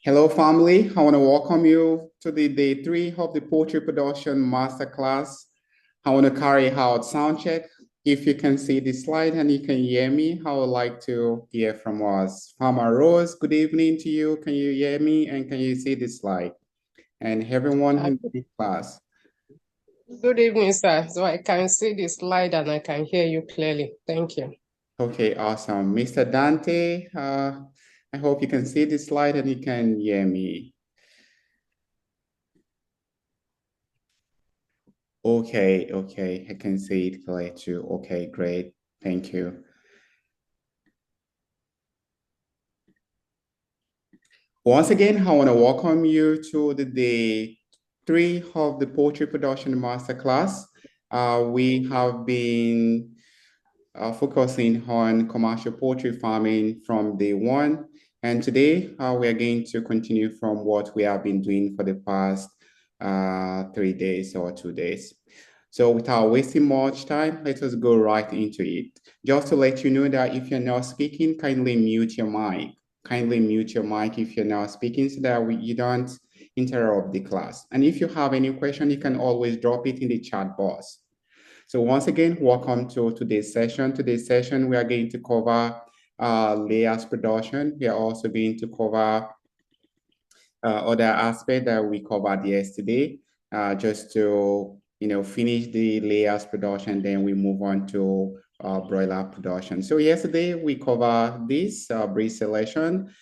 Hello, family. I want to welcome you to the day three of the poultry production masterclass. I want to carry out sound check. If you can see the slide and you can hear me, I would like to hear from us. Farmer Rose, good evening to you. Can you hear me and can you see the slide? And everyone in the class. Good evening, sir. So I can see the slide and I can hear you clearly. Thank you. Okay, awesome. Mr. Dante, I hope you can see the slide and you can hear me. Okay, I can see it clear too. Okay, great. Thank you. Once again, I want to welcome you to the day three of the poultry production masterclass. We have been focusing on commercial poultry farming from day one. And today we are going to continue from what we have been doing for the past 3 days or 2 days. So without wasting much time, let us go right into it. Just to let you know that if you're not speaking, kindly mute your mic. Kindly mute your mic if you're not speaking so that you don't interrupt the class. And if you have any question, you can always drop it in the chat box. So once again, welcome to today's session. Today's session, we are going to cover layers production. We are also going to cover other aspects that we covered yesterday, just to finish the layers production, then we move on to broiler production. So yesterday we covered this breed selection,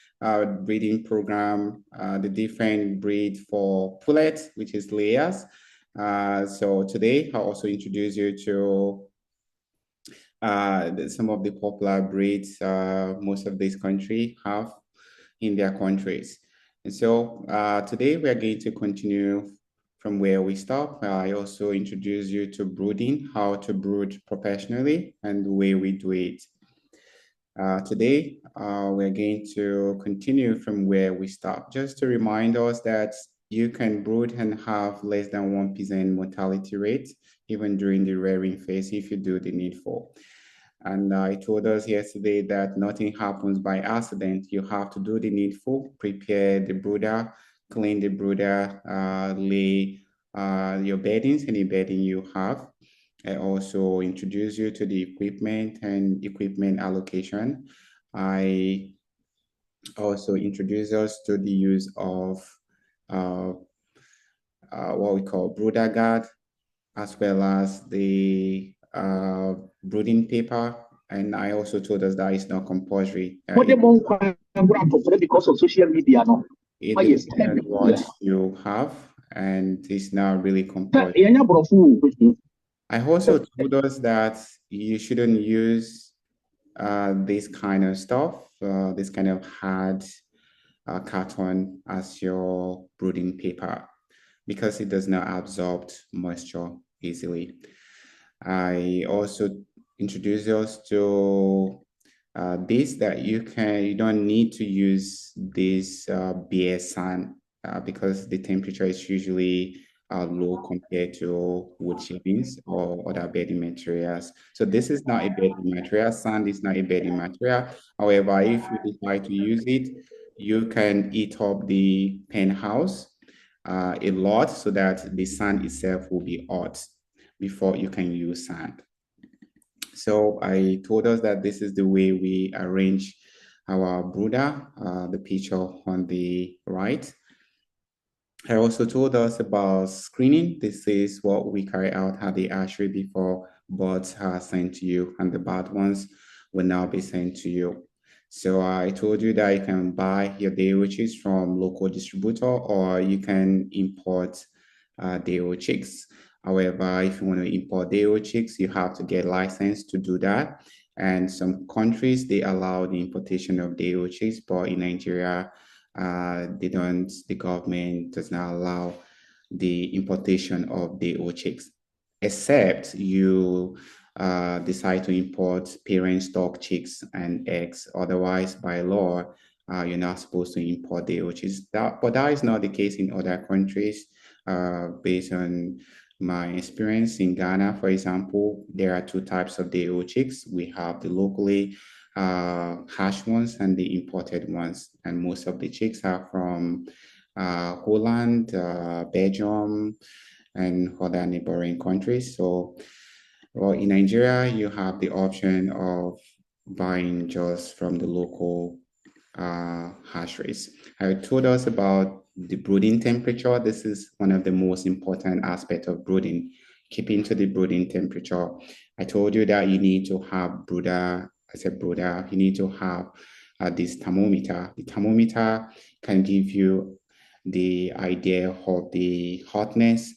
breeding program, the different breed for pullets, which is layers. So today I'll also introduce you to some of the popular breeds most of these countries have in their countries. And so today we are going to continue from where we stop. I also introduce you to brooding, how to brood professionally and the way we do it. Today, we're going to continue from where we stop, just to remind us that you can brood and have less than 1% mortality rate, even during the rearing phase if you do the needful. And I told us yesterday that nothing happens by accident. You have to do the needful, prepare the brooder, clean the brooder, lay your beddings, any bedding you have. I also introduce you to the equipment and equipment allocation. I also introduce us to the use of what we call brooder guard, as well as the brooding paper. And I also told us that it's not compulsory. Because of social media, no? It depends on what you have, and it's not really compulsory. I also told us that you shouldn't use this kind of stuff, this kind of hard carton as your brooding paper, because it does not absorb moisture easily. I also introduced us to this, that you don't need to use this bare sand because the temperature is usually low compared to wood shavings or other bedding materials. So this is not a bedding material. Sand is not a bedding material. However, if you decide to use it, you can eat up the pen house a lot so that the sand itself will be hot before you can use sand. So I told us that this is the way we arrange our brooder, the picture on the right. I also told us about screening. This is what we carry out at the hatchery before birds are sent to you, and the bad ones will now be sent to you. So I told you that you can buy your day-old chicks from local distributor, or you can import day-old chicks. However, if you want to import day-old chicks, you have to get licensed to do that. And some countries, they allow the importation of day-old chicks, but in Nigeria, the government does not allow the importation of day-old chicks, except you decide to import parent stock chicks and eggs. Otherwise, by law, you're not supposed to import day-old chicks. But that is not the case in other countries. Based on my experience in Ghana, for example, there are two types of day-old chicks. We have the locally hatch ones and the imported ones. And most of the chicks are from Holland, Belgium, and other neighboring countries. So, well, in Nigeria, you have the option of buying just from the local hatcheries. I told us about the brooding temperature. This is one of the most important aspects of brooding, keeping to the brooding temperature. I told you that you need to have brooder, as a brooder, you need to have this thermometer. The thermometer can give you the idea of the hotness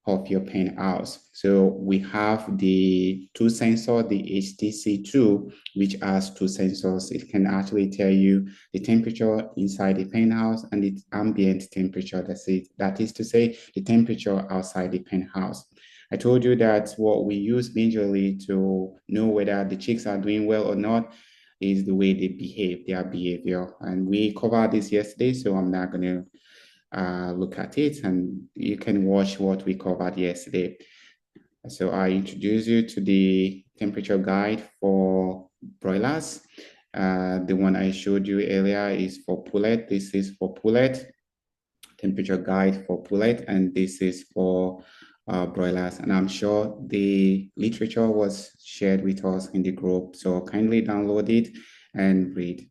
of your pen house. So we have the two sensor, the HTC2, which has two sensors. It can actually tell you the temperature inside the pen house and the ambient temperature. That is to say, the temperature outside the pen house. I told you that what we use majorly to know whether the chicks are doing well or not is the way they behave, their behavior. And we covered this yesterday, so I'm not going to look at it, and you can watch what we covered yesterday. So I introduce you to the temperature guide for broilers. The one I showed you earlier is for pullet. This is for pullet, temperature guide for pullet, and this is for broilers. And I'm sure the literature was shared with us in the group, so kindly download it and read.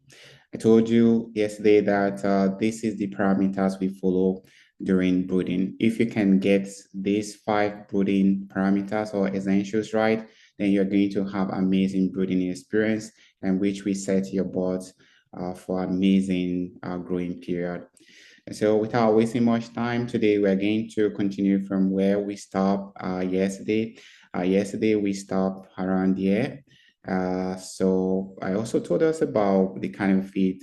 I told you yesterday that this is the parameters we follow during brooding. If you can get these 5 brooding parameters or essentials right, then you're going to have amazing brooding experience, and which we set your birds for amazing growing period. And so without wasting much time today, we're going to continue from where we stopped yesterday. Yesterday, we stopped around here. So I also told us about the kind of feed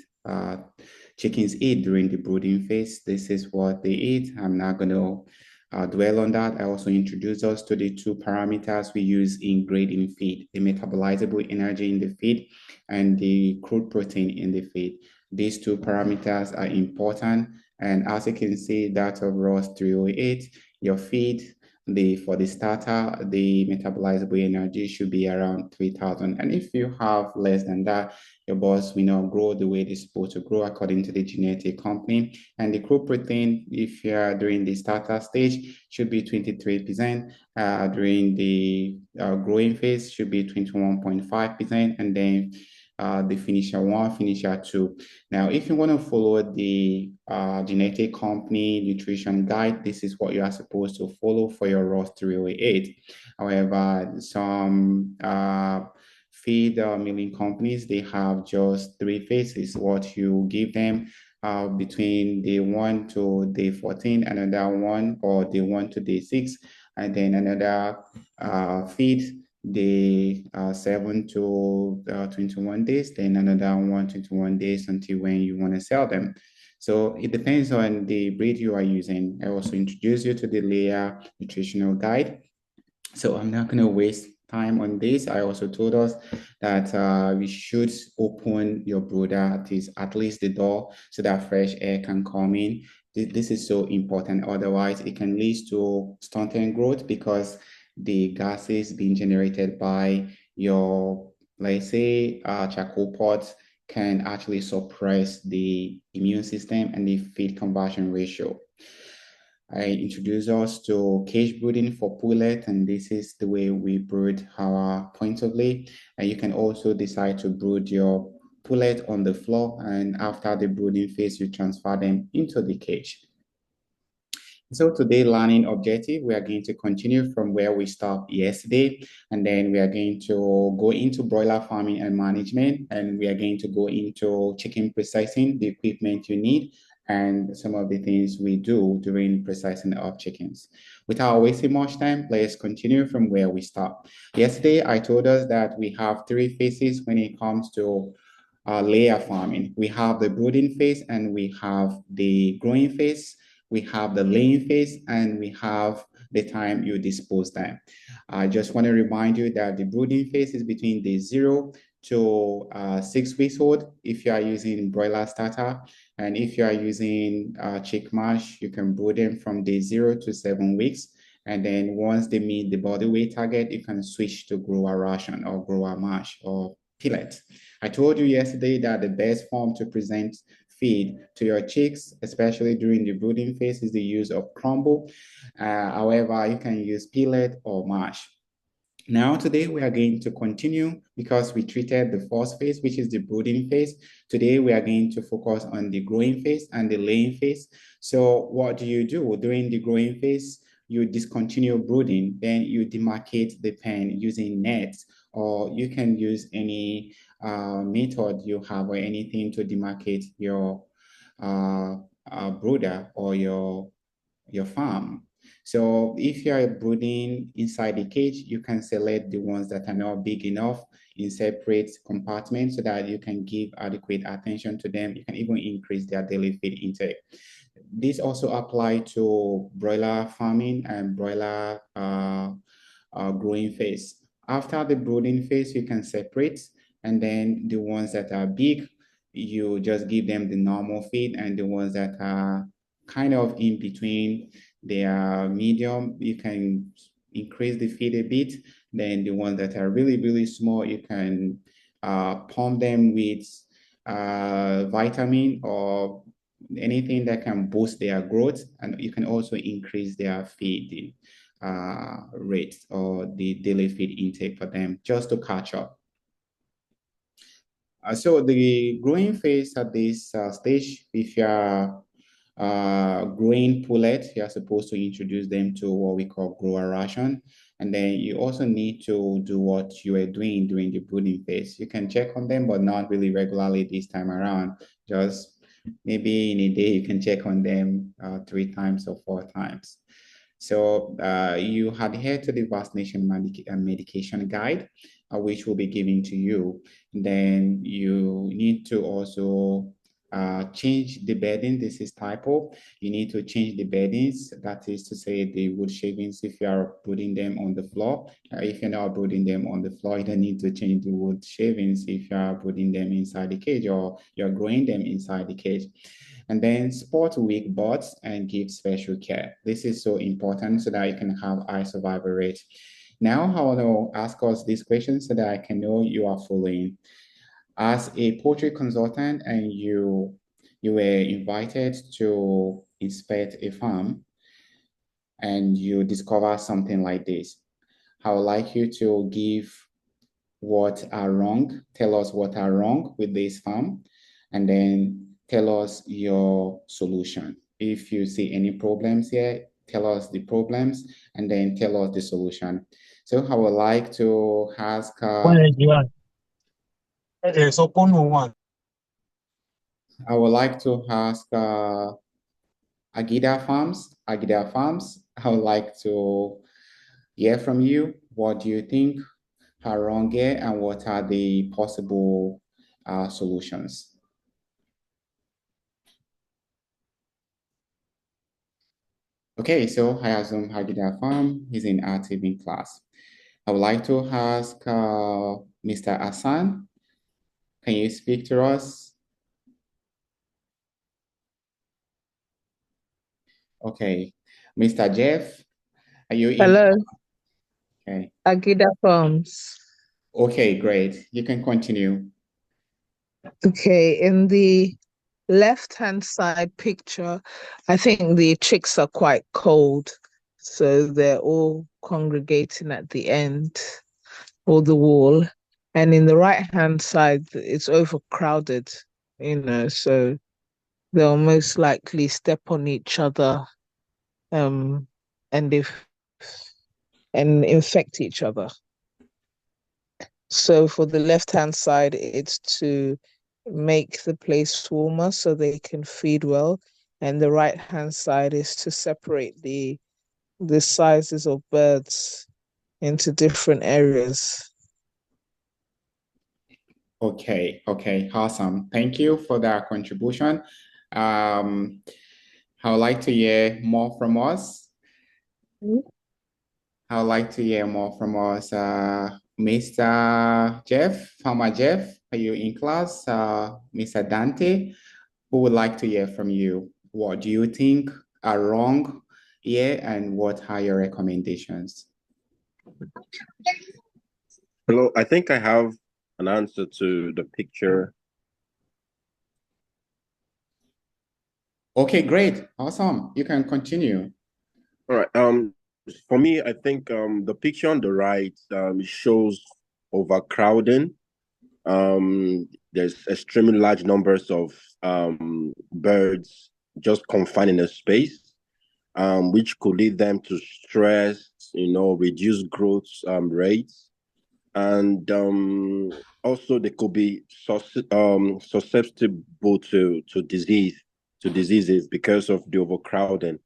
chickens eat during the brooding phase. This is what they eat. I'm not going to dwell on that. I also introduced us to the 2 parameters we use in grading feed, the metabolizable energy in the feed and the crude protein in the feed. These 2 parameters are important. And as you can see, that of Ross 308, your feed, for the starter, the metabolizable energy should be around 3,000. And if you have less than that, your birds will not grow the way they're supposed to grow according to the genetic company. And the crude protein, if you're during the starter stage, should be 23%. During the growing phase, should be 21.5%. And then the finisher 1, finisher 2. Now, if you want to follow the genetic company nutrition guide, this is what you are supposed to follow for your Ross 308. However, some feed milling companies, they have just 3 phases. What you give them between day 1 to day 14, another one, or day 1 to day 6, and then another feed day 7 to 21 days, then another 21 days until when you want to sell them. So it depends on the breed you are using. I also introduce you to the layer nutritional guide. So I'm not going to waste time on this. I also told us that we should open your brooder at least the door so that fresh air can come in. This is so important. Otherwise, it can lead to stunted growth because the gases being generated by your, let's say, charcoal pots can actually suppress the immune system and the feed conversion ratio. I introduce us to cage brooding for pullet, and this is the way we brood our point of lay. And you can also decide to brood your pullet on the floor, and after the brooding phase, you transfer them into the cage. So today learning objective, we are going to continue from where we stopped yesterday, and then we are going to go into broiler farming and management, and we are going to go into chicken processing, the equipment you need, and some of the things we do during processing of chickens. Without wasting much time, let's continue from where we stopped. Yesterday, I told us that we have 3 phases when it comes to layer farming. We have the brooding phase, and we have the growing phase. We have the laying phase, and we have the time you dispose them. I just want to remind you that the brooding phase is between day 0 to 6 weeks old if you are using broiler starter. And if you are using chick mash, you can brood them from day 0 to 7 weeks. And then once they meet the body weight target, you can switch to grower ration or grower mash or pellet. I told you yesterday that the best form to present feed to your chicks, especially during the brooding phase, is the use of crumble. However, you can use pellet or mash. Now, today we are going to continue because we treated the first phase, which is the brooding phase. Today, we are going to focus on the growing phase and the laying phase. So what do you do during the growing phase? You discontinue brooding, then you demarcate the pen using nets, or you can use any method you have or anything to demarcate your brooder or your farm. So if you are brooding inside the cage, you can select the ones that are not big enough in separate compartments so that you can give adequate attention to them. You can even increase their daily feed intake. This also applies to broiler farming and broiler growing phase. After the brooding phase, you can separate, and then the ones that are big, you just give them the normal feed, and the ones that are kind of in between, they are medium, you can increase the feed a bit. Then the ones that are really, really small, you can pump them with vitamin or anything that can boost their growth, and you can also increase their feeding rates or the daily feed intake for them just to catch up. So the growing phase at this stage, if you're growing pullet, you're supposed to introduce them to what we call grower ration. And then you also need to do what you are doing during the brooding phase. You can check on them, but not really regularly this time around. Just maybe in a day, you can check on them 3 times or 4 times. So you adhere to the vaccination medication guide, which will be given to you. Then you need to also change the bedding. This is typo. You need to change the beddings. That is to say the wood shavings if you are putting them on the floor. If you're not putting them on the floor, you don't need to change the wood shavings if you are putting them inside the cage or you're growing them inside the cage. And then spot weak birds and give special care. This is so important so that you can have high survival rate. Now, I want to ask us these questions so that I can know you are following. As a poultry consultant and you were invited to inspect a farm and you discover something like this, I would like you to give what are wrong, tell us what are wrong with this farm, and then tell us your solution. If you see any problems here, tell us the problems and then tell us the solution. So I would like to ask I would like to ask Agida Farms, I would like to hear from you. What do you think are wrong here and what are the possible solutions? Okay, so I assume Agida Farm is in active in class. I would like to ask Mr. Hassan, can you speak to us? Okay, Mr. Jeff, are you in? Hello, Okay. Agida Farms. Okay, great. You can continue. Okay, in the left-hand side picture, I think the chicks are quite cold, so they're all congregating at the end or the wall. And in the right-hand side, it's overcrowded, so they'll most likely step on each other, um, and if and infect each other. So for the left-hand side, it's to make the place warmer so they can feed well. And the right-hand side is to separate the sizes of birds into different areas. Okay, awesome. Thank you for that contribution. I would like to hear more from us. I would like to hear more from us. Mr. Jeff, Farmer Jeff, are you in class? Mr. Dante, who would like to hear from you? What do you think are wrong here and what are your recommendations? Hello, I think I have an answer to the picture. Okay, great. Awesome. You can continue. All right. For me, I think the picture on the right shows overcrowding. There's extremely large numbers of birds just confined in a space, which could lead them to stress, reduced growth rates, and also they could be susceptible to diseases because of the overcrowding.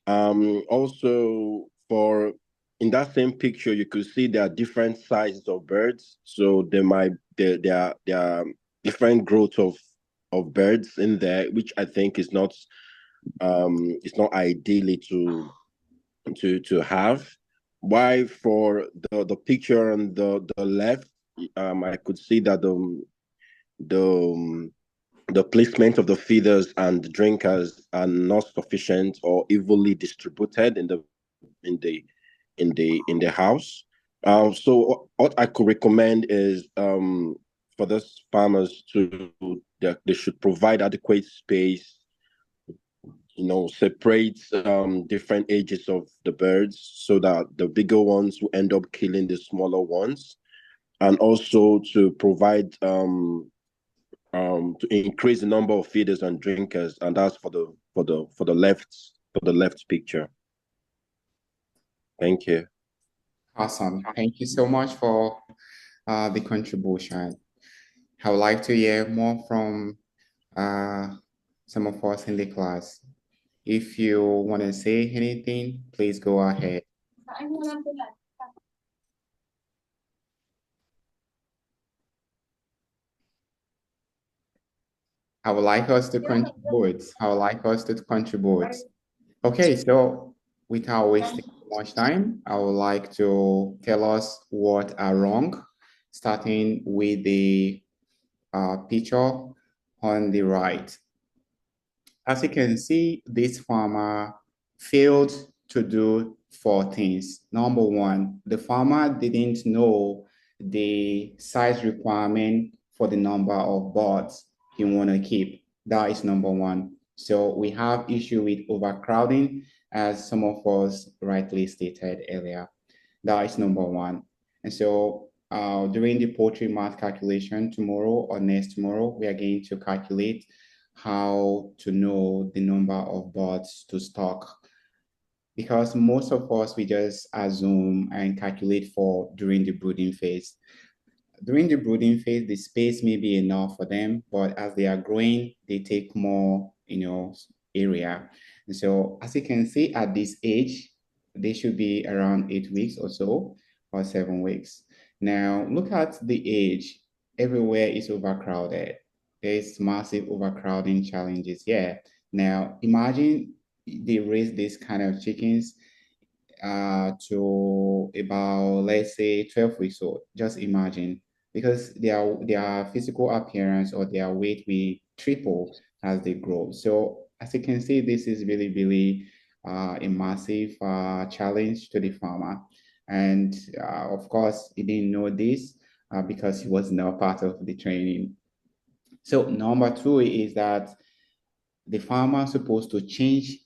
Also, for in that same picture, you could see there are different sizes of birds. So there are different growth of birds in there, which I think is not ideally to have. Why for the picture on the left, I could see that the the placement of the feeders and drinkers are not sufficient or evenly distributed in the in the house. So what I could recommend is for those farmers they should provide adequate space, separate different ages of the birds so that the bigger ones will end up killing the smaller ones, and also to provide to increase the number of feeders and drinkers, and that's for the left picture. Thank you. Awesome. Thank you so much for the contribution. I would like to hear more from some of us in the class. If you want to say anything, please go ahead. I would like us to contribute. I would like us to contribute. Okay, so without wasting much time, I would like to tell us what are wrong, starting with the picture on the right. As you can see, this farmer failed to do 4 things. Number one, the farmer didn't know the size requirement for the number of birds he want to keep. That is number one. So we have issue with overcrowding, as some of us rightly stated earlier. That is number one. And so during the poultry math calculation tomorrow or next tomorrow, we are going to calculate how to know the number of birds to stock, because most of us, we just assume and calculate for during the brooding phase. During the brooding phase, the space may be enough for them, but as they are growing, they take more, area. And so as you can see at this age, they should be around 8 weeks or so, or 7 weeks. Now look at the age. Everywhere is overcrowded. There's massive overcrowding challenges here. Now imagine they raise these kind of chickens to about, let's say, 12 weeks old. Just imagine, because their physical appearance or their weight will triple as they grow. So as you can see, this is really, really a massive challenge to the farmer. And of course, he didn't know this because he was not part of the training. So number two is that the farmer is supposed to change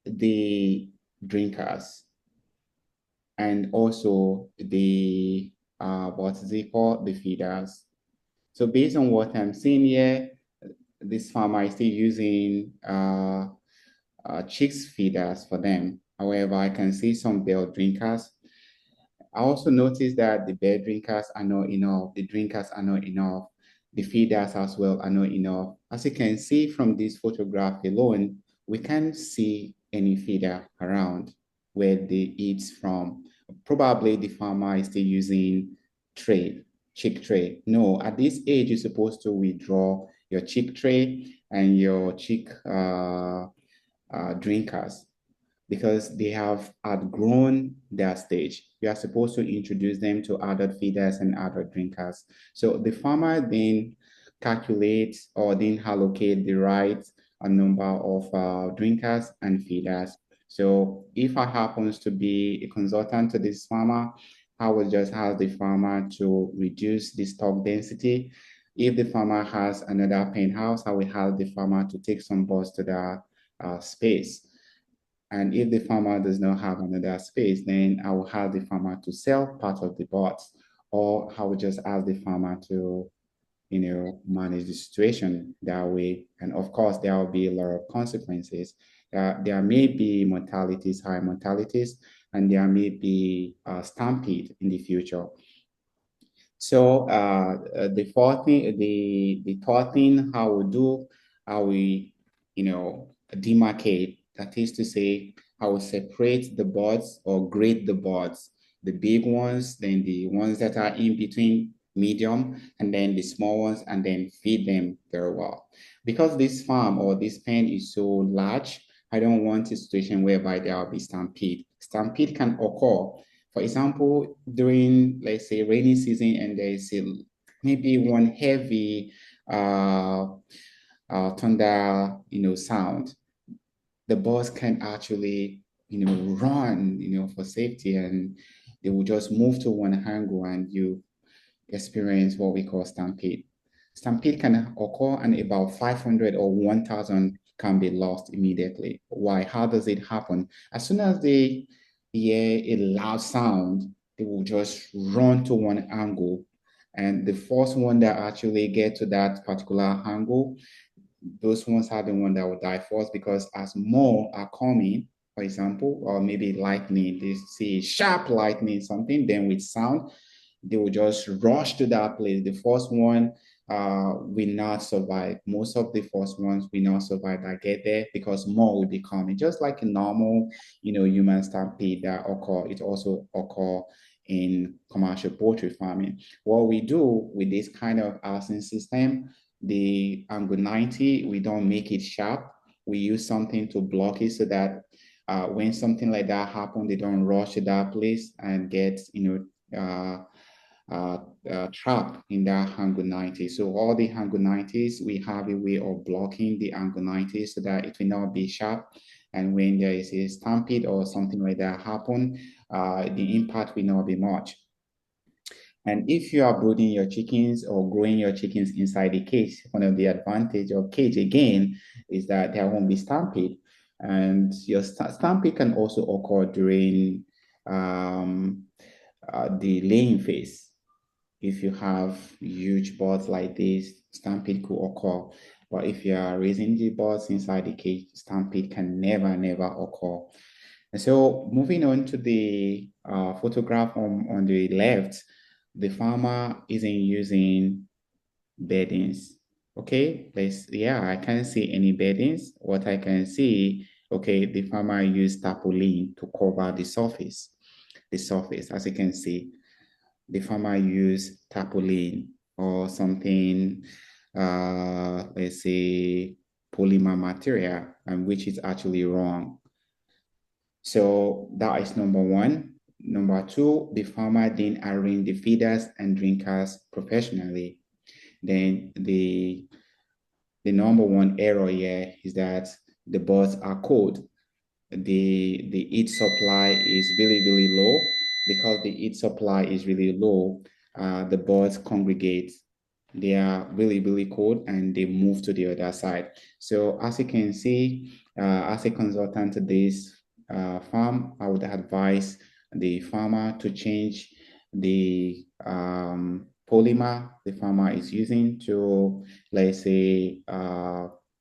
the drinkers and also the what is it called, the feeders. So based on what I'm seeing here, this farmer is still using chicks feeders for them. However, I can see some bell drinkers. I also noticed that the bed drinkers are not enough, the drinkers are not enough, the feeders as well are not enough. As you can see from this photograph alone, we can't see any feeder around where they eat from. Probably the farmer is still using chick tray. No, at this age, you're supposed to withdraw your chick tray and your chick drinkers, because they have outgrown their stage. You are supposed to introduce them to adult feeders and adult drinkers. So the farmer then calculates or then allocate the right number of drinkers and feeders. So if I happens to be a consultant to this farmer, I will just ask the farmer to reduce the stock density. If the farmer has another pen house, I will ask the farmer to take some birds to the space. And if the farmer does not have another space, then I will have the farmer to sell part of the birds, or I will just ask the farmer to, manage the situation that way. And of course, there will be a lot of consequences. There may be mortalities, high mortalities, and there may be a stampede in the future. So the fourth thing, the third thing, how we, demarcate. That is to say, how we separate the birds or grade the birds, the big ones, then the ones that are in between, medium, and then the small ones, and then feed them very well. Because this farm or this pen is so large, I don't want a situation whereby there will be stampede. Stampede can occur. For example, during, let's say, rainy season, and there is maybe one heavy thunder, sound, the birds can actually, run, for safety, and they will just move to one angle, and you experience what we call stampede. Stampede can occur, and about 500 or 1,000 can be lost immediately. Why? How does it happen? As soon as they hear a loud sound, they will just run to one angle. And the first one that actually get to that particular angle, those ones are the one that will die first, because as more are coming, for example, or maybe lightning, they see sharp lightning, something, then with sound, they will just rush to that place. The first one will not survive. Most of the first ones will not survive that get there, because more will be coming. Just like a normal, human stampede that occur, it also occur in commercial poultry farming. What we do with this kind of housing system, the angle 90, we don't make it sharp. We use something to block it so that when something like that happens, they don't rush to that place and get, trapped in that angle 90. So all the angle 90s, we have a way of blocking the angle 90 so that it will not be sharp. And when there is a stampede or something like that happen, the impact will not be much. And if you are brooding your chickens or growing your chickens inside the cage, one of the advantage of cage again is that there won't be stampede. And your stampede can also occur during the laying phase. If you have huge birds like this, stampede could occur. But if you are raising the birds inside the cage, stampede can never occur. And so moving on to the photograph on the left, the farmer isn't using beddings. Okay, I can't see any beddings. What I can see, okay, the farmer used tarpaulin to cover the surface. As you can see, the farmer used tarpaulin or something, let's say polymer material, and which is actually wrong. So that is number one. Number two, the farmer didn't arrange the feeders and drinkers professionally. Then the number one error here is that the birds are cold. The heat supply is really low. Because the heat supply is really low, the birds congregate. They are really cold, and they move to the other side. So as you can see, as a consultant to this farm, I would advise the farmer to change the polymer the farmer is using to, let's say,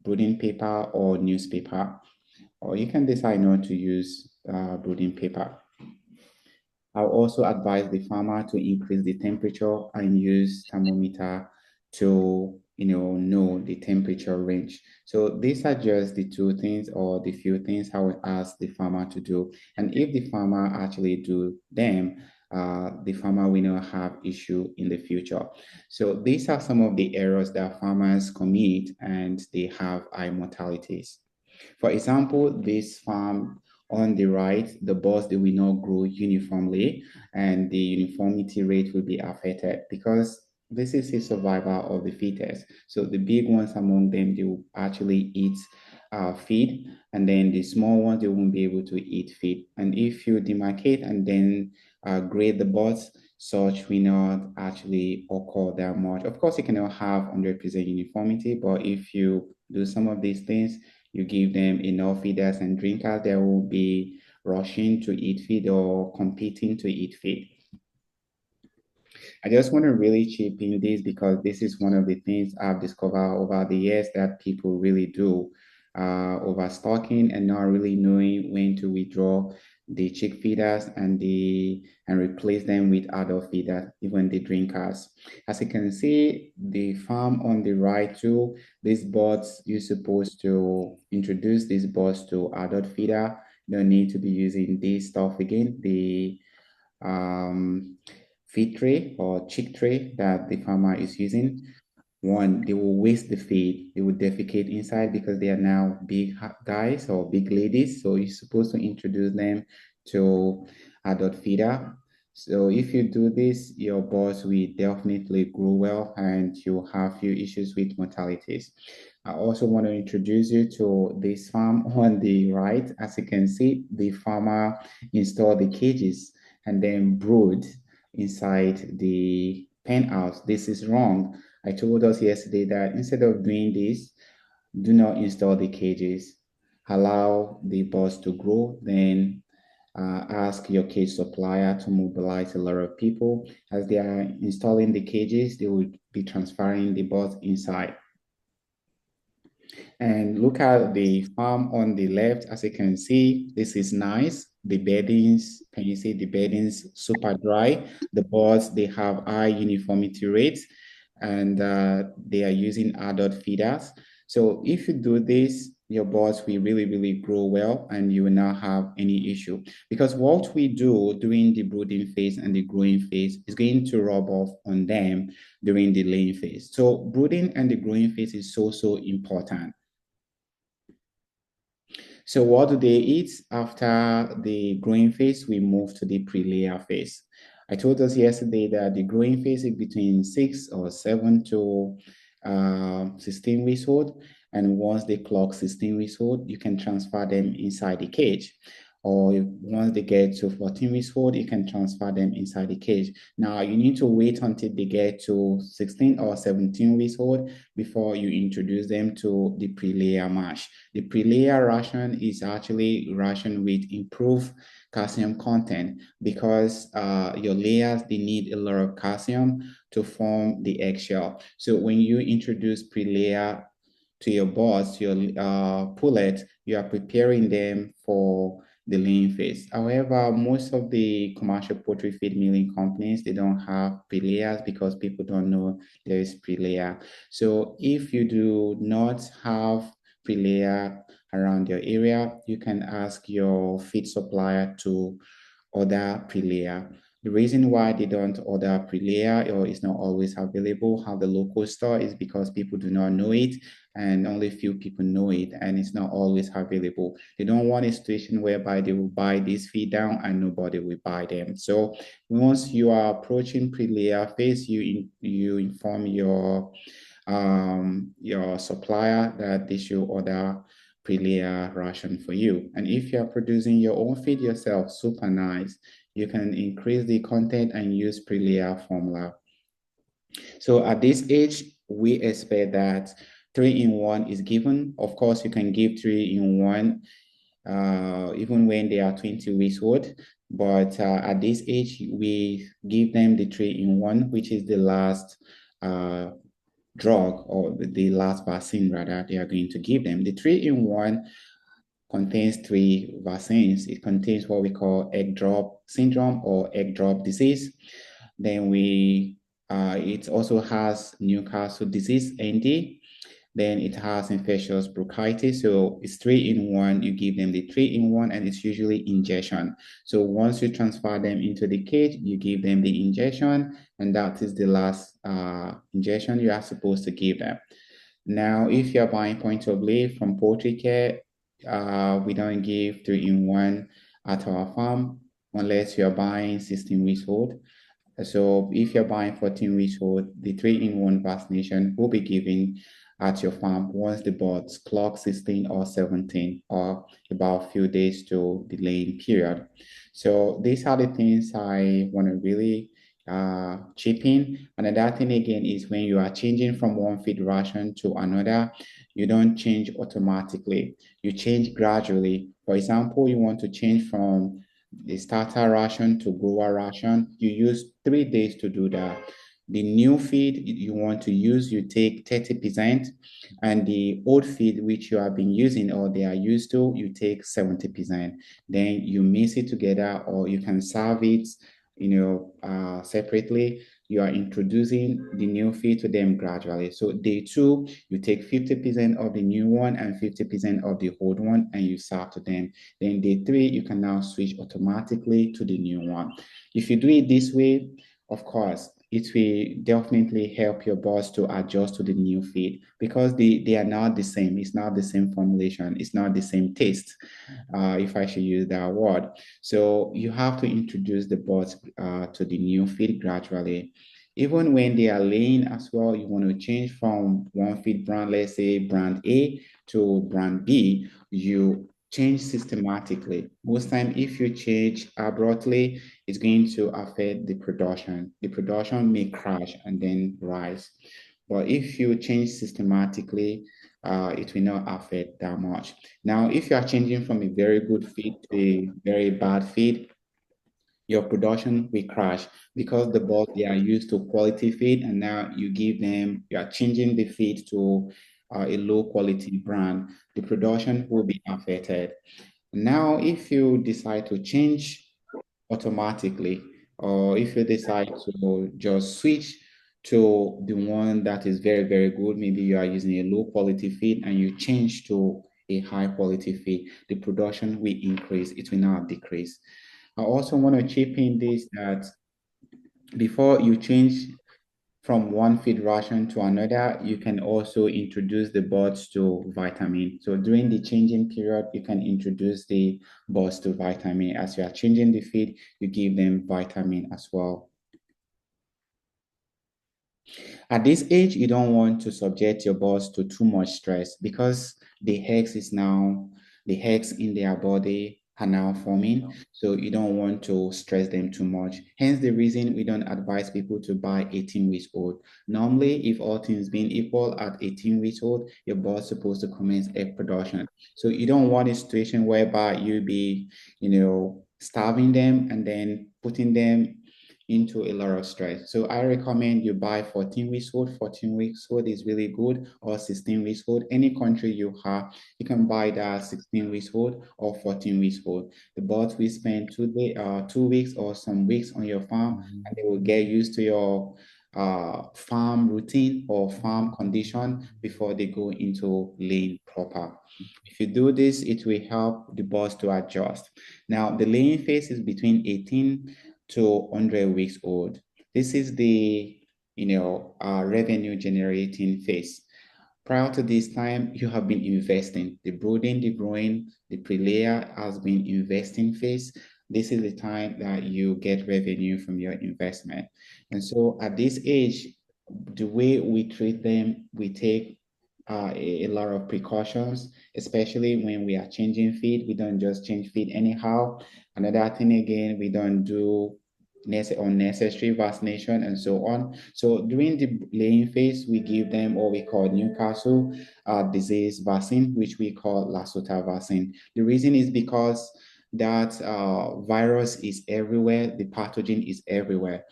brooding paper or newspaper, or you can decide not to use brooding paper. I'll also advise the farmer to increase the temperature and use thermometer to know the temperature range. So these are just the two things or the few things I would ask the farmer to do. And if the farmer actually do them, the farmer will not have issue in the future. So these are some of the errors that farmers commit, and they have high mortalities. For example, this farm on the right, the birds, they will not grow uniformly, and the uniformity rate will be affected because this is a survival of the fittest. So the big ones among them, they will actually eat feed, and then the small ones, they won't be able to eat feed. And if you demarcate and then grade the birds, such will not actually occur that much. Of course, you cannot have 100% uniformity, but if you do some of these things, you give them enough feeders and drinkers, they will be rushing to eat feed or competing to eat feed. I just want to really chip in this because this is one of the things I've discovered over the years that people really do, overstocking and not really knowing when to withdraw the chick feeders and replace them with adult feeders, even the drinkers. As you can see, the farm on the right too, these birds, you're supposed to introduce these birds to adult feeder. You don't need to be using this stuff again. The feed tray or chick tray that the farmer is using. One, they will waste the feed. They will defecate inside because they are now big guys or big ladies. So you're supposed to introduce them to adult feeder. So if you do this, your birds will definitely grow well and you'll have few issues with mortalities. I also want to introduce you to this farm on the right. As you can see, the farmer installed the cages and then brood inside the pen house. This is wrong. I told us yesterday that instead of doing this, do not install the cages. Allow the birds to grow, then ask your cage supplier to mobilize a lot of people. As they are installing the cages, they will be transferring the birds inside. And look at the farm on the left. As you can see, this is nice. The beddings, can you see the beddings super dry? The birds, they have high uniformity rates and they are using adult feeders. So if you do this, your birds will really, really grow well and you will not have any issue. Because what we do during the brooding phase and the growing phase is going to rub off on them during the laying phase. So brooding and the growing phase is so, so important. So what do they eat after the growing phase? We move to the pre-layer phase. I told us yesterday that the growing phase is between 6 or 7 to 16 weeks old. And once they clock 16 weeks old, you can transfer them inside the cage. Or once they get to 14 weeks old, you can transfer them inside the cage. Now, you need to wait until they get to 16 or 17 weeks old before you introduce them to the pre-layer mash. The pre-layer ration is actually ration with improved calcium content because your layers, they need a lot of calcium to form the eggshell. So when you introduce pre-layer to your birds, your pullet, you are preparing them for the laying phase. However, most of the commercial poultry feed milling companies, they don't have pre-layers because people don't know there is pre-layer. So if you do not have pre-layer around your area, you can ask your feed supplier to order pre-layer. The reason why they don't order pre-layer or it's not always available at the local store is because people do not know it and only few people know it and it's not always available. They don't want a situation whereby they will buy this feed down and nobody will buy them. So once you are approaching pre-layer phase, you inform your supplier that they should order pre-layer ration for you. And if you are producing your own feed yourself, super nice. You can increase the content and use pre-layer formula. So at this age, we expect that 3-in-1 is given. Of course, you can give 3-in-1 even when they are 20 weeks old. But at this age, we give them the 3-in-1, which is the last drug or the last vaccine rather they are going to give them. The 3-in-1 contains 3 vaccines. It contains what we call egg drop syndrome or egg drop disease. Then it also has Newcastle disease, ND. Then it has infectious bronchitis. So it's 3-in-1. You give them the 3-in-1 and it's usually injection. So once you transfer them into the cage, you give them the injection and that is the last injection you are supposed to give them. Now, if you're buying point of lay from poultry care, we don't give 3-in-1 at our farm unless you're buying 16 weeks old. So if you're buying 14 weeks old, the 3-in-1 vaccination will be given at your farm once the birds clock 16 or 17 or about a few days to the laying period. So these are the things I want to really chip in. Another thing again is when you are changing from one feed ration to another, you don't change automatically. You change gradually. For example, you want to change from the starter ration to grower ration. You use 3 days to do that. The new feed you want to use, you take 30%, and the old feed which you have been using or they are used to, you take 70%. Then you mix it together, or you can serve it, separately. You are introducing the new feed to them gradually. So day two, you take 50% of the new one and 50% of the old one, and you serve to them. Then day three, you can now switch automatically to the new one. If you do it this way, of course, it will definitely help your boss to adjust to the new feed, because they are not the same. It's not the same formulation. It's not the same taste, if I should use that word. So you have to introduce the bots to the new feed gradually. Even when they are laying as well, you want to change from one feed brand, let's say brand A to brand B, you change systematically. Most time, if you change abruptly, it's going to affect the production. The production may crash and then rise. But if you change systematically, it will not affect that much. Now, if you are changing from a very good feed to a very bad feed, your production will crash, because the bulk they are used to quality feed, and now you are changing the feed to a low quality brand. The production will be affected. Now, if you decide to change automatically, or if you decide to just switch to the one that is very, very good, maybe you are using a low quality feed and you change to a high quality feed, the production will increase, it will not decrease. I also want to chip in this that before you change from one feed ration to another, you can also introduce the birds to vitamin. So during the changing period, you can introduce the birds to vitamin. As you are changing the feed, you give them vitamin as well. At this age, you don't want to subject your boss to too much stress, because the eggs in their body are now forming. So you don't want to stress them too much. Hence the reason we don't advise people to buy 18 weeks old. Normally, if all things being equal, at 18 weeks old, your boss is supposed to commence egg production. So you don't want a situation whereby you be, starving them and then putting them into a lot of stress. So I recommend you buy 14 weeks old. 14 weeks old is really good, or 16 weeks old. Any country you have, you can buy that 16 weeks old or 14 weeks old. The birds will spend 2 weeks or some weeks on your farm, and they will get used to your farm routine or farm condition before they go into laying proper. If you do this, it will help the birds to adjust. Now, the laying phase is between 18 to 100 weeks old. This is the revenue generating phase. Prior to this time, you have been investing. The brooding, the growing, the pre-layer has been investing phase. This is the time that you get revenue from your investment. And so at this age, the way we treat them, we take a lot of precautions, especially when we are changing feed. We don't just change feed anyhow. Another thing again, we don't do unnecessary vaccination and so on. So during the laying phase, we give them what we call Newcastle disease vaccine, which we call Lassa vaccine. The reason is because that virus is everywhere, the pathogen is everywhere.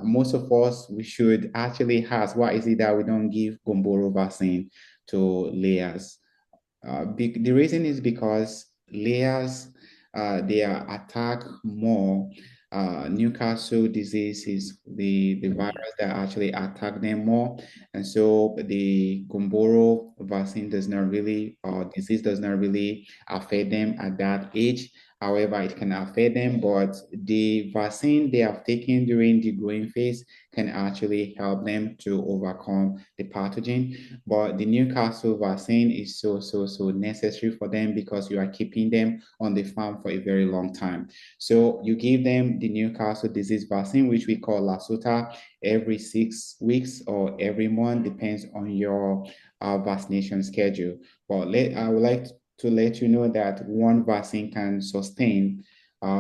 Most of us, we should actually ask, why is it that we don't give Gumboro vaccine to layers? The reason is because layers, they are attacked more. Newcastle disease is the virus that actually attack them more. And so the Gumboro vaccine does not really, or disease does not really affect them at that age. However, it can affect them, but the vaccine they have taken during the growing phase can actually help them to overcome the pathogen. But the Newcastle vaccine is so necessary for them, because you are keeping them on the farm for a very long time. So you give them the Newcastle disease vaccine, which we call Lassa, every 6 weeks or every month, depends on your vaccination schedule. But I would like to let you know that one vaccine can sustain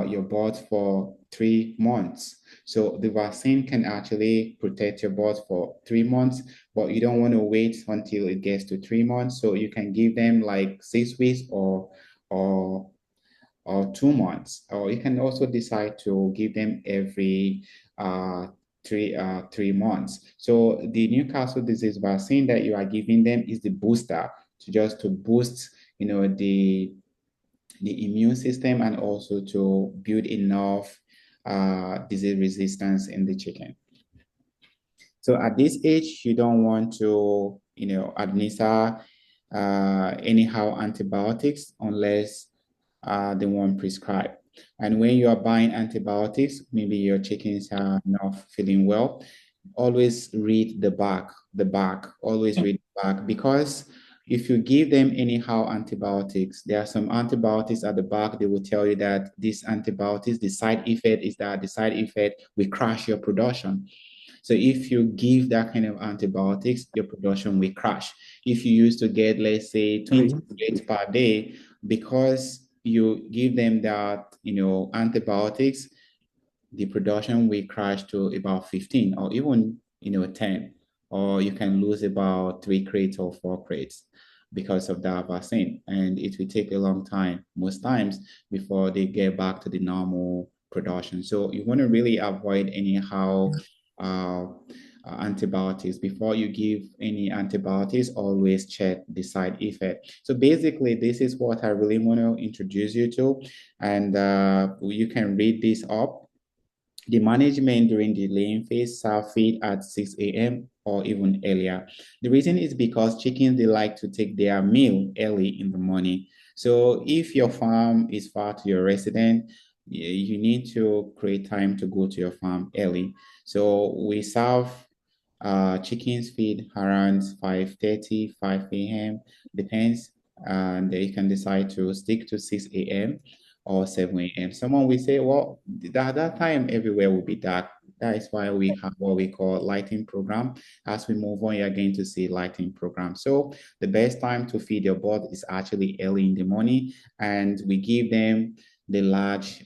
your birds for 3 months. So the vaccine can actually protect your birds for 3 months, but you don't want to wait until it gets to 3 months. So you can give them like 6 weeks or 2 months, or you can also decide to give them every uh, 3 months. So the Newcastle disease vaccine that you are giving them is the booster to just to boost, the immune system and also to build enough disease resistance in the chicken. So at this age, you don't want to, administer anyhow antibiotics unless the one prescribed. And when you are buying antibiotics, maybe your chickens are not feeling well, always read always read the back, because if you give them anyhow antibiotics, there are some antibiotics at the back, they will tell you that these antibiotics, the side effect will crash your production. So if you give that kind of antibiotics, your production will crash. If you used to get, let's say, 20 plates per day, because you give them that, antibiotics, the production will crash to about 15 or even, 10, or you can lose about 3 crates or 4 crates because of that vaccine. And it will take a long time, most times, before they get back to the normal production. So you want to really avoid anyhow antibiotics. Before you give any antibiotics, always check the side effect. So basically, this is what I really want to introduce you to, and you can read this up. The management during the laying phase serve feed at 6 a.m. or even earlier. The reason is because chickens, they like to take their meal early in the morning. So if your farm is far to your resident, you need to create time to go to your farm early. So we serve chickens feed around 5:30, 5 a.m. Depends, and you can decide to stick to 6 a.m. or 7 a.m. Someone will say, well, that time everywhere will be dark. That is why we have what we call lighting program. As we move on, you're going to see lighting program. So the best time to feed your bird is actually early in the morning, and we give them the large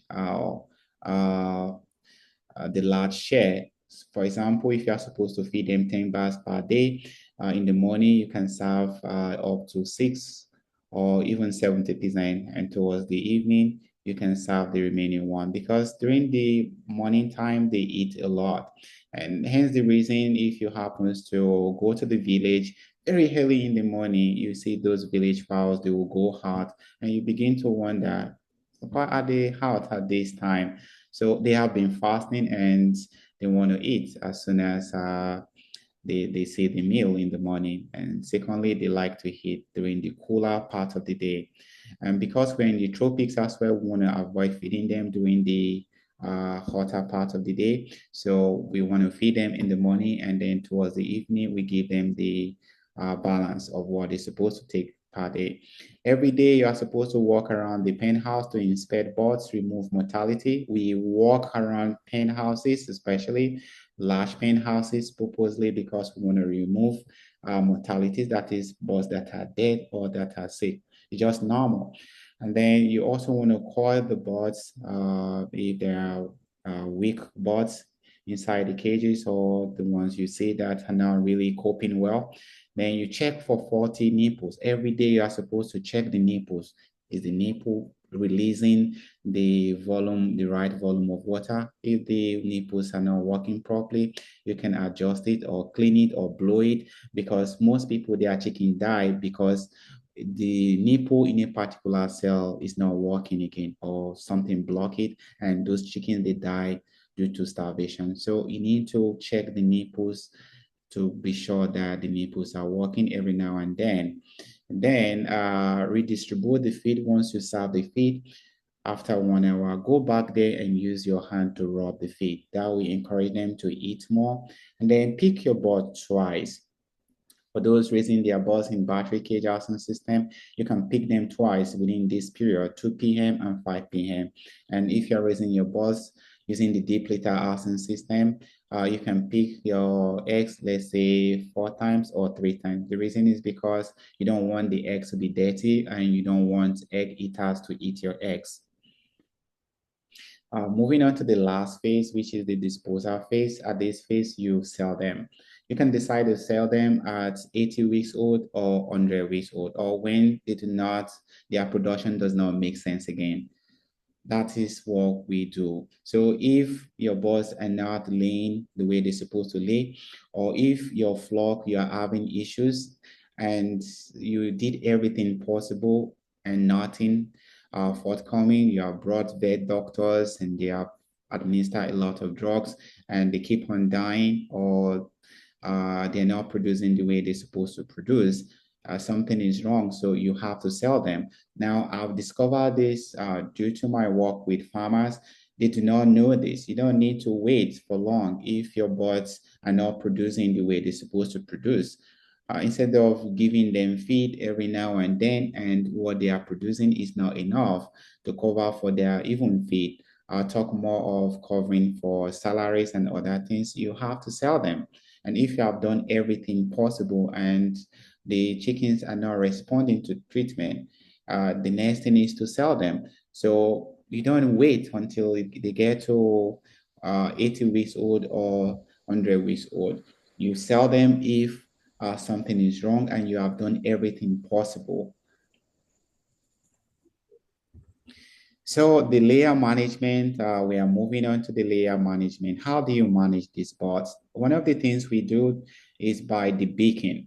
share. For example, if you are supposed to feed them 10 bars per day, in the morning, you can serve up to 6 or even 70%. And towards the evening, you can serve the remaining one, because during the morning time, they eat a lot. And hence the reason, if you happen to go to the village very early in the morning, you see those village fowls, they will go out, and you begin to wonder, why are they out at this time? So they have been fasting and they want to eat as soon as they see the meal in the morning. And secondly, they like to eat during the cooler part of the day. And because we're in the tropics as well, we want to avoid feeding them during the hotter part of the day. So we want to feed them in the morning, and then towards the evening, we give them the balance of what they're supposed to take per day. Every day, you are supposed to walk around the pen house to inspect birds, remove mortality. We walk around pen houses, especially large pen houses, purposely because we want to remove mortalities, that is, birds that are dead or that are sick. It's just normal. And then you also want to coil the birds if there are weak birds inside the cages, or the ones you see that are not really coping well. Then you check for 40 nipples. Every day you are supposed to check the nipples. Is the nipple releasing the volume, the right volume of water? If the nipples are not working properly, you can adjust it or clean it or blow it, because most people, their chicken die because the nipple in a particular cell is not working again, or something block it, and those chickens, they die due to starvation. So you need to check the nipples to be sure that the nipples are working every now and then. And then redistribute the feed once you serve the feed. After 1 hour, go back there and use your hand to rub the feed. That will encourage them to eat more. And then pick your bird twice. For those raising their birds in battery cage housing system, you can pick them twice within this period, 2 p.m. and 5 p.m. And if you're raising your birds using the deep litter housing system, you can pick your eggs, let's say 4 times or 3 times. The reason is because you don't want the eggs to be dirty, and you don't want egg eaters to eat your eggs. Moving on to the last phase, which is the disposal phase. At this phase, you sell them. You can decide to sell them at 80 weeks old or 100 weeks old, or when they do not, their production does not make sense again. That is what we do. So if your birds are not laying the way they're supposed to lay, or if your flock, you are having issues and you did everything possible and nothing forthcoming, you have brought vet doctors and they have administered a lot of drugs and they keep on dying, or they're not producing the way they're supposed to produce, something is wrong. So you have to sell them. Now, I've discovered this due to my work with farmers. They do not know this. You don't need to wait for long if your birds are not producing the way they're supposed to produce. Instead of giving them feed every now and then, and what they are producing is not enough to cover for their even feed. I'll talk more of covering for salaries and other things. You have to sell them. And if you have done everything possible and the chickens are not responding to treatment, the next thing is to sell them. So you don't wait until they get to 80 weeks old or 100 weeks old. You sell them if something is wrong and you have done everything possible. So the layer management, we are moving on to the layer management. How do you manage these birds? One of the things we do is by debeaking.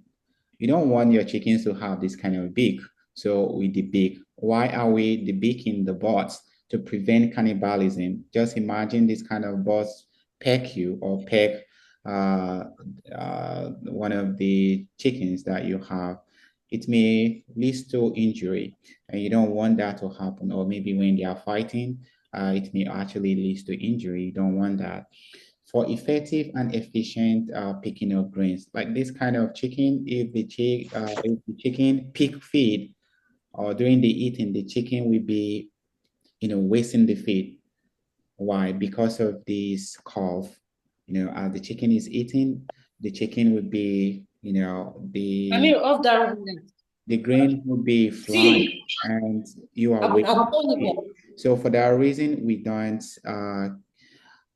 You don't want your chickens to have this kind of beak, so we debeak. Why are we debeaking the birds? To prevent cannibalism. Just imagine this kind of birds peck you or peck one of the chickens that you have. It may lead to injury, and you don't want that to happen. Or maybe when they are fighting, it may actually lead to injury. You don't want that. For effective and efficient picking of grains, like this kind of chicken, if the chicken pick feed or during the eating, the chicken will be, wasting the feed. Why? Because of this cough. As the chicken is eating, the chicken will be, the grain will be flying and you are waiting. So for that reason, we don't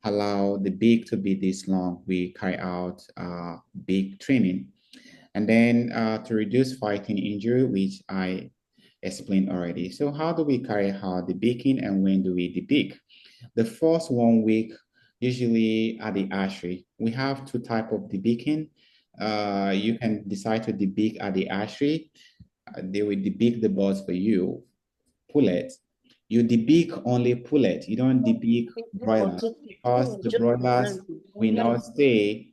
allow the beak to be this long. We carry out beak trimming. And then to reduce fighting injury, which I explained already. So how do we carry out the beaking and when do we debeak? The first 1 week, usually at the hatchery, we have two types of debeaking. You can decide to debeak at the hatchery. They will debeak the birds for you, pullet. You debeak only pullet. You don't debeak broilers because the broilers will not stay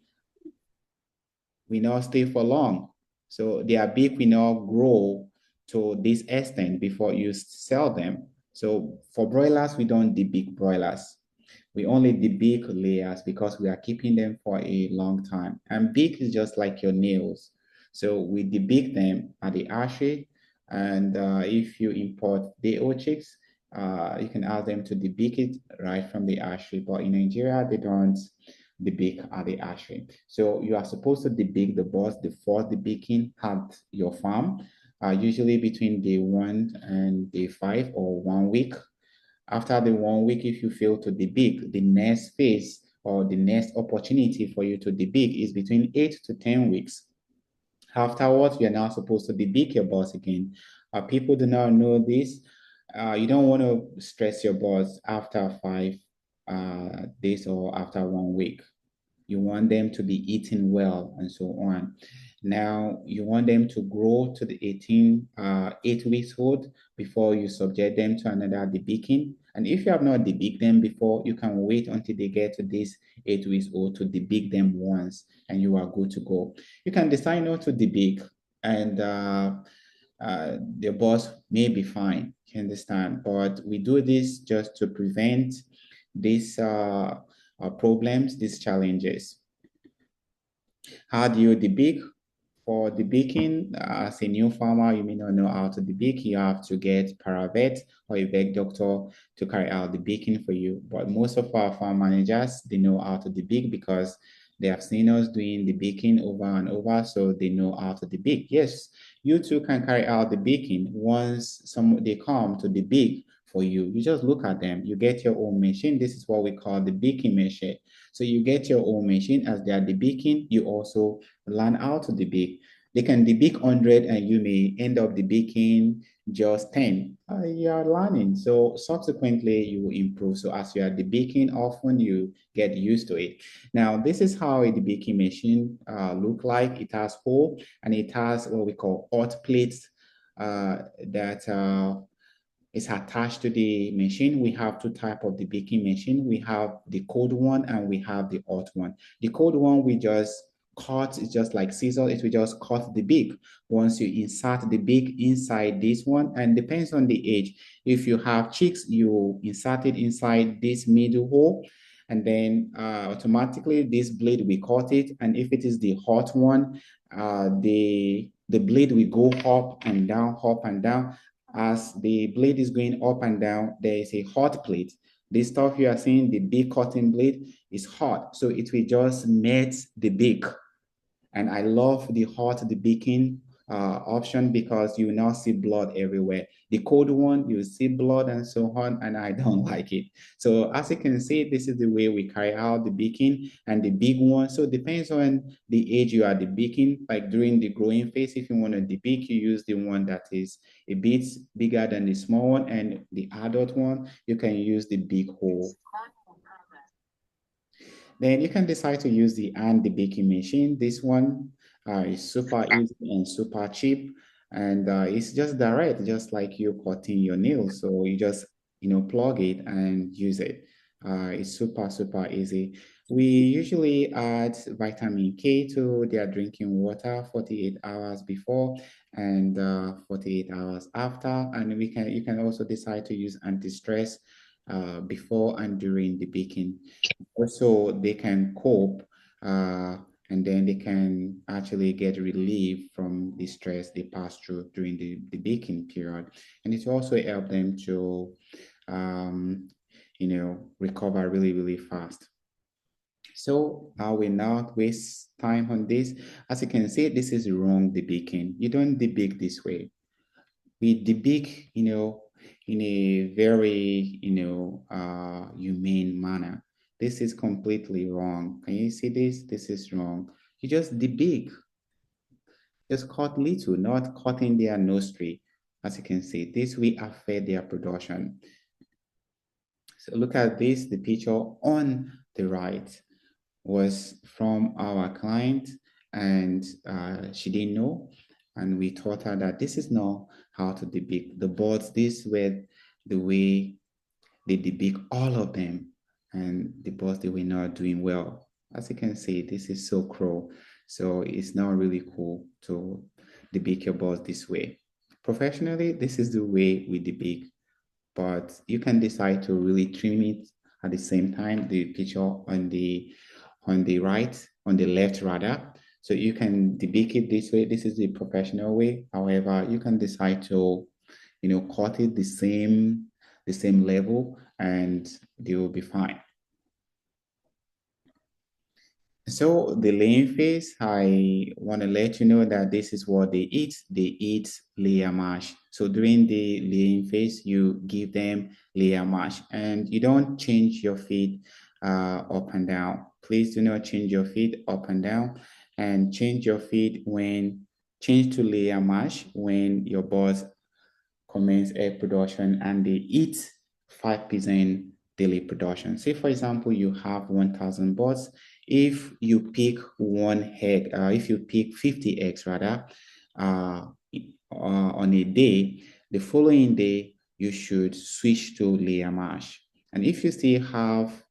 for long. So their beak will not grow to this extent before you sell them. So for broilers, we don't debeak broilers. We only debeak layers because we are keeping them for a long time. And beak is just like your nails. So we debeak them at the hatchery. And if you import day-old chicks, you can ask them to debeak it right from the hatchery. But in Nigeria, they don't debeak at the hatchery. So you are supposed to debeak the birds before debeaking at your farm, usually between day 1 and day 5 or 1 week. After the 1 week, if you fail to debeak, the next phase or the next opportunity for you to debeak is between 8 to 10 weeks. Afterwards, you're now supposed to debeak your birds again. People do not know this. You don't want to stress your birds after 5 days or after 1 week. You want them to be eating well and so on. Now, you want them to grow to the 8 weeks old before you subject them to another debeaking. And if you have not debeaked them before, you can wait until they get to this 8 weeks old to debeak them once, and you are good to go. You can decide not to debeak, and the boss may be fine, you understand? But we do this just to prevent these problems, these challenges. How do you debeak? For debeaking, as a new farmer, you may not know how to debeak. You have to get paravet or a vet doctor to carry out the debeaking for you. But most of our farm managers, they know how to debeak because they have seen us doing debeaking over and over, so they know how to debeak. Yes, you too can carry out the debeaking once they come to debeak for you. You just look at them. You get your own machine. This is what we call the beaking machine. So you get your own machine. As they are debeaking, you also learn how to debake. They can debake 100 and you may end up debaking just 10. You are learning. So subsequently, you will improve. So as you are debaking often, you get used to it. Now, this is how a debaking machine look like. It has hole and it has what we call hot plates that is attached to the machine. We have two types of the baking machine. We have the cold one and we have the hot one. The cold one, we just cut, it's just like scissors, it will just cut the beak. Once you insert the beak inside this one, and depends on the age. If you have chicks, you insert it inside this middle hole, and then automatically this blade will cut it. And if it is the hot one, the blade will go up and down, up and down. As the blade is going up and down, there is a hot plate. This stuff you are seeing, the big cutting blade, is hot. So it will just melt the beak. And I love the hot, the baking option because you now see blood everywhere. The cold one, you see blood and so on, and I don't like it. So as you can see, this is the way we carry out the baking. And the big one, so it depends on the age you are debaking. Like during the growing phase, if you want to debake, you use the one that is a bit bigger than the small one, and the adult one, you can use the big hole. Then you can decide to use the hand debaking machine. This one is super easy and super cheap, and it's just direct, just like you cutting your nails. So you just plug it and use it. It's super easy. We usually add vitamin K to their drinking water 48 hours before and 48 hours after, and you can also decide to use anti-stress before and during the baking. Also, they can cope and then they can actually get relief from the stress they pass through during the baking period. And it also help them to, recover really fast. So I will not waste time on this. As you can see, this is wrong debaking. You don't debake this way. We debake, in a very, humane manner. This is completely wrong. Can you see this? This is wrong. You just debake. Just cut little, not cutting their nostril. As you can see, this will affect their production. So look at this, the picture on the right was from our client, and she didn't know. And we taught her that this is not how to debake the birds. This were the way they debake all of them. And the birds, they were not doing well. As you can see, this is so cruel. So it's not really cool to debake your birds this way. Professionally, this is the way we debake. But you can decide to really trim it at the same time, the picture on the right, on the left rather. So you can debake it this way. This is the professional way. However, you can decide to, cut it the same level and they will be fine. So the laying phase, I want to let you know that this is what they eat. They eat layer mash. So during the laying phase, you give them layer mash and you don't change your feed up and down. Please do not change your feed up and down, and change your feed change to layer mash when your birds commence egg production and they eat 5% daily production. Say, for example, you have 1,000 birds. If you pick one egg, if you pick 50 eggs rather, on a day, the following day, you should switch to layer mash. And if you still have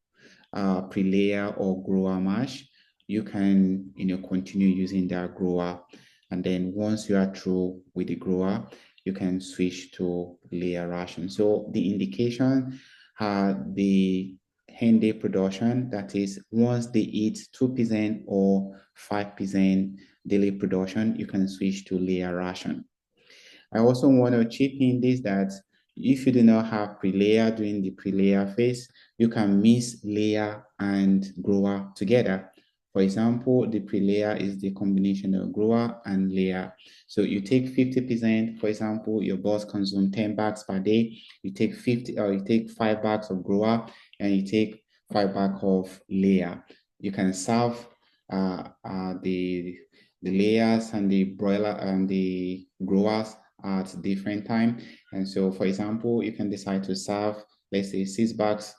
pre-layer or grower mash, you can continue using that grower. And then once you are through with the grower, you can switch to layer ration. So the indication, the hen day production, that is once they eat 2% or 5% daily production, you can switch to layer ration. I also want to chip in this that if you do not have pre-layer during the pre-layer phase, you can mix layer and grower together. For example, the pre-layer is the combination of grower and layer. So you take 50%, for example, your boss consume 10 bags per day. You take 5 bags of grower and you take 5 bags of layer. You can serve the layers and the broiler and the growers at different time. And so, for example, you can decide to serve, let's say 6 bags.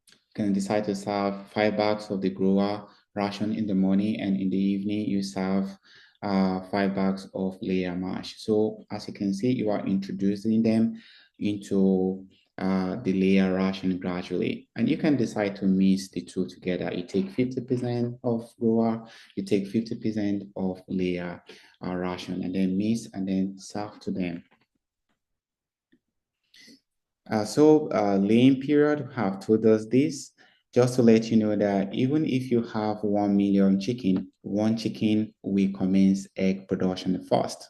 You can decide to serve 5 bags of the grower ration in the morning, and in the evening you serve 5 bags of layer mash. So as you can see, you are introducing them into the layer ration gradually, and you can decide to mix the two together. You take 50% of grower, you take 50% of layer ration, and then mix and then serve to them. Laying period have told us this, just to let you know that even if you have 1 million chicken, one chicken will commence egg production first.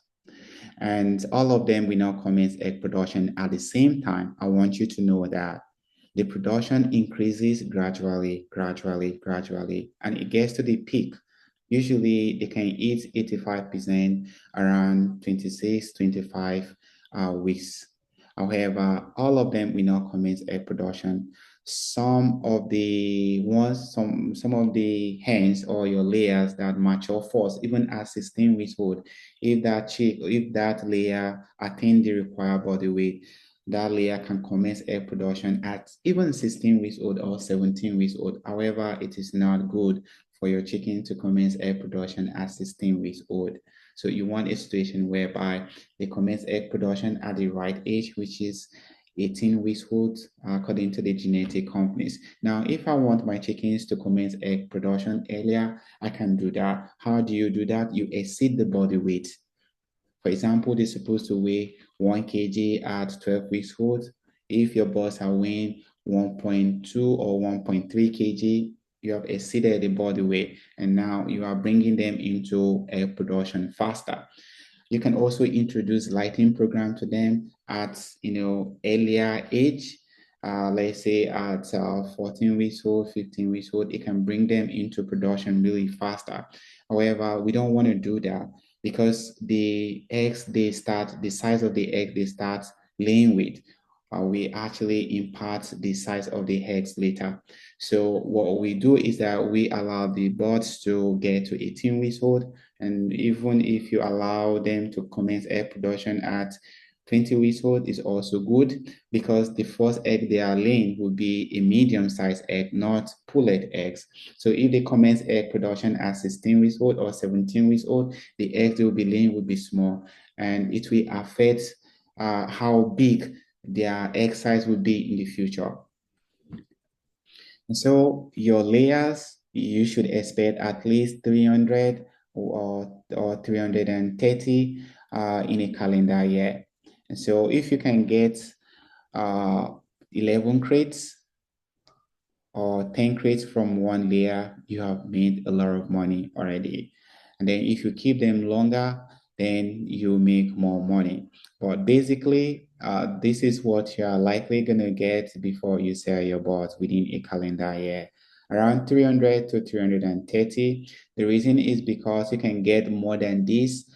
And all of them will not commence egg production at the same time. I want you to know that the production increases gradually, and it gets to the peak. Usually they can eat 85% around 26, 25 weeks. However, all of them will not commence egg production. Some of the hens or your layers that mature first, even at 16 weeks old, if that layer attain the required body weight, that layer can commence egg production at even 16 weeks old or 17 weeks old. However, it is not good for your chicken to commence egg production at 16 weeks old. So you want a situation whereby they commence egg production at the right age, which is 18 weeks old, according to the genetic companies. Now, if I want my chickens to commence egg production earlier, I can do that. How do you do that? You exceed the body weight. For example, they're supposed to weigh 1 kg at 12 weeks old. If your birds are weighing 1.2 or 1.3 kg, you have exceeded the body weight, and now you are bringing them into egg production faster. You can also introduce lighting program to them at earlier age. Let's say at 14 weeks old, 15 weeks old, it can bring them into production really faster. However, we don't want to do that because the size of the egg they start laying with, we actually impart the size of the eggs later. So what we do is that we allow the birds to get to 18 weeks old, and even if you allow them to commence egg production at 20 weeks old is also good, because the first egg they are laying will be a medium-sized egg, not pullet eggs. So if they commence egg production at 16 weeks old or 17 weeks old, the eggs they will be laying will be small, and it will affect how big their egg size will be in the future. And so your layers, you should expect at least 300 or 330 in a calendar year. And so if you can get 11 crates or 10 crates from one layer, you have made a lot of money already. And then if you keep them longer, then you make more money. But basically, this is what you are likely going to get before you sell your birds within a calendar year. Around 300 to 330. The reason is because you can get more than this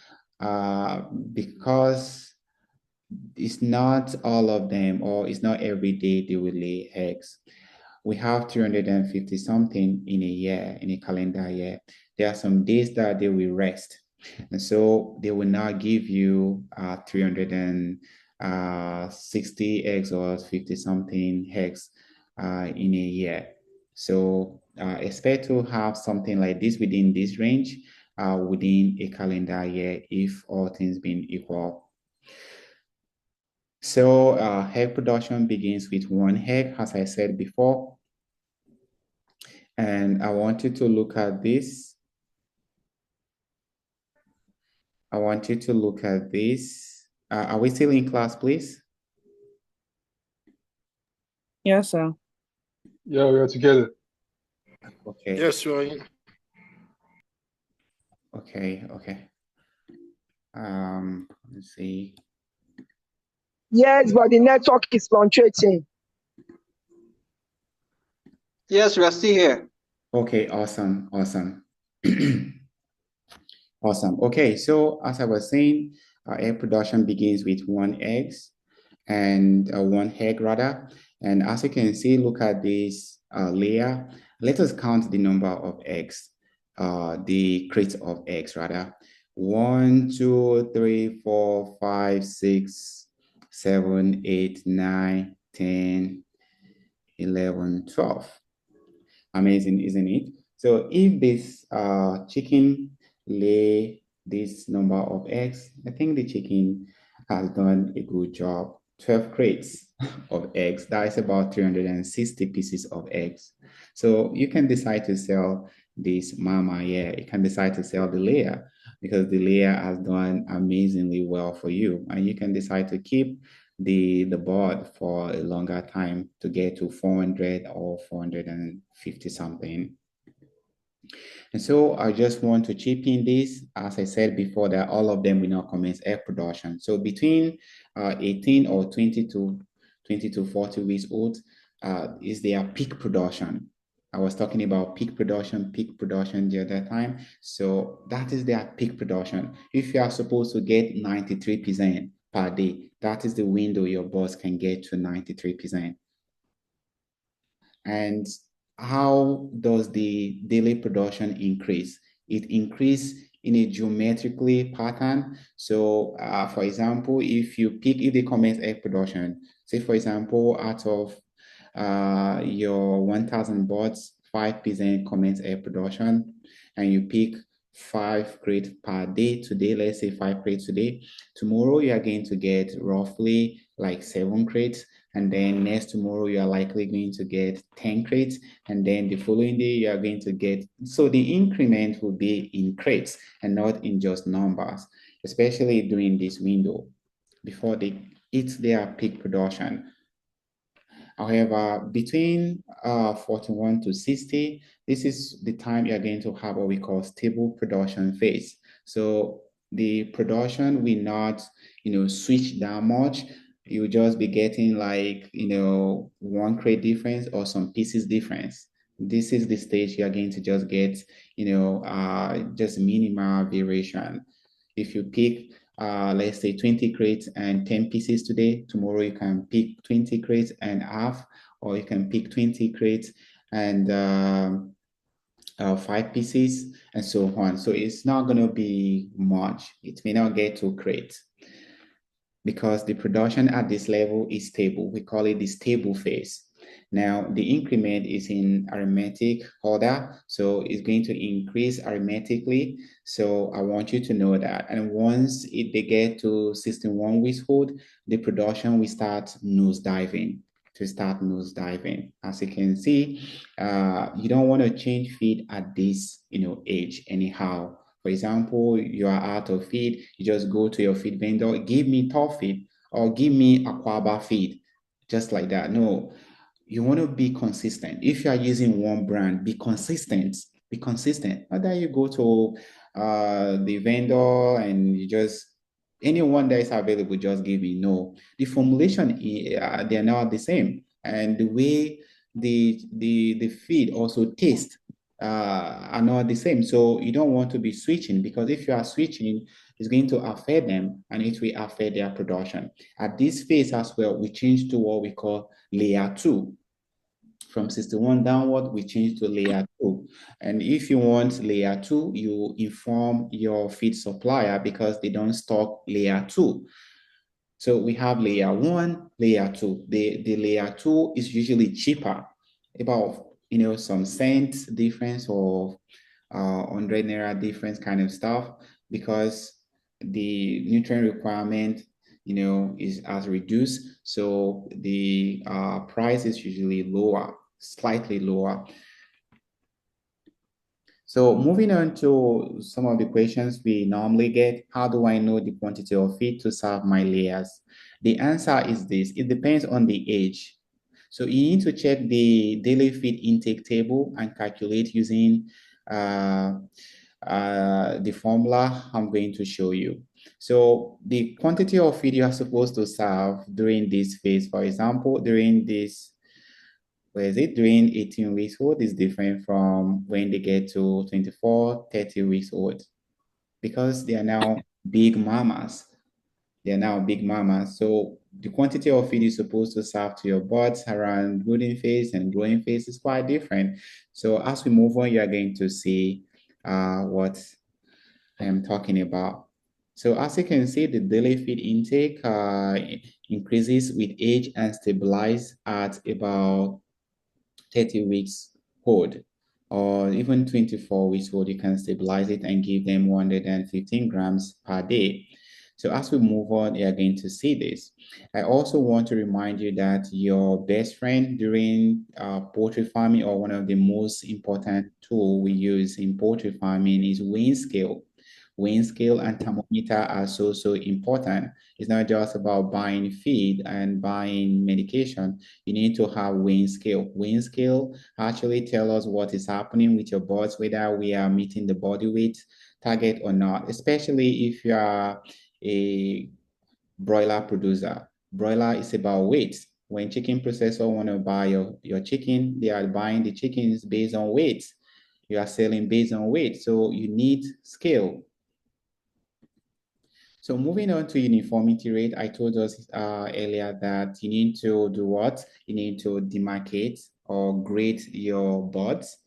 because it's not all of them, or it's not every day they will lay eggs. We have 350 something in a year, in a calendar year. There are some days that they will rest. And so they will not give you 360 eggs or 50 something eggs in a year. So expect to have something like this within this range within a calendar year if all things being equal. So egg production begins with 1 egg, as I said before. And I want you to look at this. I want you to look at this. Are we still in class, please? Yes, sir. Yeah, we are together. Okay. Yes, you are in. Okay. Let's see. Yes, but the network is fluctuating. Yes, we are still here. Okay, awesome, awesome. Awesome. Okay, so as I was saying, egg production begins with one eggs and one egg rather. And as you can see, look at this layer. Let us count the number of eggs, the crates of eggs rather. 1, 2, 3, 4, 5, 6, 7, 8, 9, 10, 11, 12. Amazing, isn't it? So if this chicken lay this number of eggs, I think the chicken has done a good job. 12 crates of eggs, that is about 360 pieces of eggs. So you can decide to sell this mama here. You can decide to sell the layer because the layer has done amazingly well for you. And you can decide to keep the board for a longer time to get to 400 or 450 something. And so I just want to chip in this, as I said before, that all of them will not commence egg production. So between 18 or 20 to 40 weeks old is their peak production. I was talking about peak production the other time. So that is their peak production. If you are supposed to get 93% per day, that is the window your boss can get to 93%. And how does the daily production increase? It increases in a geometrically pattern. So for example, if they commence egg production, say for example, out of your 1,000 bots, 5% commence egg production, and you pick 5 crates per day today, let's say 5 crates today. Tomorrow you are going to get roughly like 7 crates, and then next tomorrow you are likely going to get 10 crates, and then the following day you are going to get, so the increment will be in crates and not in just numbers, especially during this window before they hit their peak production. However, between 41 to 60, this is the time you're going to have what we call stable production phase. So the production will not, switch that much. You'll just be getting like, 1 crate difference or some pieces difference. This is the stage you're going to just get, just minimal variation. If you pick let's say 20 crates and 10 pieces today, tomorrow you can pick 20 crates and half, or you can pick 20 crates and 5 pieces and so on. So it's not going to be much. It may not get to crates because the production at this level is stable. We call it the stable phase. Now, the increment is in arithmetic order, so it's going to increase arithmetically. So I want you to know that. And once they get to 61 weeks old, the production will start nosediving. As you can see, you don't want to change feed at this age anyhow. For example, you are out of feed, you just go to your feed vendor, give me top feed or give me Aquaba feed, just like that. No, you want to be consistent. If you are using one brand, be consistent. Be consistent. Not that you go to the vendor and you just anyone that is available, just give me. No, the formulation they're not the same, and the way the feed also taste are not the same. So you don't want to be switching, because if you are switching, it's going to affect them and it will affect their production. At this phase as well, we change to what we call layer 2. From 61 downward, we change to layer 2. And if you want layer 2, you inform your feed supplier because they don't stock layer 2. So we have layer 1, layer 2. The layer 2 is usually cheaper, about some cents difference or 100 naira difference kind of stuff, because the nutrient requirement is as reduced, so the price is usually lower, slightly lower. So moving on to some of the questions we normally get: how do I know the quantity of feed to serve my layers? The answer is this: it depends on the age. So you need to check the daily feed intake table and calculate using the formula I'm going to show you. So the quantity of feed you are supposed to serve during this phase, for example, during this whereas it during 18 weeks old is different from when they get to 24, 30 weeks old, because they are now big mamas. They are now big mamas. So the quantity of feed you're supposed to serve to your birds around brooding phase and growing phase is quite different. So as we move on, you are going to see what I am talking about. So as you can see, the daily feed intake increases with age and stabilize at about 30 weeks old, or even 24 weeks old. You can stabilize it and give them 115 grams per day. So as we move on, you are going to see this. I also want to remind you that your best friend during poultry farming, or one of the most important tool we use in poultry farming, is weighing scale. Weighing scale and thermometer are so important. It's not just about buying feed and buying medication. You need to have weighing scale. Weighing scale actually tell us what is happening with your birds, whether we are meeting the body weight target or not, especially if you are a broiler producer. Broiler is about weight. When chicken processor want to buy your chicken, they are buying the chickens based on weight. You are selling based on weight. So you need scale. So moving on to uniformity rate, I told us earlier that you need to do what? You need to demarcate or grade your birds,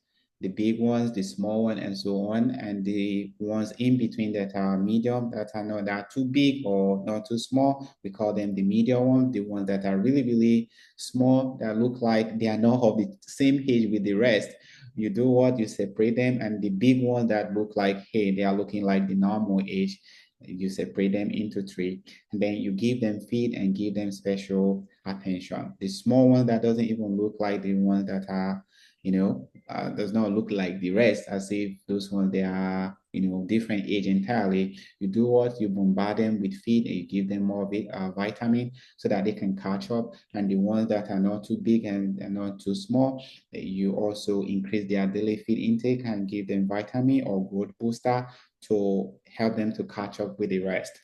the big ones, the small one, and so on, and the ones in between that are medium, that are not that too big or not too small. We call them the medium ones. The ones that are really small, that look like they are not of the same age with the rest. You do what? You separate them, and the big ones that look like, hey, they are looking like the normal age, you separate them into three, and then you give them feed and give them special attention. The small one that doesn't even look like the ones that are, does not look like the rest, as if those ones, they are, different age entirely. You do what? You bombard them with feed and you give them more vitamin so that they can catch up. And the ones that are not too big and not too small, you also increase their daily feed intake and give them vitamin or growth booster to help them to catch up with the rest.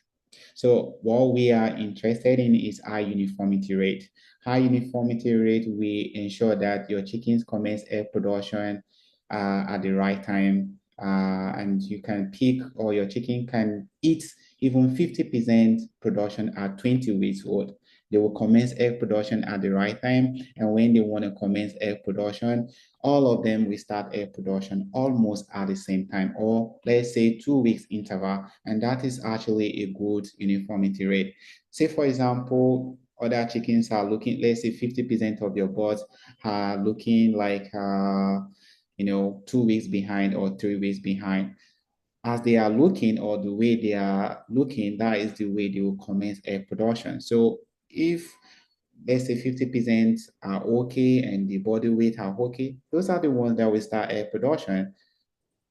So what we are interested in is high uniformity rate. High uniformity rate, we ensure that your chickens commence egg production at the right time, and you can pick, or your chicken can eat even 50% production at 20 weeks old. They will commence egg production at the right time, and when they want to commence egg production, all of them will start egg production almost at the same time, or let's say 2 weeks interval, and that is actually a good uniformity rate. Say, for example, other chickens are looking, let's say 50% of your birds are looking like 2 weeks behind or 3 weeks behind. As they are looking, or the way they are looking, that is the way they will commence egg production. So if, let's say, 50% are okay and the body weight are okay, those are the ones that will start egg production.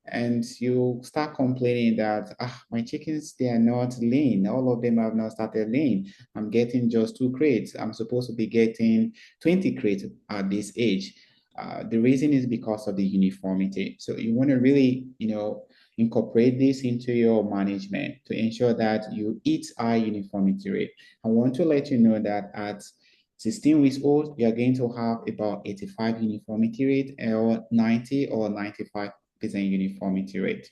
And you start complaining that my chickens, they are not lean. All of them have not started laying. I'm getting just 2 crates. I'm supposed to be getting 20 crates at this age. The reason is because of the uniformity. So you want to really, incorporate this into your management to ensure that you eat high uniformity rate. I want to let you know that at 16 weeks old, you're going to have about 85 uniformity rate, or 90 or 95% uniformity rate.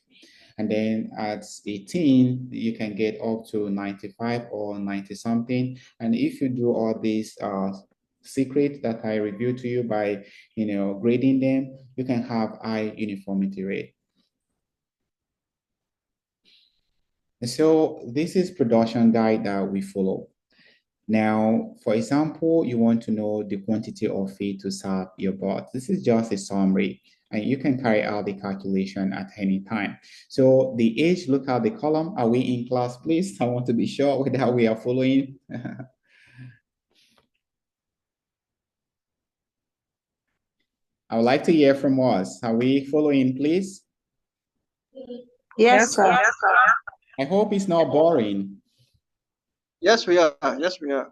And then at 18, you can get up to 95 or 90 something. And if you do all these secrets that I revealed to you by, grading them, you can have high uniformity rate. So this is production guide that we follow. Now, for example, you want to know the quantity of feed to serve your bird. This is just a summary, and you can carry out the calculation at any time. So the age, look at the column. Are we in class, please? I want to be sure that we are following. I would like to hear from us. Are we following, please? Yes, sir. I hope it's not boring. Yes, we are. Yes, we are.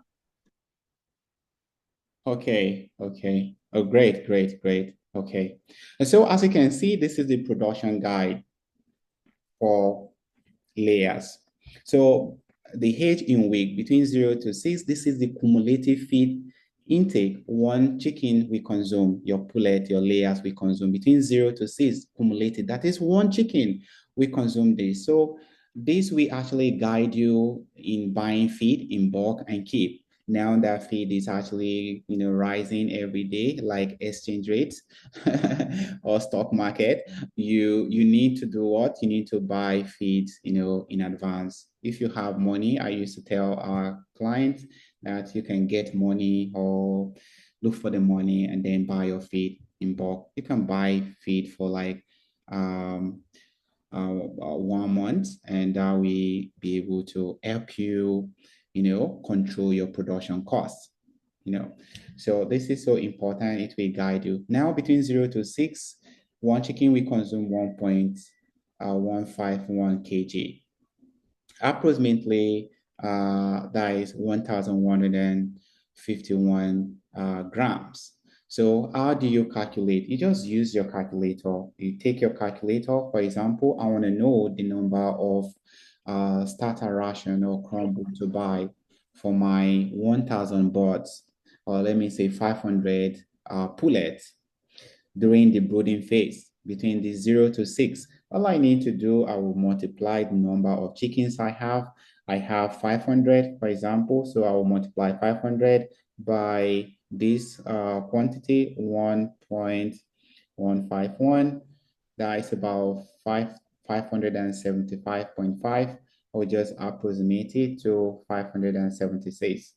Okay. Oh, great. Okay. And so as you can see, this is the production guide for layers. So the age in week between 0 to 6, this is the cumulative feed intake, one chicken we consume, your pullet, your layers we consume between 0 to 6 cumulated. That is one chicken we consume this. So this will actually guide you in buying feed in bulk and keep. Now that feed is actually, rising every day, like exchange rates or stock market, you need to do what? You need to buy feeds, in advance. If you have money, I used to tell our clients that you can get money or look for the money and then buy your feed in bulk. You can buy feed for like 1 month, and that will be able to help you, control your production costs. So this is so important. It will guide you. Now between 0 to 6, one chicken we consume 1.151 kg. Approximately that is 1,151 grams. So how do you calculate? You just use your calculator. You take your calculator. For example, I want to know the number of starter ration or crumble to buy for my 1,000 birds, or let me say 500 pullets during the brooding phase between the 0 to 6. All I need to do, I will multiply the number of chickens I have. I have 500, for example, so I will multiply 500 by this quantity, 1.151. That is about 575.5. I will just approximate it to 576.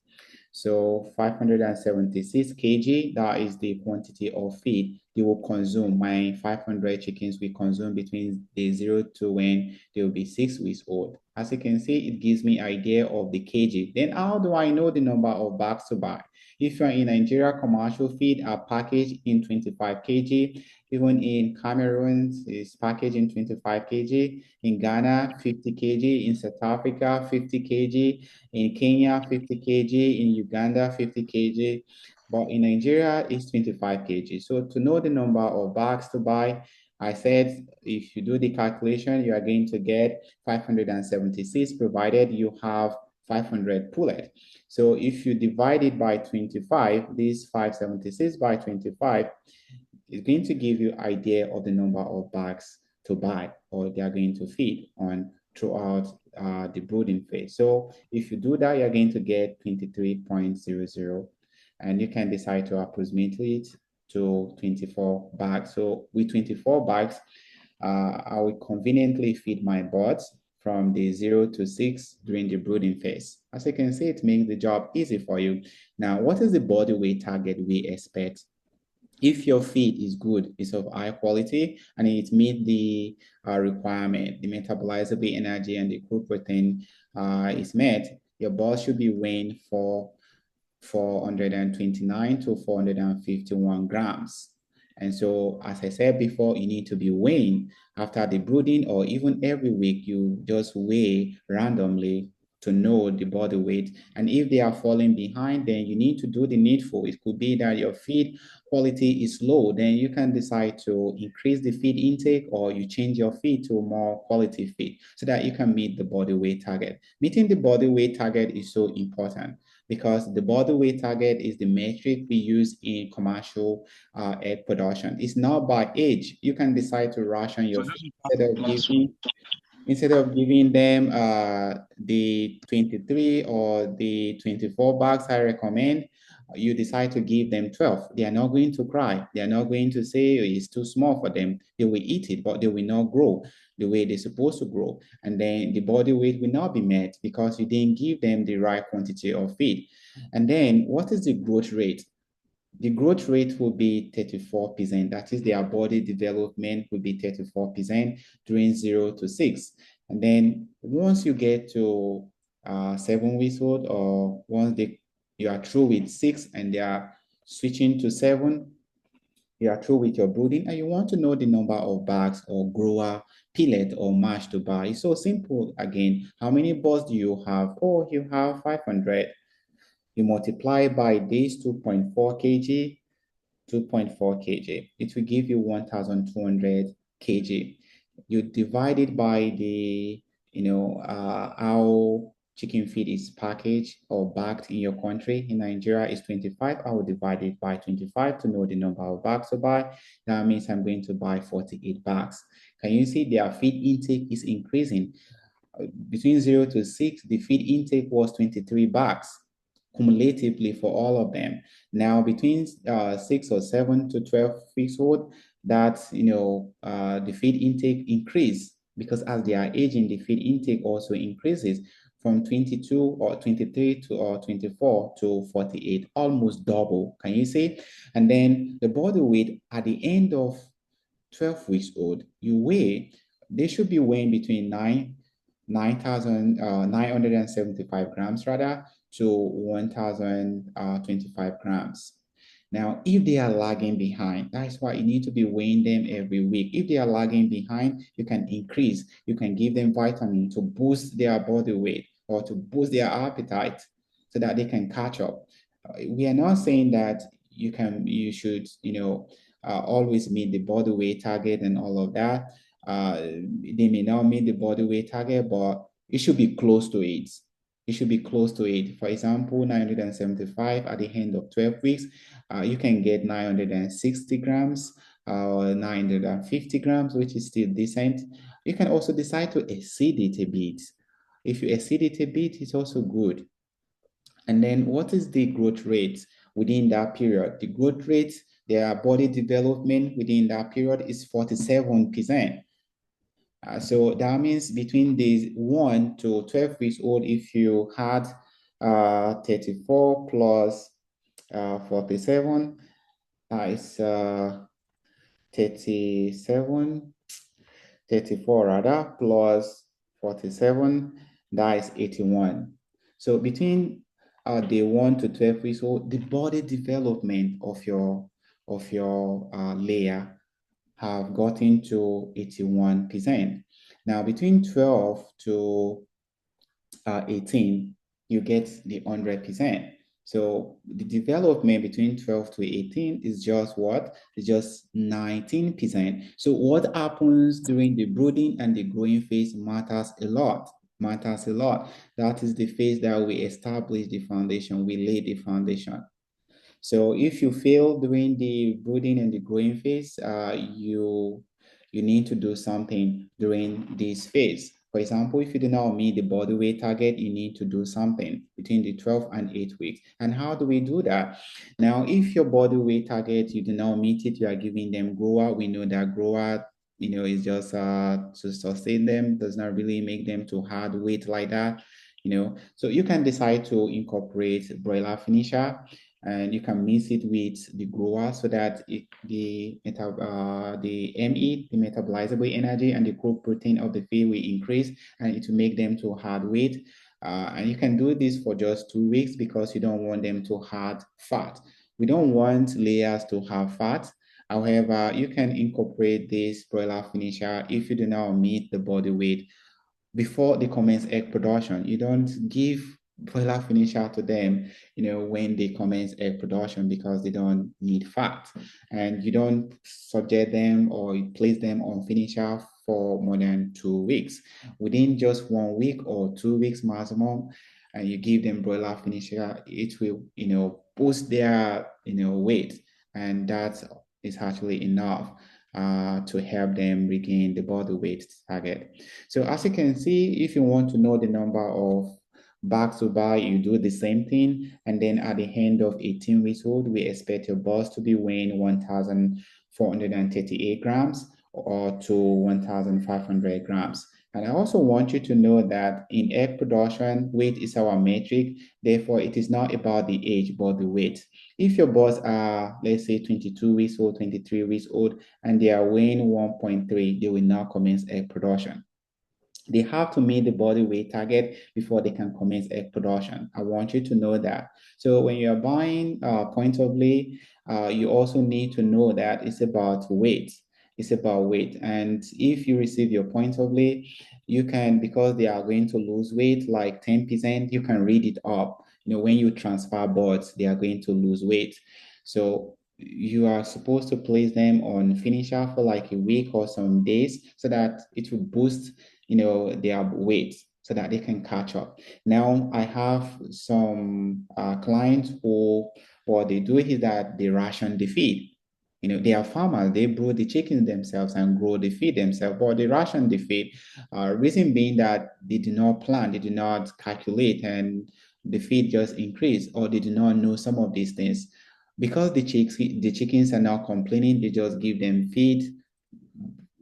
So 576 kg, that is the quantity of feed they will consume. My 500 chickens will consume between the 0 to when they will be 6 weeks old. As you can see, it gives me idea of the kg. Then how do I know the number of bags to buy? If you're in Nigeria, commercial feed are packaged in 25 kg. Even in Cameroon, it's packaged in 25 kg. In Ghana, 50 kg. In South Africa, 50 kg. In Kenya, 50 kg. In Uganda, 50 kg. But in Nigeria, it's 25 kg. So to know the number of bags to buy, I said, if you do the calculation, you are going to get 576, provided you have 500 pullet. So if you divide it by 25, this 576 by 25 is going to give you idea of the number of bags to buy or they are going to feed on throughout the brooding phase. So if you do that, you're going to get 23.00, and you can decide to approximate it to 24 bags. So with 24 bags, I will conveniently feed my birds from the 0 to 6 during the brooding phase. As you can see, it makes the job easy for you. Now, what is the body weight target we expect? If your feed is good, it's of high quality, and it meets the requirement, the metabolizable energy and the crude protein is met, your bird should be weighing for 429 to 451 grams. And so, as I said before, you need to be weighing after the brooding, or even every week, you just weigh randomly to know the body weight. And if they are falling behind, then you need to do the needful. It could be that your feed quality is low, then you can decide to increase the feed intake, or you change your feed to more quality feed so that you can meet the body weight target. Meeting the body weight target is so important, because the body weight target is the metric we use in commercial egg production. It's not by age. You can decide to ration your feed instead of giving them the 23 or the 24 bags I recommend. You decide to give them 12. They are not going to cry. They are not going to say it's too small for them. They will eat it, but they will not grow the way they're supposed to grow. And then the body weight will not be met because you didn't give them the right quantity of feed. And then what is the growth rate? The growth rate will be 34%. That is, their body development will be 34% during 0 to 6. And then once you get to 7 weeks old, or once you are through with 6 and they are switching to 7, you are through with your brooding, and you want to know the number of bags or grower, pellet or mash to buy. It's so simple. Again, how many birds do you have? Oh, you have 500. You multiply by this 2.4 kg, 2.4 kg. It will give you 1,200 kg. You divide it by the, how chicken feed is packaged or bagged in your country. In Nigeria, it's 25. I will divide it by 25 to know the number of bags to buy. That means I'm going to buy 48 bags. Can you see their feed intake is increasing? Between 0 to 6, the feed intake was 23 bags cumulatively for all of them. Now, between 6 or 7 to 12 weeks old, that the feed intake increase, because as they are aging, the feed intake also increases from 22 or 23 to or 24 to 48, almost double. Can you see? And then the body weight at the end of 12 weeks old, they should be weighing between 9,975 grams rather to 1,025 grams. Now, if they are lagging behind, that's why you need to be weighing them every week. If they are lagging behind, you can increase, you can give them vitamin to boost their body weight or to boost their appetite so that they can catch up. We are not saying that you should, always meet the body weight target and all of that. They may not meet the body weight target, but it should be close to it. It should be close to it. For example, 975 at the end of 12 weeks, you can get 960 grams or 950 grams, which is still decent. You can also decide to exceed it a bit. If you exceed it a bit, it's also good. And then what is the growth rate within that period? The growth rate, their body development within that period is 47%. So that means between these 1 to 12 weeks old, if you had 34 plus 47, that is 37, 34 rather, plus 47, that is 81. So between day 1 to 12 weeks old, the body development of your layer have gotten to 81%. Now, between 12 to 18, you get the 100%. So the development between 12 to 18 is just what? It's just 19%. So what happens during the brooding and the growing phase matters a lot. Matters a lot. That is the phase that we establish the foundation, we lay the foundation. So if you fail during the brooding and the growing phase, you need to do something during this phase. For example, if you do not meet the body weight target, you need to do something between the 12 and 8 weeks. And how do we do that? Now, if your body weight target, you do not meet it, you are giving them grower. We know that grower, is just to sustain them, does not really make them to hard weight like that. So you can decide to incorporate broiler finisher, and you can mix it with the grower so that the ME, the metabolizable energy, and the growth protein of the feed will increase, and it will make them to hard weight. And you can do this for just 2 weeks because you don't want them to hard fat. We don't want layers to have fat. However, you can incorporate this broiler finisher if you do not meet the body weight before they commence egg production. You don't give broiler finisher to them, when they commence egg production because they don't need fat. And you don't subject them or place them on finisher for more than 2 weeks. Within just 1 week or 2 weeks maximum, and you give them broiler finisher, it will, boost their, weight. And that is actually enough to help them regain the body weight target. So as you can see, if you want to know the number of bags to buy, you do the same thing. And then at the end of 18 weeks old, we expect your boss to be weighing 1,438 grams or to 1,500 grams. And I also want you to know that in egg production, weight is our metric. Therefore, it is not about the age, but the weight. If your boss are, let's say, 22 weeks old, 23 weeks old, and they are weighing 1.3, they will now commence egg production. They have to meet the body weight target before they can commence egg production. I want you to know that. So when you're buying point of lay, you also need to know that it's about weight. It's about weight. And if you receive your point of lay, you can, because they are going to lose weight like 10%, you can read it up. When you transfer boards, they are going to lose weight. So you are supposed to place them on finisher for like a week or some days so that it will boost their weight. so that they can catch up. Now, I have some clients who, what they do is that they ration the feed. They are farmers, they brew the chickens themselves and grow the feed themselves, but they ration the feed. Reason being that they do not plan, they do not calculate, and the feed just increase, or they do not know some of these things. Because the chickens are now complaining, they just give them feed,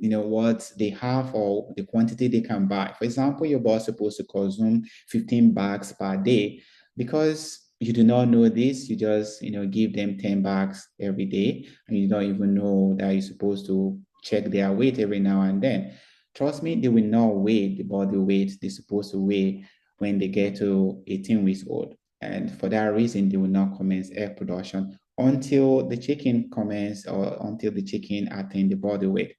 what they have or the quantity they can buy. For example, your boss is supposed to consume 15 bags per day. Because you do not know this, you just give them 10 bags every day, and you don't even know that you're supposed to check their weight every now and then. Trust me, they will not weigh the body weight they're supposed to weigh when they get to 18 weeks old. And for that reason, they will not commence egg production until the chicken commence, or until the chicken attain the body weight.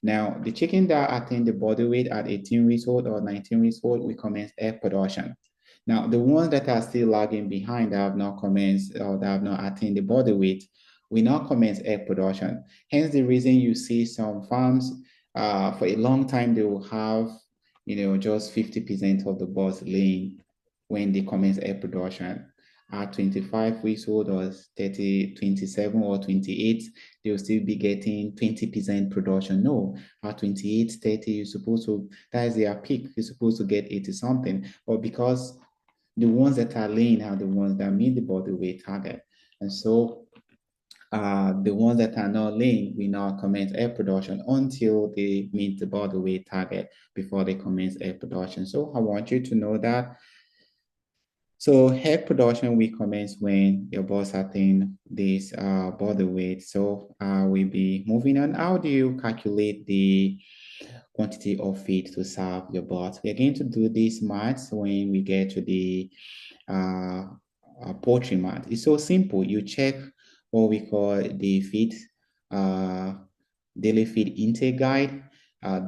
Now, the chicken that attain the body weight at 18 weeks old or 19 weeks old, we commence egg production. Now, the ones that are still lagging behind, that have not commenced or that have not attained the body weight, we now commence egg production. Hence the reason you see some farms, for a long time, they will have, just 50% of the birds laying when they commence egg production. At 25 weeks old or 30, 27 or 28, they'll still be getting 20% production. No, at 28, 30, you're supposed to, that is their peak. You're supposed to get 80 something. But because the ones that are laying are the ones that meet the body weight target. And so the ones that are not laying, we now commence egg production until they meet the body weight target before they commence egg production. So I want you to know that. So egg production will commence when your boss attain this body weight. So we'll be moving on. How do you calculate the quantity of feed to serve your boss? We're going to do this math when we get to the poultry math. It's so simple. You check what we call the feed daily feed intake guide.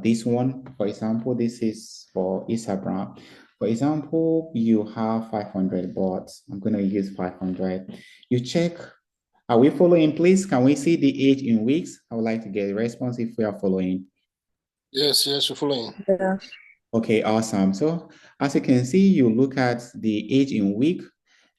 This one, for example, this is for Isabra. For example, you have 500 bots. I'm going to use 500. You check, are we following, please? Can we see the age in weeks? I would like to get a response if we are following. Yes, we're following. Yeah. Okay, awesome. So as you can see, you look at the age in week,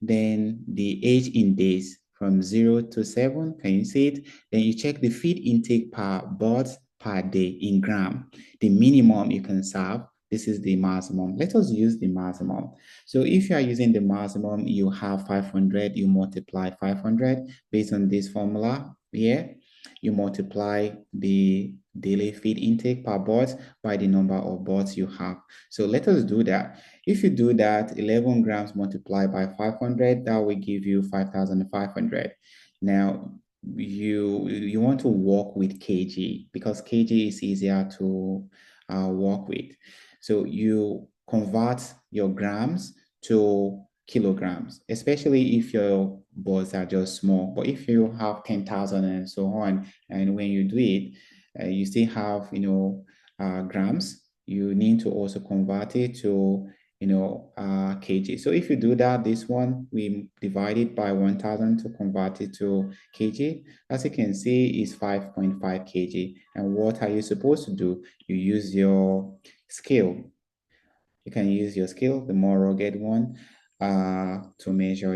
then the age in days from 0 to 7. Can you see it? Then you check the feed intake per bird per day in gram. The minimum you can serve. This is the maximum. Let us use the maximum. So if you are using the maximum, you have 500, you multiply 500 based on this formula here. You multiply the daily feed intake per bird by the number of birds you have. So let us do that. If you do that, 11 grams multiplied by 500, that will give you 5,500. Now, you want to work with kg because kg is easier to work with. So you convert your grams to kilograms, especially if your birds are just small. But if you have 10,000 and so on, and when you do it, you still have, grams, you need to also convert it to, kg. So if you do that, this one, we divide it by 1,000 to convert it to kg. As you can see, is 5.5 kg. And what are you supposed to do? You use your scale. You can use your scale, the more rugged one, to measure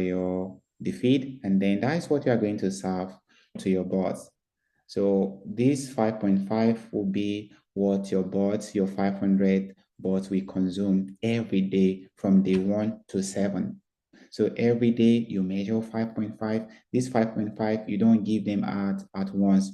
the feed, and then that is what you are going to serve to your birds. So this 5.5 will be what your birds, your 500 birds will consume every day from day 1 to 7. So every day you measure 5.5. This 5.5, you don't give them at once.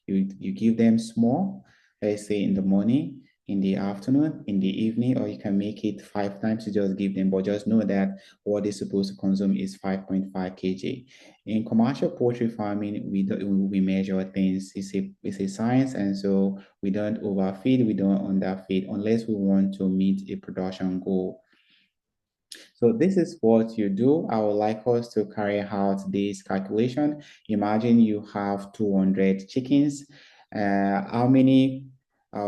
You give them small, let's say in the morning, in the afternoon, in the evening, or you can make it 5 times to just give them, but just know that what they're supposed to consume is 5.5 kg. In commercial poultry farming, we measure things. It's a science, and so we don't overfeed, we don't underfeed unless we want to meet a production goal. So this is what you do. I would like us to carry out this calculation. Imagine you have 200 chickens. How many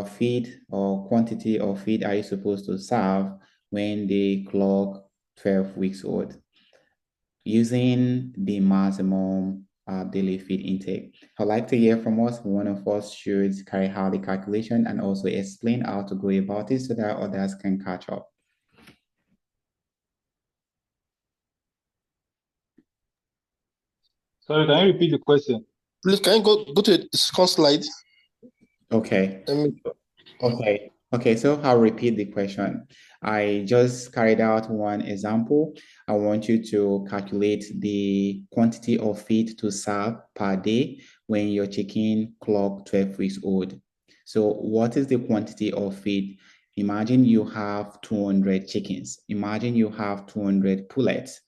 feed or quantity of feed are you supposed to serve when they clock 12 weeks old? Using the maximum daily feed intake. I'd like to hear from us. One of us should carry out the calculation and also explain how to go about it so that others can catch up. Sorry, can you repeat the question? Please, can you go to the second slide? Okay. Let me. Okay, so I'll repeat the question. I just carried out one example. I want you to calculate the quantity of feed to serve per day when your chicken clock 12 weeks old. So what is the quantity of feed? Imagine you have 200 chickens. Imagine you have 200 pullets.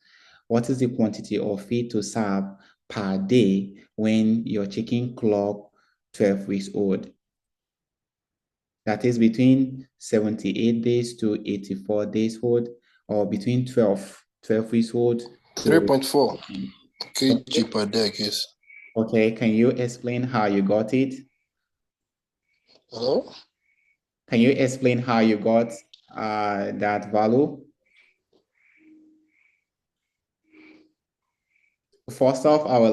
What is the quantity of feed to serve per day when your chicken clock 12 weeks old? That is between 78 days to 84 days old, or between 12 weeks old to 3.4 okay. kg per day, I guess. Okay, can you explain how you got it? Hello? Can you explain how you got that value? First off, I would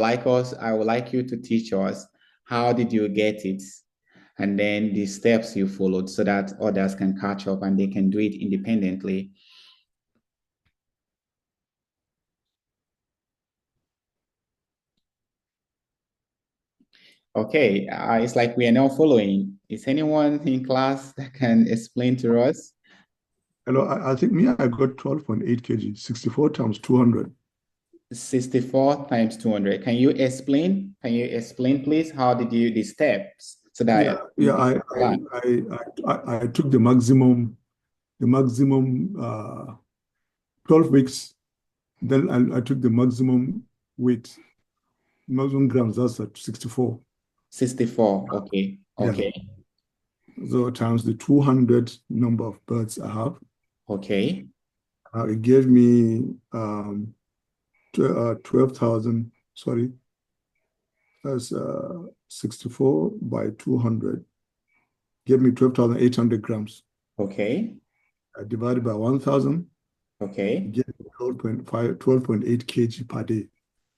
like you to teach us how did you get it, and then the steps you followed so that others can catch up and they can do it independently. Okay, it's like we are now following. Is anyone in class that can explain to us? Hello, I think I got 12.8 kg, 64 times 200. 64 times 200. Can you explain? Can you explain, please? How did you the steps so that I took the maximum 12 weeks. Then I took the maximum weight, maximum grams. That's at 64. 64. Okay. Okay. Yeah. So times the 200 number of birds I have. Okay. It gave me 12,000. Sorry, that's 64 by 200. Gave me 12,800 grams. Okay. Divided by 1,000. Okay. Get 12.8 kg per day.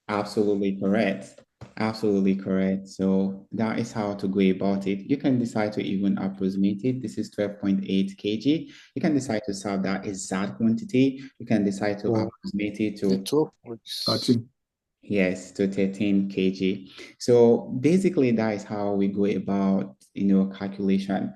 Absolutely correct. Absolutely correct. So that is how to go about it. You can decide to even approximate it. This is 12.8 kg. You can decide to serve that exact quantity. You can decide to approximate it to 13. Yes, to 13 kg. So basically, that is how we go about, calculation.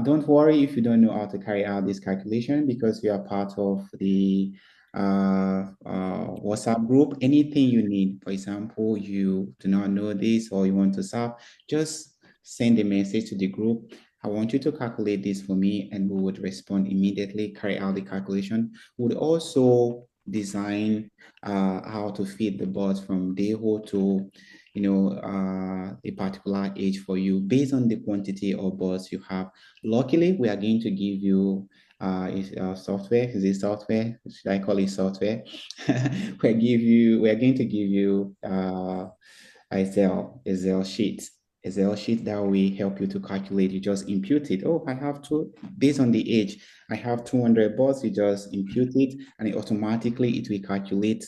Don't worry if you don't know how to carry out this calculation because you are part of the WhatsApp group. Anything you need, for example, you do not know this or you want to serve, just send a message to the group. I want you to calculate this for me, and we would respond immediately, carry out the calculation. We would also design how to feed the birds from day old to a particular age for you based on the quantity of birds you have. Luckily, we are going to give you software. Is it software? Should I call it software? we are going to give you Excel sheet. Excel sheet that will help you to calculate. You just impute it. Oh, I have to, based on the age, I have 200 birds. You just impute it, and it will calculate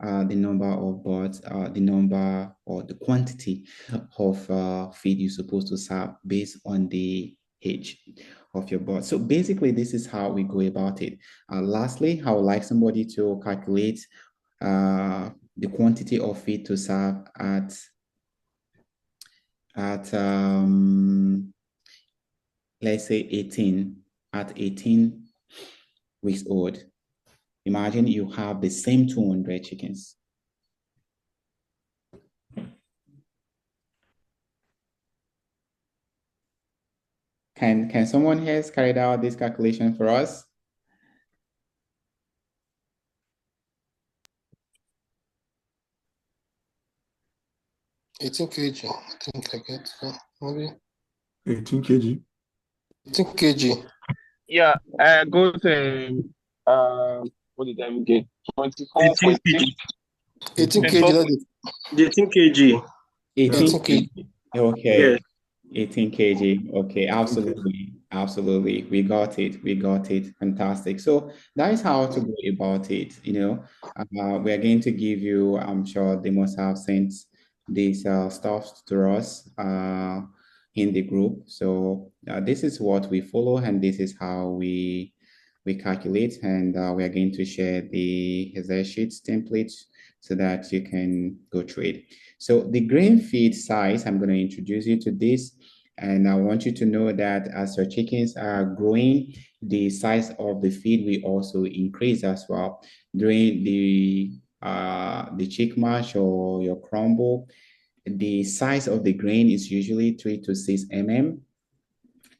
the number of birds, the number or the quantity of feed you're supposed to serve based on the age of your bird. So basically, this is how we go about it. Lastly, I would like somebody to calculate the quantity of feed to serve at let's say 18 weeks old. Imagine you have the same 200 chickens. Can someone else carry out this calculation for us? $18 kg. I think I get maybe 18 kg. 18 kg. Yeah, I got what did I get? 24.6. 18 kg. That is 18 kg. 18 kg. Okay. Yes. 18 kg. Okay, absolutely. Absolutely. We got it. We got it. Fantastic. So that is how to go about it. We are going to give you, I'm sure they must have sent this stuff to us in the group. So this is what we follow, and this is how we calculate, and we are going to share the Excel sheets template so that you can go through it. So the grain feed size, I'm going to introduce you to this. And I want you to know that as your chickens are growing, the size of the feed will also increase as well. During the chick mash or your crumble, the size of the grain is usually 3 to 6 mm.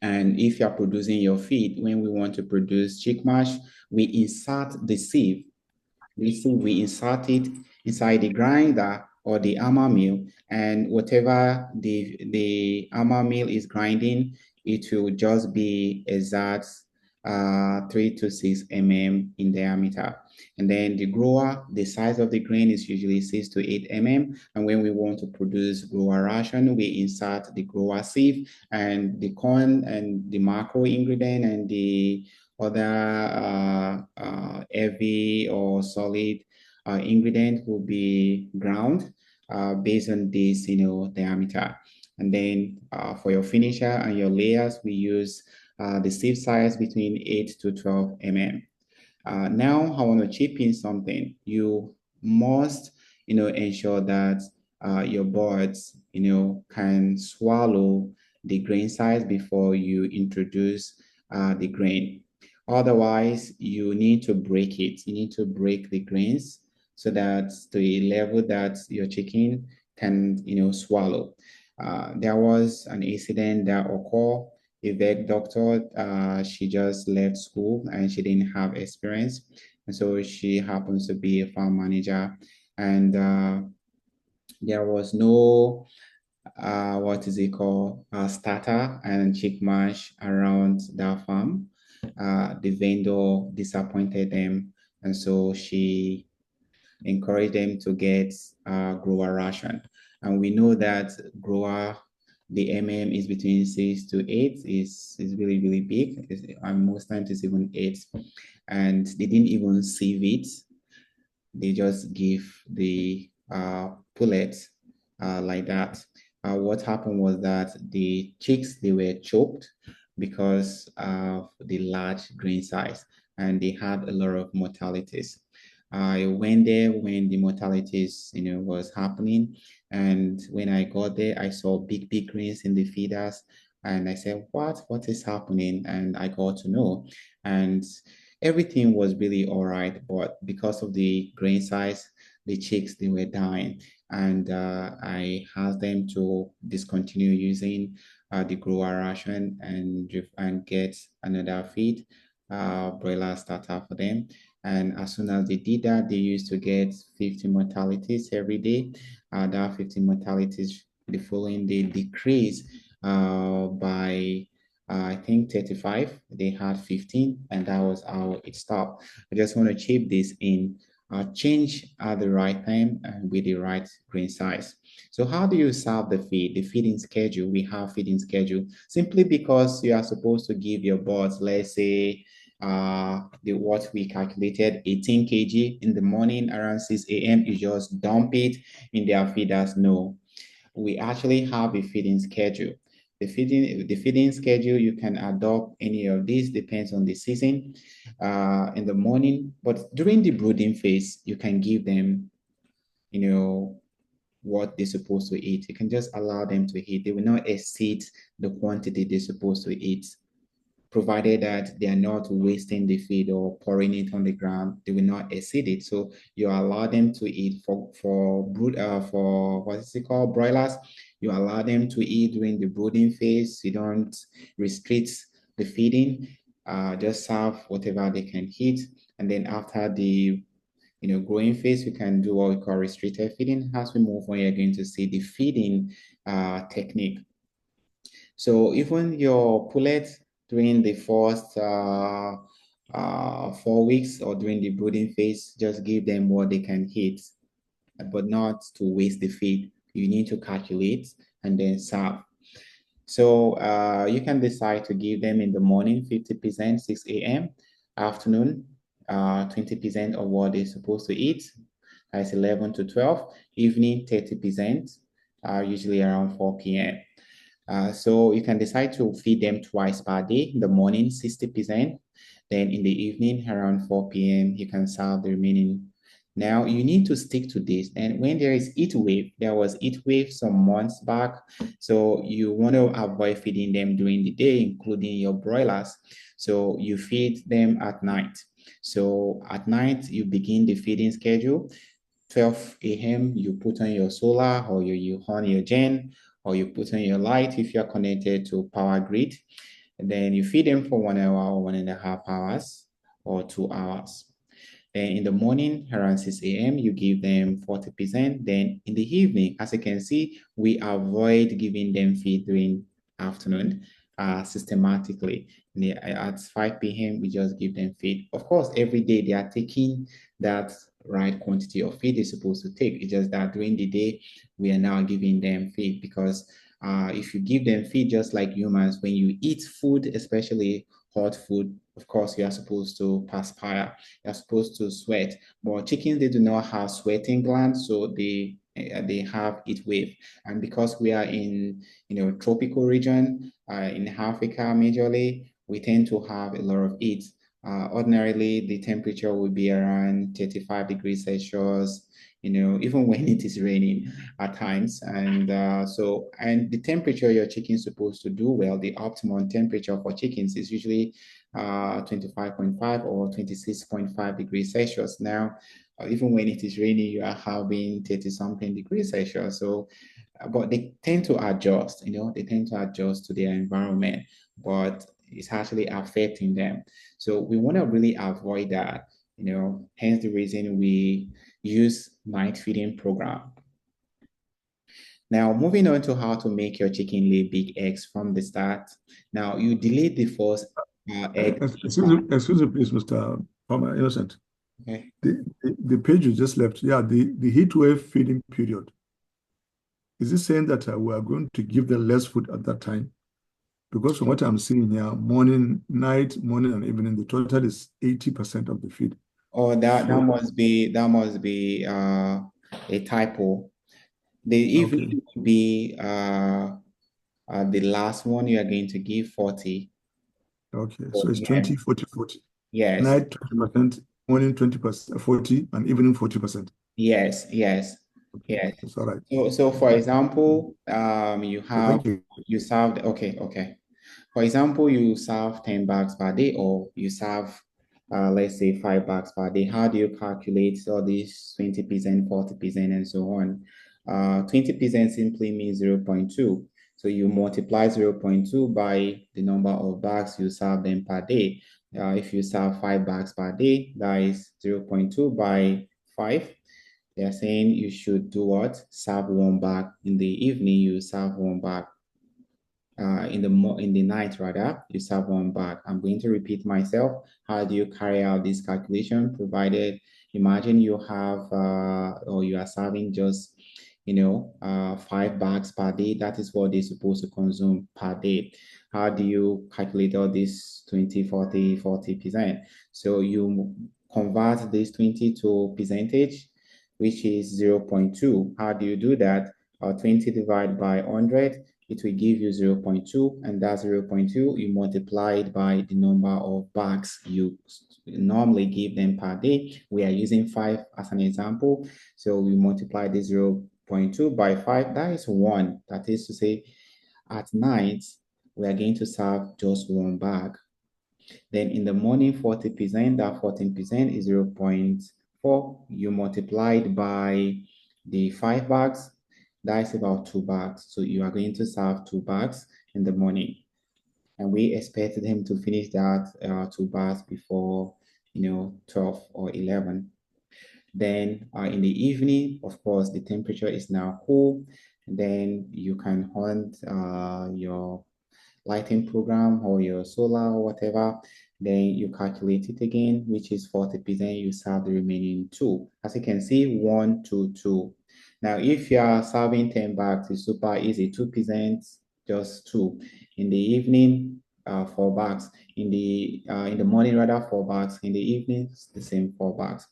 And if you're producing your feed, when we want to produce chick mash, we insert the sieve. We insert it inside the grinder or the hammer mill, and whatever the hammer mill is grinding, it will just be exact 3 to 6 mm in diameter. And then the grower, the size of the grain is usually 6 to 8 mm. And when we want to produce grower ration, we insert the grower sieve, and the corn and the macro ingredient and the other heavy or solid ingredient will be ground based on this, diameter. And then for your finisher and your layers, we use the sieve size between 8 to 12 mm. Now, I want to chip in something. You must, ensure that your birds, can swallow the grain size before you introduce the grain. Otherwise, you need to break it. You need to break the grains so that to a level that your chicken can, swallow. There was an incident that occurred. A vet doctor, she just left school and she didn't have experience. And so she happens to be a farm manager. And there was no, what is it called, starter and chick mash around that farm. The vendor disappointed them. And so she encouraged them to get grower ration. And we know that grower, the is between 6 to 8, is really, really big. And most times it's even 8. And they didn't even sieve it. They just give the pullets like that. What happened was that the chicks, they were choked because of the large grain size, and they had a lot of mortalities. I went there when the mortalities, was happening. And when I got there, I saw big, big grains in the feeders. And I said, what is happening? And I got to know. And everything was really all right. But because of the grain size, the chicks, they were dying. And I asked them to discontinue using the grower ration and get another feed, broiler starter for them. And as soon as they did that, they used to get 50 mortalities every day. That 50 mortalities the following day decreased by, I think, 35. They had 15, and that was how it stopped. I just want to chip this in. Change at the right time and with the right grain size. So how do you serve the feed? The feeding schedule, we have feeding schedule simply because you are supposed to give your birds, let's say, what we calculated 18 kg in the morning around 6 a.m. You just dump it in their feeders. No, we actually have a feeding schedule. The feeding schedule, you can adopt any of these, depends on the season. In the morning, but during the brooding phase, you can give them, what they're supposed to eat. You can just allow them to eat. They will not exceed the quantity they're supposed to eat, provided that they are not wasting the feed or pouring it on the ground. They will not exceed it. So you allow them to eat for what is it called, broilers. You allow them to eat during the brooding phase. You don't restrict the feeding. Just serve whatever they can eat, and then after the growing phase, we can do what we call restricted feeding. As we move on, you're going to see the feeding technique. So even your pullet during the first 4 weeks or during the brooding phase, just give them what they can eat, but not to waste the feed. You need to calculate and then serve. So you can decide to give them in the morning 50%, 6 a.m., afternoon 20% of what they're supposed to eat, that's 11 to 12, evening 30%, usually around 4 p.m. So you can decide to feed them twice per day. In the morning, 60%. Then in the evening, around 4 p.m., you can serve the remaining Now you need to stick to this. And when there is heat wave, there was heat wave some months back. So you want to avoid feeding them during the day, including your broilers. So you feed them at night. So at night, you begin the feeding schedule. 12 a.m., you put on your solar, or you on your gen, or you put on your light if you're connected to power grid. And then you feed them for 1 hour or 1.5 hours or 2 hours. Then in the morning, around 6 a.m., you give them 40%. Then in the evening, as you can see, we avoid giving them feed during afternoon systematically. At 5 p.m., we just give them feed. Of course, every day they are taking that right quantity of feed they're supposed to take. It's just that during the day, we are now giving them feed because if you give them feed just like humans, when you eat food, especially hot food, of course, you are supposed to perspire. You're supposed to sweat. But chickens, they do not have sweating glands, so they have heat wave. And because we are in tropical region in Africa majorly, we tend to have a lot of heat. Ordinarily, the temperature would be around 35 degrees Celsius, even when it is raining at times. And and the temperature your chicken's supposed to do well, the optimum temperature for chickens is usually 25.5 or 26.5 degrees Celsius. Now, even when it is raining, you are having 30 something degrees Celsius. So, but they tend to adjust, they tend to adjust to their environment, but it's actually affecting them. So we want to really avoid that, hence the reason we use night feeding program. Now, moving on to how to make your chicken lay big eggs from the start. Now, you delete the first egg. Excuse me, please, Mr. Palmer, Innocent. Okay. The page you just left, the heat wave feeding period. Is it saying that we are going to give them less food at that time? Because from what I'm seeing here, morning, night, morning, and evening, the total is 80% of the feed. Oh, that must be a typo. The evening will be the last one you are going to give 40. Okay, so it's 20, 40, 40. Yes. Night 20%, morning 20%, 40, and evening 40%. Yes. That's all right. So for example, you served, okay. For example, you serve 10 bags per day, or you serve, let's say 5 bags per day. How do you calculate all these 20%, 40%, and so on? 20% simply means 0.2. So you multiply 0.2 by the number of bags you serve them per day. If you serve 5 bags per day, that is 0.2 by 5. They're saying you should do what? Serve 1 bag. In the evening, you serve 1 bag. In the night rather, you serve 1 bag. I'm going to repeat myself. How do you carry out this calculation? Provided, imagine you have or you are serving just 5 bags per day. That is what they're supposed to consume per day. How do you calculate all this 20, 40, 40%? So you convert this 20 to percentage, which is 0.2. How do you do that? 20 divided by 100, it will give you 0.2, and that 0.2, you multiply it by the number of bags you normally give them per day. We are using 5 as an example. So we multiply the 0.2 by 5, that is 1. That is to say, at night, we are going to serve just 1 bag. Then in the morning, 40%, that 14% is 0.4. You multiply it by the 5 bags, that is about 2 bags. So you are going to serve 2 bags in the morning. And we expected him to finish that 2 bags before 12 or 11. Then in the evening, of course, the temperature is now cool. Then you can hunt your lighting program or your solar or whatever. Then you calculate it again, which is 40%. You serve the remaining 2. As you can see, 1, 2, 2. Now, if you are serving 10 bags, it's super easy. 2%, just 2. In the evening, 4 bags. In the morning, rather, 4 bags. In the evening, the same 4 bags.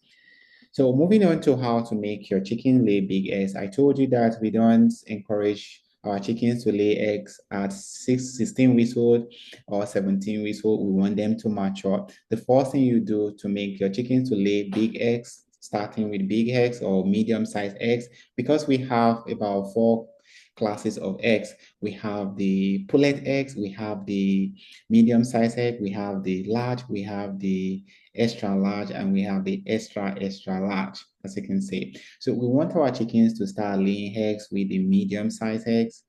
So moving on to how to make your chicken lay big eggs. I told you that we don't encourage our chickens to lay eggs at 16 weeks old or 17 weeks old. We want them to mature. The first thing you do to make your chickens to lay big eggs starting with big eggs or medium-sized eggs, because we have about 4 classes of eggs. We have the pullet eggs, we have the medium-sized egg, we have the large, we have the extra large, and we have the extra large, as you can see. So we want our chickens to start laying eggs with the medium-sized eggs.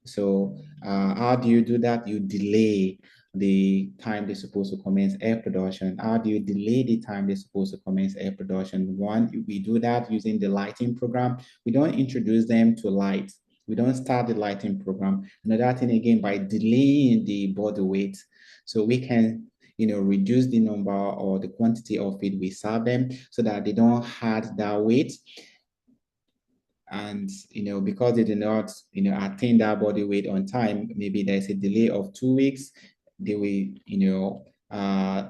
So how do you do that? You delay the time they're supposed to commence egg production. How do you delay the time they're supposed to commence egg production? One, we do that using the lighting program. We don't introduce them to light. We don't start the lighting program. Another thing, again, by delaying the body weight, so we can reduce the number or the quantity of feed we serve them so that they don't add that weight. And because they do not attain that body weight on time, maybe there's a delay of 2 weeks, they will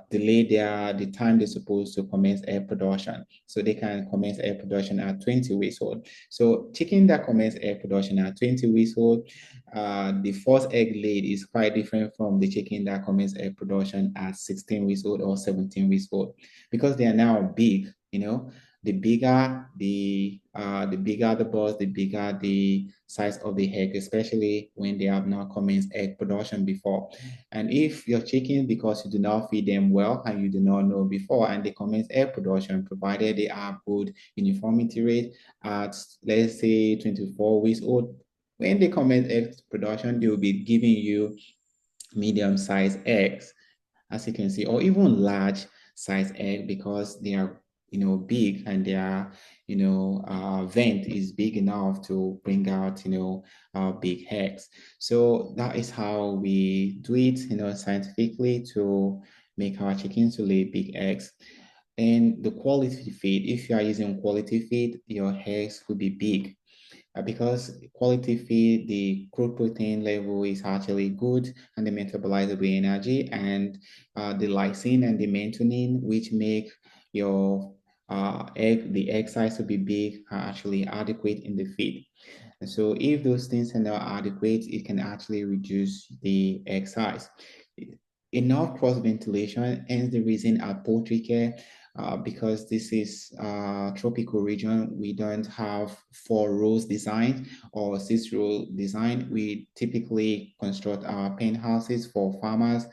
delay the time they're supposed to commence egg production, so they can commence egg production at 20 weeks old. So chicken that commence egg production at 20 weeks old, the first egg laid is quite different from the chicken that commence egg production at 16 weeks old or 17 weeks old, because they are now big. The bigger the bigger the birds, the bigger the size of the egg, especially when they have not commenced egg production before. And if your chicken, because you do not feed them well and you do not know before, and they commence egg production, provided they have good uniformity rate at, let's say, 24 weeks old, when they commence egg production, they will be giving you medium-sized eggs, as you can see, or even large size egg, because they are big, and their vent is big enough to bring out big eggs. So that is how we do it scientifically, to make our chickens to lay big eggs. And the quality feed, if you are using quality feed, your eggs will be big. Because quality feed, the crude protein level is actually good, and the metabolizable energy, and the lysine and the melanin, which make your the egg size to be big, are actually adequate in the feed. And so if those things are not adequate, it can actually reduce the egg size. Enough cross ventilation, hence the reason at poultry care, because this is a tropical region, we don't have 4 rows design or 6 row design. We typically construct our pen houses for farmers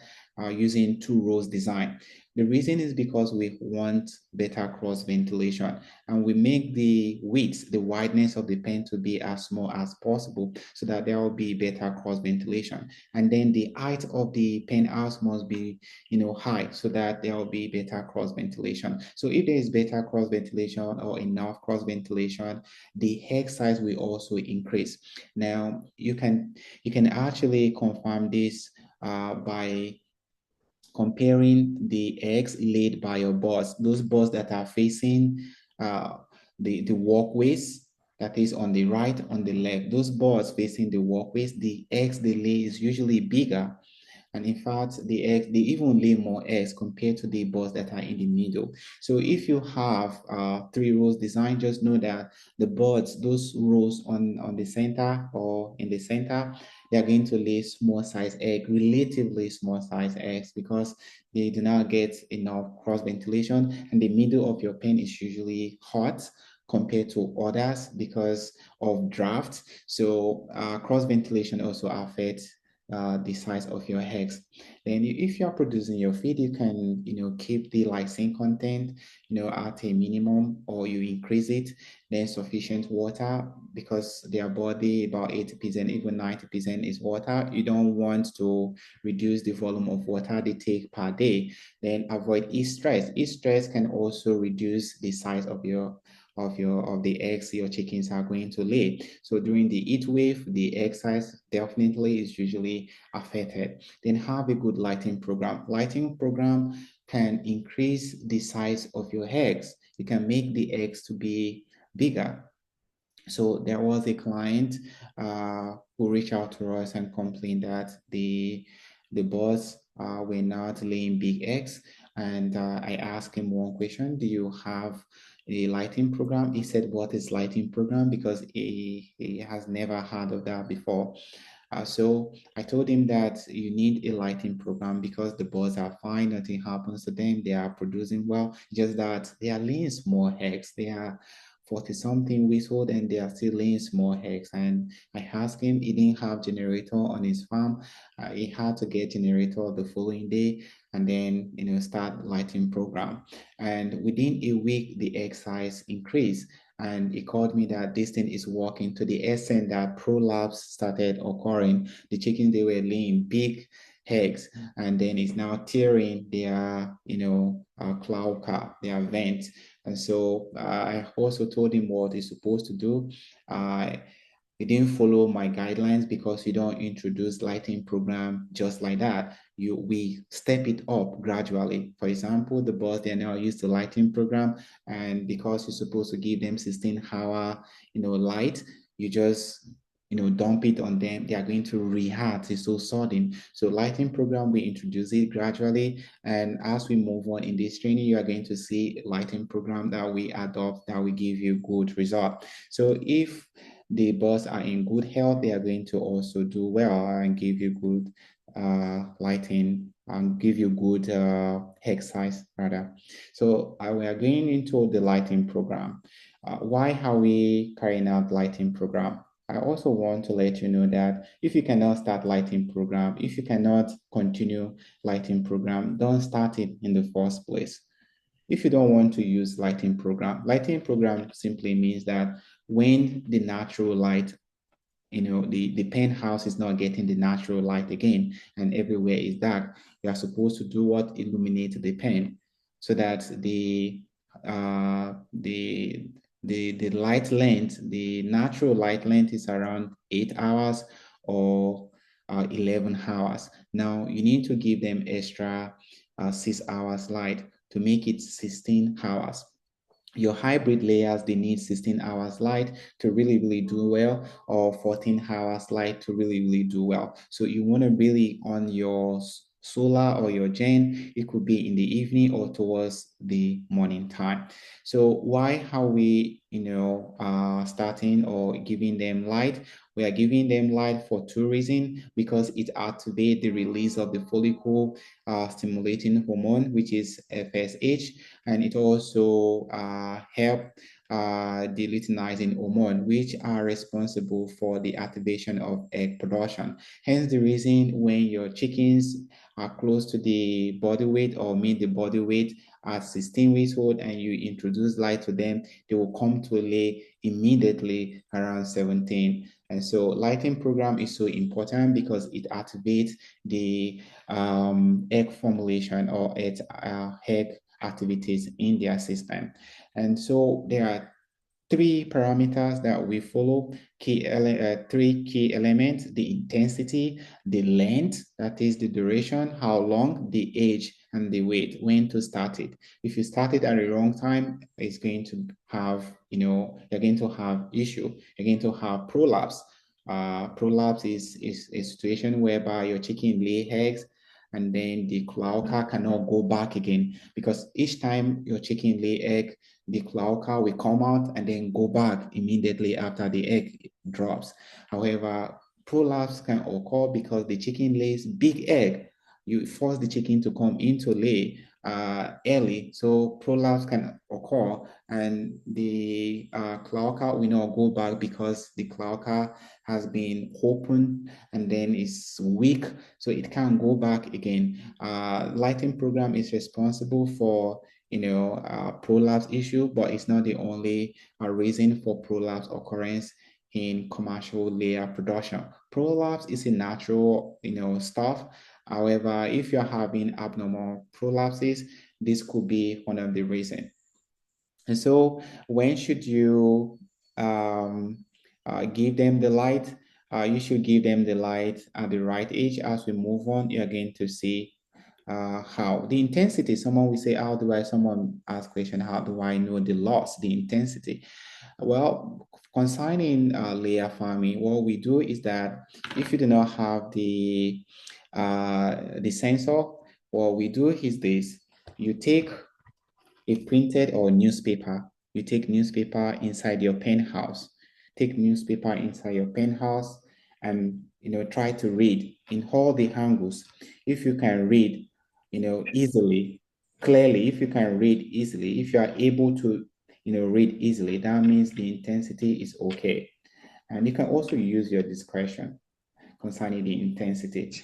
using 2 rows design. The reason is because we want better cross ventilation, and we make the width, the wideness of the pen, to be as small as possible, so that there will be better cross ventilation. And then the height of the pen house must be high, so that there will be better cross ventilation. So if there is better cross ventilation or enough cross ventilation, the egg size will also increase. Now you can actually confirm this by comparing the eggs laid by your birds, those birds that are facing the walkways, that is on the right, on the left. Those birds facing the walkways, the eggs they lay is usually bigger. And in fact, the eggs, they even lay more eggs compared to the birds that are in the middle. So if you have 3 rows design, just know that the birds, those rows on the center or in the center, they are going to lay small size egg, relatively small size eggs, because they do not get enough cross ventilation, and the middle of your pen is usually hot compared to others because of draft. So cross ventilation also affects the size of your eggs. Then if you are producing your feed, you can keep the lysine content at a minimum, or you increase it. Then sufficient water, because their body, about 80%, even 90% is water. You don't want to reduce the volume of water they take per day. Then avoid heat stress. Heat stress can also reduce the size of the eggs your chickens are going to lay. So during the heat wave, the egg size definitely is usually affected. Then have a good lighting program. Lighting program can increase the size of your eggs. You can make the eggs to be bigger. So there was a client who reached out to us and complained that the birds were not laying big eggs. And I asked him one question: do you have a lighting program? He said, what is lighting program? Because he has never heard of that before. So I told him that you need a lighting program because the birds are fine, nothing happens to them, they are producing well, just that they are laying small eggs. They are 40 something weeks old and they are still laying small eggs. And I asked him, he didn't have generator on his farm. He had to get generator the following day and then start lighting program. And within a week, the egg size increased. And he called me that this thing is working to the extent that prolapse started occurring. The chickens, they were laying big eggs, and then it's now tearing their, cloaca, their vent. And so I also told him what he's supposed to do. He didn't follow my guidelines because you don't introduce lighting program just like that. We step it up gradually. For example, the birds, they are now used to lighting program, and because you're supposed to give them 16-hour, light, you just dump it on them, they are going to react. It's so sudden. So lighting program, we introduce it gradually. And as we move on in this training, you are going to see lighting program that we adopt that will give you good result. So if the birds are in good health, they are going to also do well and give you good lighting and give you good exercise rather. So we are going into the lighting program. Why are we carrying out lighting program? I also want to let you know that if you cannot start lighting program, if you cannot continue lighting program, don't start it in the first place. If you don't want to use lighting program simply means that when the natural light, the penthouse is not getting the natural light again and everywhere is dark, you are supposed to do what? Illuminate the pen so that the light length, the natural light length is around 8 hours or 11 hours. Now you need to give them extra 6 hours light to make it 16 hours. Your hybrid layers, they need 16 hours light to really do well, or 14 hours light to really do well. So you want to really on your solar or your gen, it could be in the evening or towards the morning time. So why are we, starting or giving them light? We are giving them light for two reasons, because it activates the release of the follicle stimulating hormone, which is FSH, and it also help the luteinizing hormone, which are responsible for the activation of egg production. Hence the reason when your chickens are close to the body weight or meet the body weight at 16 weeks old and you introduce light to them, they will come to lay immediately around 17. And so lighting program is so important because it activates the egg formulation or egg activities in their system. And so there are three parameters that we follow, three key elements: the intensity, the length, that is the duration, how long, the age, and the weight, when to start it. If you start it at the wrong time, it's going to have, you're going to have issue. You're going to have prolapse. Prolapse is a situation whereby your chicken lay eggs and then the cloaca cannot go back again, because each time your chicken lay egg, the cloaca will come out and then go back immediately after the egg drops. However, prolapse can occur because the chicken lays big egg. You force the chicken to come into lay early, so prolapse can occur, and the cloaca will not go back because the cloaca has been opened and then it's weak, so it can't go back again. Lighting program is responsible for prolapse issue, but it's not the only reason for prolapse occurrence in commercial layer production. Prolapse is a natural, stuff. However, if you're having abnormal prolapses, this could be one of the reasons. And so when should you give them the light? You should give them the light at the right age. As we move on, you're going to see how the intensity. Someone will say, someone ask question, how do I know the loss, the intensity? Well, concerning layer farming, what we do is that if you do not have the sensor, what we do is this: you take a printed or newspaper, you take newspaper inside your pen house, take newspaper inside your pen house and try to read in all the angles. If you can read, easily, clearly, if you can read easily, if you are able to, read easily, that means the intensity is okay. And you can also use your discretion concerning the intensity.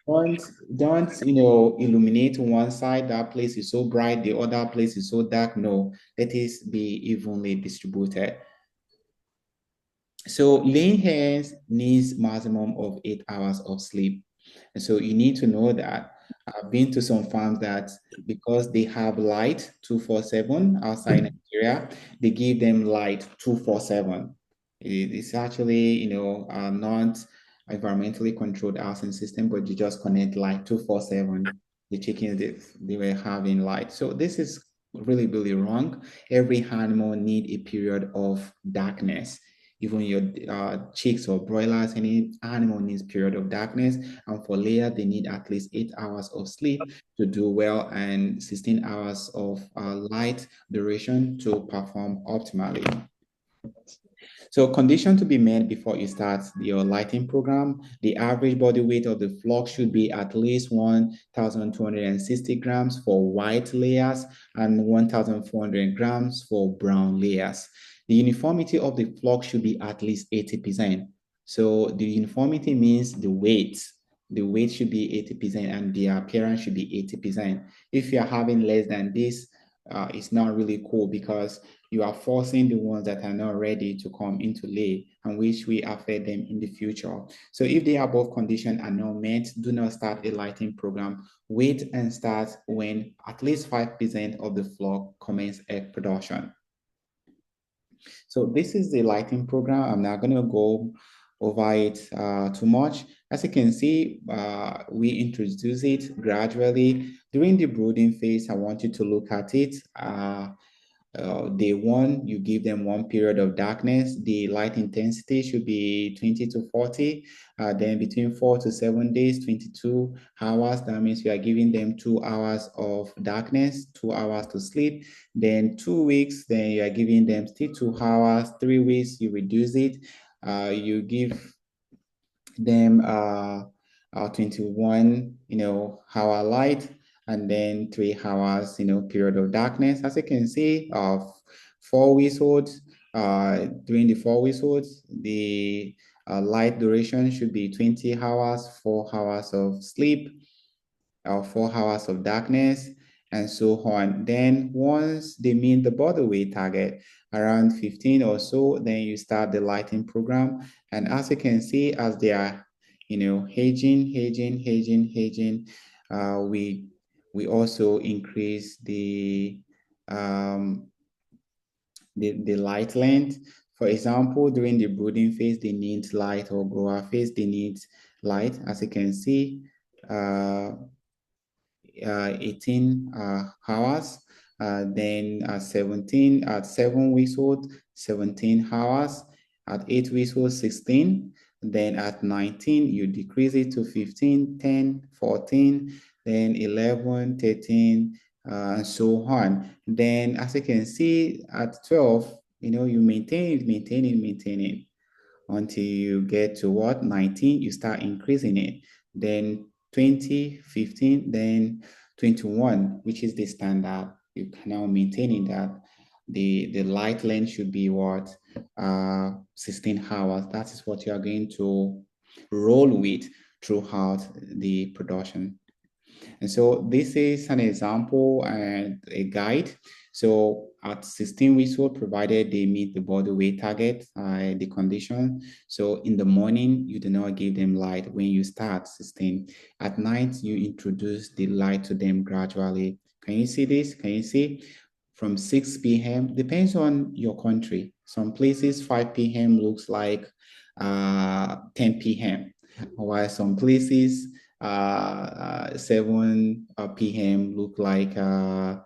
Don't illuminate one side, that place is so bright, the other place is so dark. No, let it be evenly distributed. So laying hens needs maximum of 8 hours of sleep. And so you need to know that. I've been to some farms that because they have light 24/7 outside Nigeria, they give them light 24/7. It's actually, not environmentally controlled housing system, but you just connect light 24/7. The chickens, they were having light. So this is really, really wrong. Every animal need a period of darkness. Even your chicks or broilers, any animal needs period of darkness. And for layer, they need at least 8 hours of sleep to do well and 16 hours of light duration to perform optimally. So condition to be met before you start your lighting program, the average body weight of the flock should be at least 1,260 grams for white layers and 1,400 grams for brown layers. The uniformity of the flock should be at least 80%. So the uniformity means the weight. The weight should be 80% and the appearance should be 80%. If you're having less than this, it's not really cool because you are forcing the ones that are not ready to come into lay and which we affect them in the future. So if the above conditions are not met, do not start a lighting program. Wait and start when at least 5% of the flock commence egg production. So this is the lighting program. I'm not going to go over it too much. As you can see, we introduce it gradually. During the brooding phase, I want you to look at it. Day one, you give them one period of darkness. The light intensity should be 20 to 40. Then between 4 to 7 days, 22 hours. That means you are giving them 2 hours of darkness, 2 hours to sleep. Then 2 weeks, then you are giving them still 2 hours. 3 weeks, you reduce it. You give them 21, hour light, and then 3 hours, period of darkness. As you can see, 4 weeks old, during the 4 weeks old, the light duration should be 20 hours, 4 hours of sleep, 4 hours of darkness, and so on. Then once they meet the body weight target, around 15 or so, then you start the lighting program. And as you can see, as they are, aging, we also increase the light length. For example, during the brooding phase, they need light, or grower phase, they need light. As you can see, 18 hours, then at 7 weeks old, 17 hours, at 8 weeks old, 16, then at 19, you decrease it to 15, 10, 14, then 11, 13, and so on. Then as you can see, at 12, you maintain it until you get to what, 19, you start increasing it. Then 20, 15, then 21, which is the standard. You can now maintaining that. The light length should be what, 16 hours. That is what you are going to roll with throughout the production. And so this is an example and a guide. So at 16 weeks old, provided they meet the body weight target, the condition. So in the morning, you do not give them light when you start 16. At night, you introduce the light to them gradually. Can you see this? Can you see? From 6 p.m., depends on your country. Some places 5 p.m. looks like 10 p.m., while some places 7 p.m. look like 4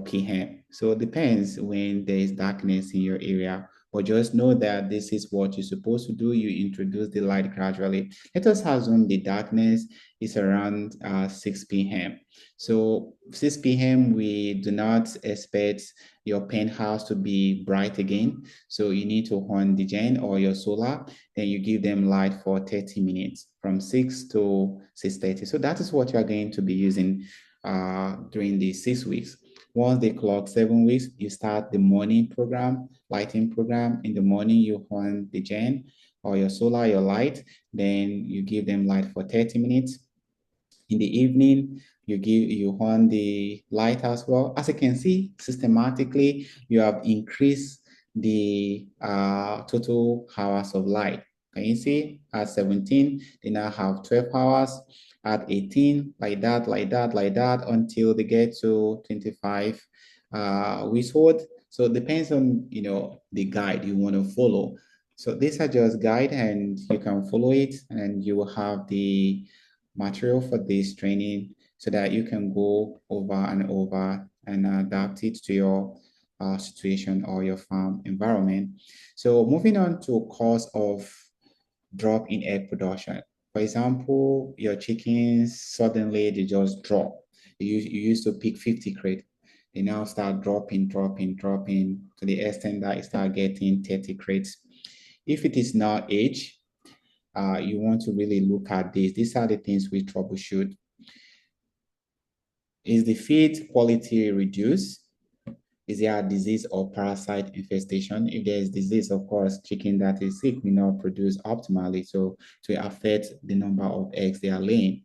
p.m. So it depends when there is darkness in your area. But but just know that this is what you're supposed to do. You introduce the light gradually. Let us assume the darkness is around 6 p.m. So 6 p.m., we do not expect your penthouse to be bright again. So you need to on the gen or your solar, then you give them light for 30 minutes from 6 to 6:30. So that is what you are going to be using during the 6 weeks. Once they clock 7 weeks, you start the morning program, lighting program. In the morning, you on the gen or your solar, your light, then you give them light for 30 minutes. In the evening, you on the light as well. As you can see, systematically, you have increased the total hours of light. Can you see? At 17, they now have 12 hours. At 18, like that, like that, like that, until they get to 25 weeks old. So it depends on the guide you want to follow. So these are just guide, and you can follow it, and you will have the material for this training so that you can go over and over and adapt it to your situation or your farm environment. So moving on to cause of drop in egg production. For example, your chickens suddenly they just drop. You used to pick 50 crate. They now start dropping to the extent that it start getting 30 crates. If it is not age, you want to really look at this. These are the things we troubleshoot. Is the feed quality reduced? Is there a disease or parasite infestation? If there is disease, of course, chicken that is sick will not produce optimally, so to affect the number of eggs they are laying.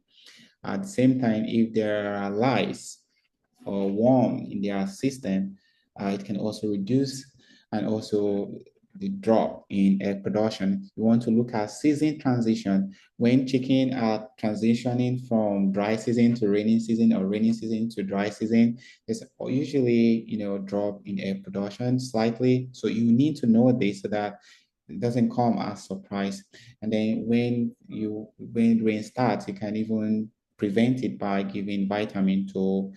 At the same time, if there are lice or worm in their system, it can also reduce and also the drop in egg production. You want to look at season transition. When chicken are transitioning from dry season to rainy season or rainy season to dry season, there's usually, drop in egg production slightly. So you need to know this so that it doesn't come as surprise. And then when rain starts, you can even prevent it by giving vitamin to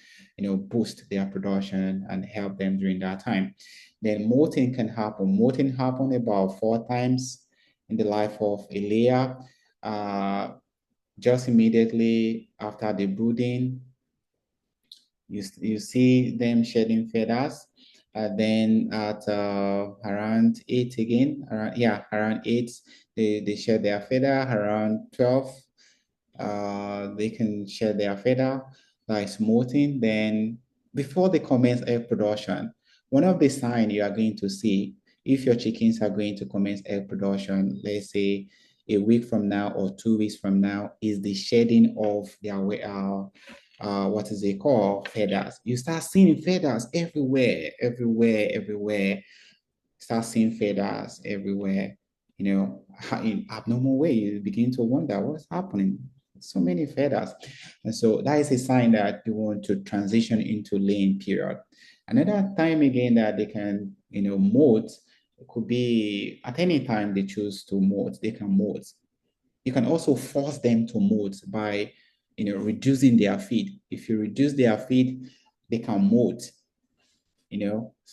boost their production and help them during that time. Then molting can happen. Molting happen about 4 times in the life of a layer. Just immediately after the brooding, you see them shedding feathers. Then at around 8 again, around 8, they shed their feather. Around 12, they can shed their feather by molting. Then before they commence egg production, one of the signs you are going to see if your chickens are going to commence egg production, let's say a week from now or 2 weeks from now, is the shedding of their what is it called, feathers. You start seeing feathers everywhere, everywhere, everywhere. Start seeing feathers everywhere, in abnormal way. You begin to wonder what's happening. So many feathers. And so that is a sign that you want to transition into laying period. Another time again that they can, molt, it could be at any time they choose to molt, they can molt. You can also force them to molt by, reducing their feed. If you reduce their feed, they can molt.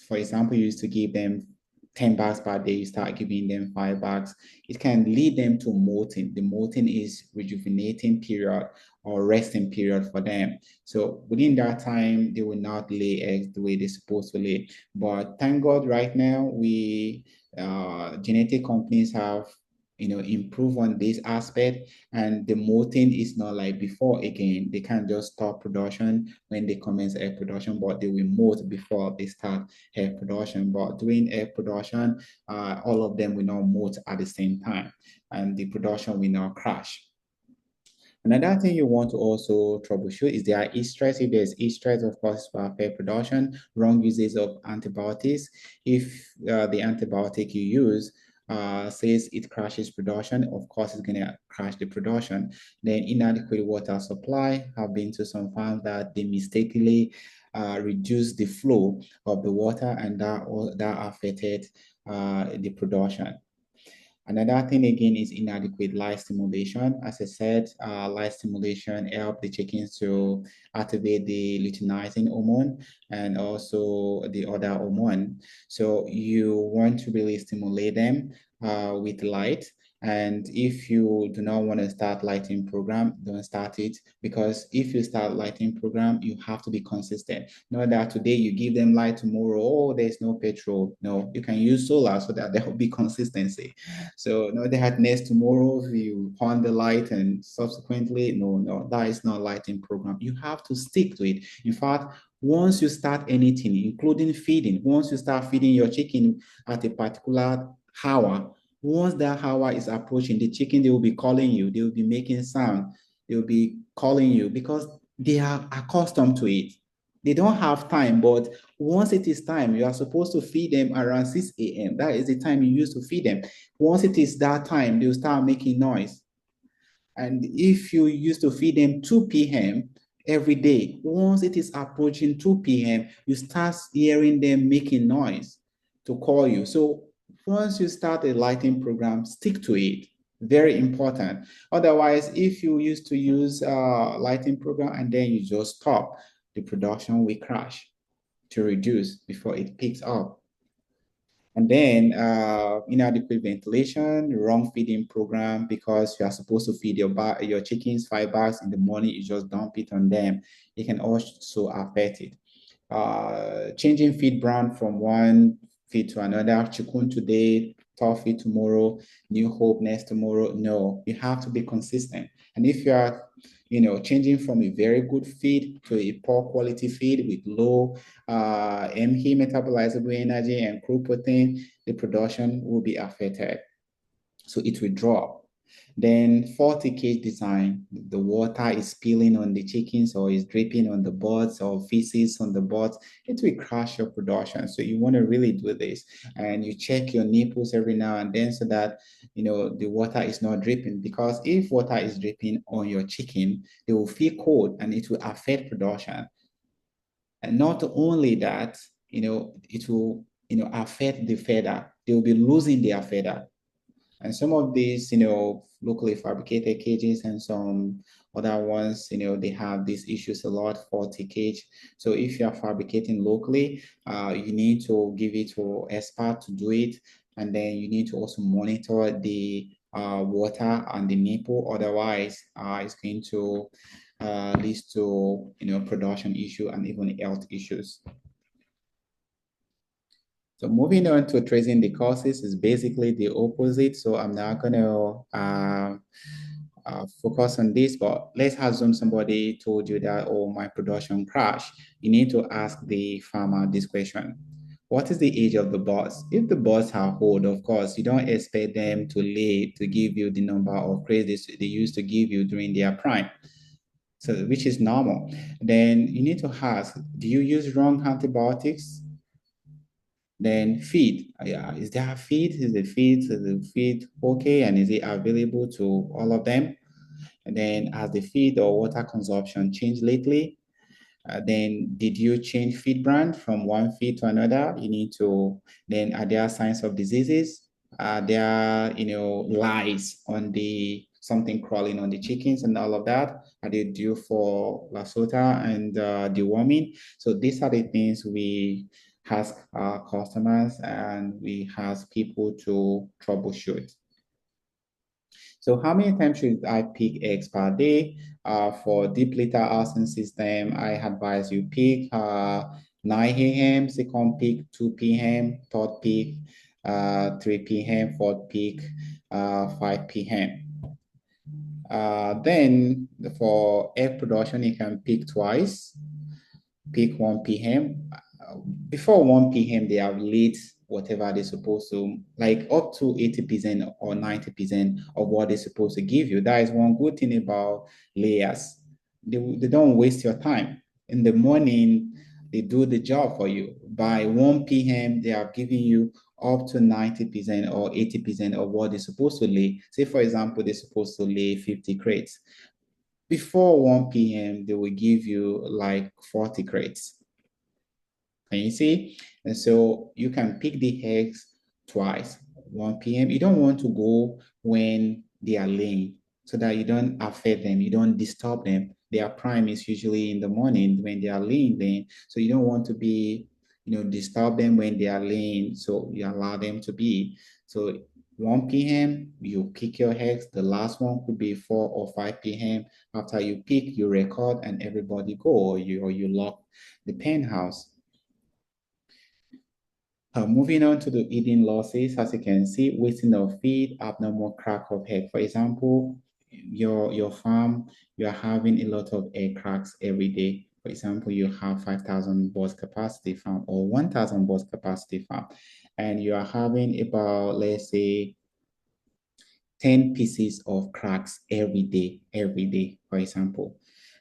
For example, you used to give them 10 bags per day, you start giving them 5 bags. It can lead them to molting. The molting is rejuvenating period or resting period for them. So within that time, they will not lay eggs the way they're supposed to lay. But thank God right now, we genetic companies have improve on this aspect, and the molting is not like before again. They can't just stop production when they commence egg production, but they will molt before they start egg production. But during egg production, all of them will not molt at the same time, and the production will not crash. Another thing you want to also troubleshoot is there is stress. If there's stress, of course, for affect production. Wrong uses of antibiotics. If the antibiotic you use says it crashes production, of course, it's going to crash the production. Then inadequate water supply. I've been to some farms that they mistakenly reduce the flow of the water, and that affected the production. Another thing again is inadequate light stimulation. As I said, light stimulation help the chickens to activate the luteinizing hormone and also the other hormone. So you want to really stimulate them with light. And if you do not want to start lighting program, don't start it, because if you start lighting program, you have to be consistent. Not that today you give them light, tomorrow, oh, there's no petrol. No, you can use solar so that there will be consistency. So no, that next tomorrow you on the light and subsequently, no, that is not lighting program. You have to stick to it. In fact, once you start anything, including feeding, once you start feeding your chicken at a particular hour, once that hour is approaching, the chicken, they will be calling you, they will be making sound, they will be calling you because they are accustomed to it. They don't have time, but once it is time, you are supposed to feed them around 6 a.m. That is the time you use to feed them. Once it is that time, they'll start making noise. And if you used to feed them 2 p.m. every day, once it is approaching 2 p.m., you start hearing them making noise to call you. So once you start a lighting program, stick to it. Very important. Otherwise, if you used to use a lighting program and then you just stop, the production will crash to reduce before it picks up. And then inadequate ventilation, wrong feeding program, because you are supposed to feed your chickens 5 bags in the morning, you just dump it on them. It can also affect it. Changing feed brand from one feed to another, chicken today, toffee tomorrow, new hope next tomorrow. No, you have to be consistent. And if you are changing from a very good feed to a poor quality feed with low ME metabolizable energy and crude protein, the production will be affected. So it will drop. Then faulty cage design, the water is spilling on the chickens or is dripping on the birds or feces on the birds, it will crash your production. So you want to really do this, and you check your nipples every now and then so that the water is not dripping, because if water is dripping on your chicken, they will feel cold and it will affect production. And not only that, it will affect the feather. They will be losing their feather. And some of these, locally fabricated cages and some other ones, they have these issues a lot, faulty cage. So if you are fabricating locally, you need to give it to expert to do it. And then you need to also monitor the water and the nipple. Otherwise, it's going to lead to, production issue and even health issues. So moving on to tracing the causes is basically the opposite. So I'm not going to focus on this, but let's assume somebody told you that, oh, my production crashed. You need to ask the farmer this question. What is the age of the birds? If the birds are old, of course, you don't expect them to lay to give you the number of crates they used to give you during their prime. So, which is normal. Then you need to ask, do you use wrong antibiotics? Then feed, is there a feed? Is the feed okay? And is it available to all of them? And then has the feed or water consumption changed lately? Then did you change feed brand from one feed to another? You need to, then are there signs of diseases? Are there, lice on the, something crawling on the chickens and all of that? Are they due for Lasota and deworming? So these are the things we ask our customers and we ask people to troubleshoot. So how many times should I pick eggs per day? For deep litter housing system, I advise you pick 9 a.m., second peak, 2 p.m., third peak, 3 p.m., fourth peak, 5 p.m. Then for egg production, you can pick twice, pick 1 p.m. Before 1 p.m., they have laid whatever they're supposed to, like up to 80% or 90% of what they're supposed to give you. That is one good thing about layers. They don't waste your time. In the morning, they do the job for you. By 1 p.m., they are giving you up to 90% or 80% of what they're supposed to lay. Say, for example, they're supposed to lay 50 crates. Before 1 p.m., they will give you like 40 crates. Can you see? And so you can pick the eggs twice, 1 p.m. You don't want to go when they are laying so that you don't affect them, you don't disturb them. Their prime is usually in the morning when they are laying. So you don't want to be, disturb them when they are laying. So you allow them to be. So 1 p.m., you pick your eggs. The last one could be 4 or 5 p.m. After you pick, you record and everybody go, or you lock the pen house. Moving on to the eating losses, as you can see, wasting of feed, abnormal crack of egg. For example, your farm, you are having a lot of egg cracks every day. For example, you have 5,000 birds capacity farm or 1,000 birds capacity farm, and you are having about, let's say, 10 pieces of cracks every day, for example.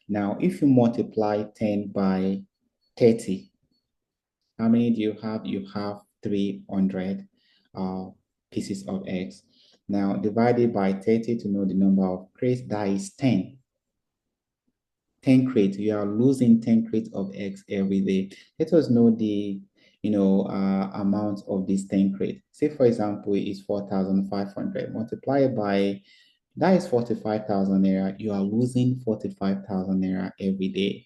Now, if you multiply 10 by 30, how many do you have? You have 300 pieces of eggs. Now, divided by 30 to know the number of crates, that is 10. 10 crates. You are losing 10 crates of eggs every day. Let us know the amount of this 10 crate. Say, for example, it's 4,500. Multiply by, that is 45,000 naira. You are losing 45,000 naira every day.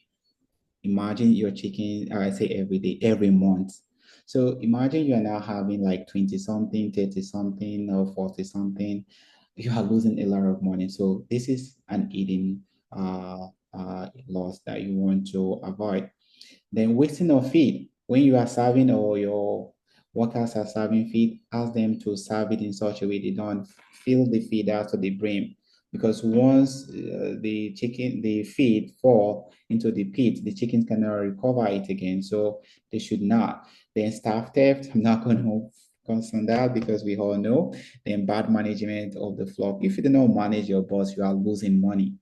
Imagine your chicken, I say every day, every month. So imagine you are now having like 20 something, 30 something, or 40 something. You are losing a lot of money. So this is an eating loss that you want to avoid. Then wasting of feed. When you are serving or your workers are serving feed, ask them to serve it in such a way they don't fill the feed out to the brim. Because once the feed fall into the pit, the chickens cannot recover it again. So they should not. Then staff theft, I'm not going to focus on that because we all know. Then bad management of the flock. If you do not manage your boss, you are losing money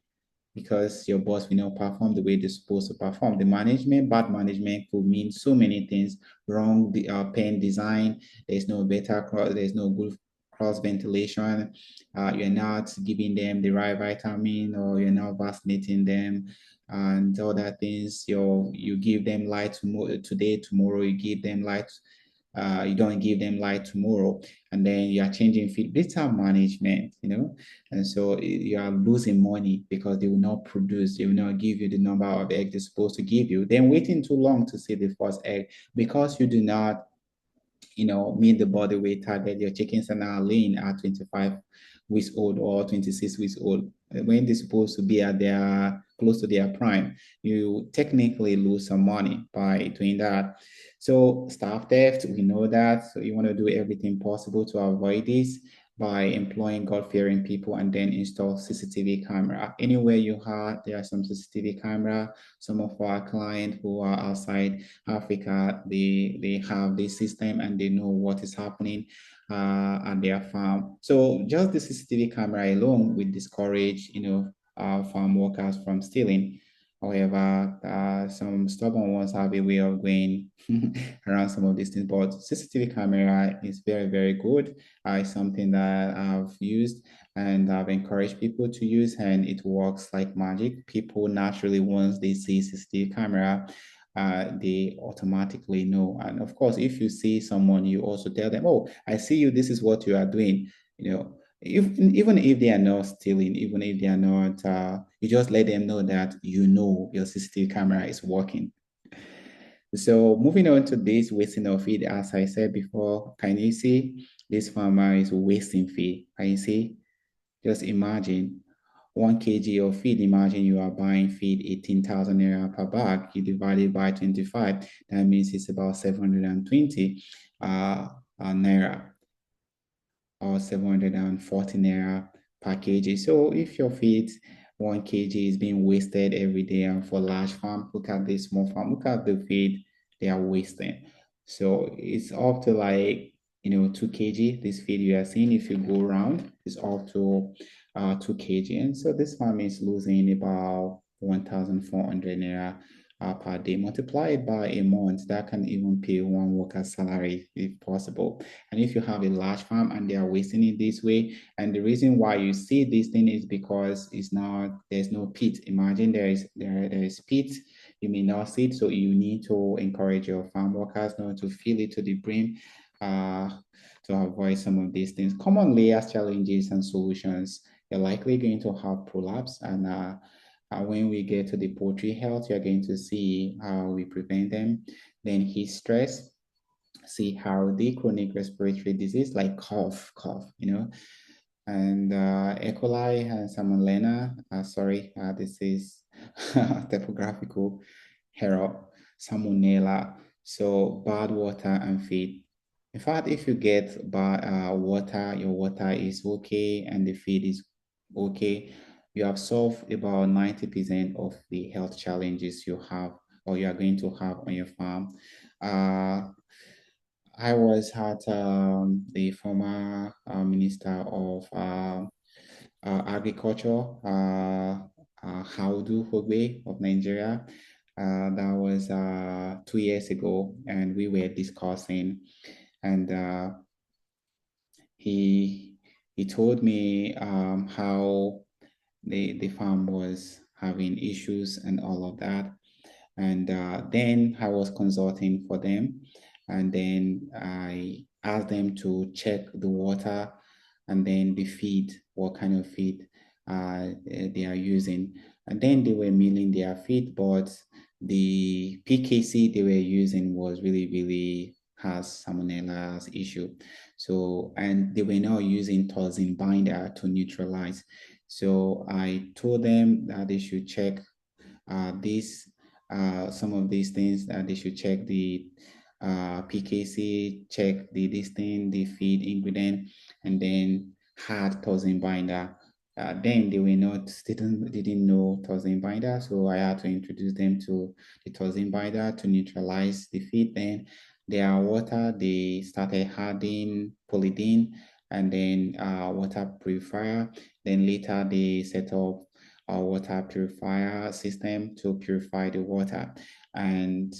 because your boss will not perform the way they're supposed to perform. The management, bad management could mean so many things. Wrong pen design, there's no there's no good cross ventilation, you're not giving them the right vitamin, or you're not vaccinating them, and other things. You give them light today, tomorrow you give them light, you don't give them light tomorrow, and then you are changing feed. Data management, and so you are losing money because they will not produce, they will not give you the number of eggs they're supposed to give you. Then waiting too long to see the first egg because you do not meet the body weight target. Your chickens are now laying at 25 weeks old or 26 weeks old when they're supposed to be at their close to their prime. You technically lose some money by doing that. So staff theft, we know that. So you want to do everything possible to avoid this by employing God-fearing people, and then install CCTV camera. Anywhere you are, there are some CCTV camera. Some of our clients who are outside Africa, they have this system and they know what is happening at their farm. So just the CCTV camera alone will discourage, farm workers from stealing. However, some stubborn ones have a way of going around some of these things. But CCTV camera is very, very good. It's something that I've used and I've encouraged people to use, and it works like magic. People naturally, once they see CCTV camera, they automatically know. And of course, if you see someone, you also tell them, "Oh, I see you. This is what you are doing." Even if they are not stealing, even if they are not, you just let them know that your CCTV camera is working. So moving on to this wasting of feed, as I said before, can you see this farmer is wasting feed? Can you see? Just imagine 1 kg of feed. Imagine you are buying feed 18,000 naira per bag. You divide it by 25. That means it's about 720 naira, or 740 naira per kg. So if your feed 1 kg is being wasted every day, and for large farm, look at this small farm, look at the feed they are wasting. So it's up to like 2 kg. This feed you are seeing, if you go around, is up to 2 kg. And so this farm is losing about 1,400 naira per day. Multiplied by a month, that can even pay one worker's salary if possible. And if you have a large farm and they are wasting it this way, and the reason why you see this thing is because there's no pit. Imagine there is pit, you may not see it, so you need to encourage your farm workers not to fill it to the brim. to avoid some of these things. Common layers, challenges, and solutions. You're likely going to have prolapse, and when we get to the poultry health, you're going to see how we prevent them. Then heat stress, see how the chronic respiratory disease like cough, and E. coli and Salmonella. This is typographical error. Salmonella. So bad water and feed. In fact, if you get bad water, your water is okay and the feed is okay, you have solved about 90% of the health challenges you have or you are going to have on your farm. I was at the former Minister of Agriculture, Haudu Hogbe of Nigeria. That was 2 years ago, and we were discussing, and he told me how the farm was having issues and all of that. And then I was consulting for them. And then I asked them to check the water and then the feed, what kind of feed they are using. And then they were milling their feed, but the PKC they were using was really has salmonella's issue. So, and they were now using toxin binder to neutralize. So I told them that they should check some of these things, that they should check the PKC, check this thing, the feed ingredient, and then had toxin binder. Then they were not, didn't know toxin binder, so I had to introduce them to the toxin binder to neutralize the feed. Then their water, they started adding polythene and then water purifier. Then later they set up a water purifier system to purify the water. And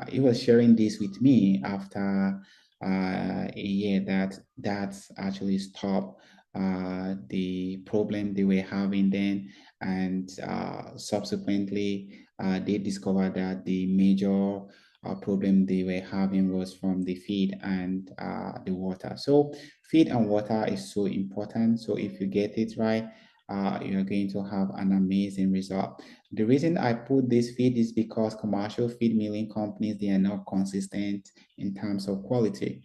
he was sharing this with me after a year that actually stopped the problem they were having then. And subsequently, they discovered that the major problem they were having was from the feed and the water. So feed and water is so important. So if you get it right, you're going to have an amazing result. The reason I put this feed is because commercial feed milling companies, they are not consistent in terms of quality.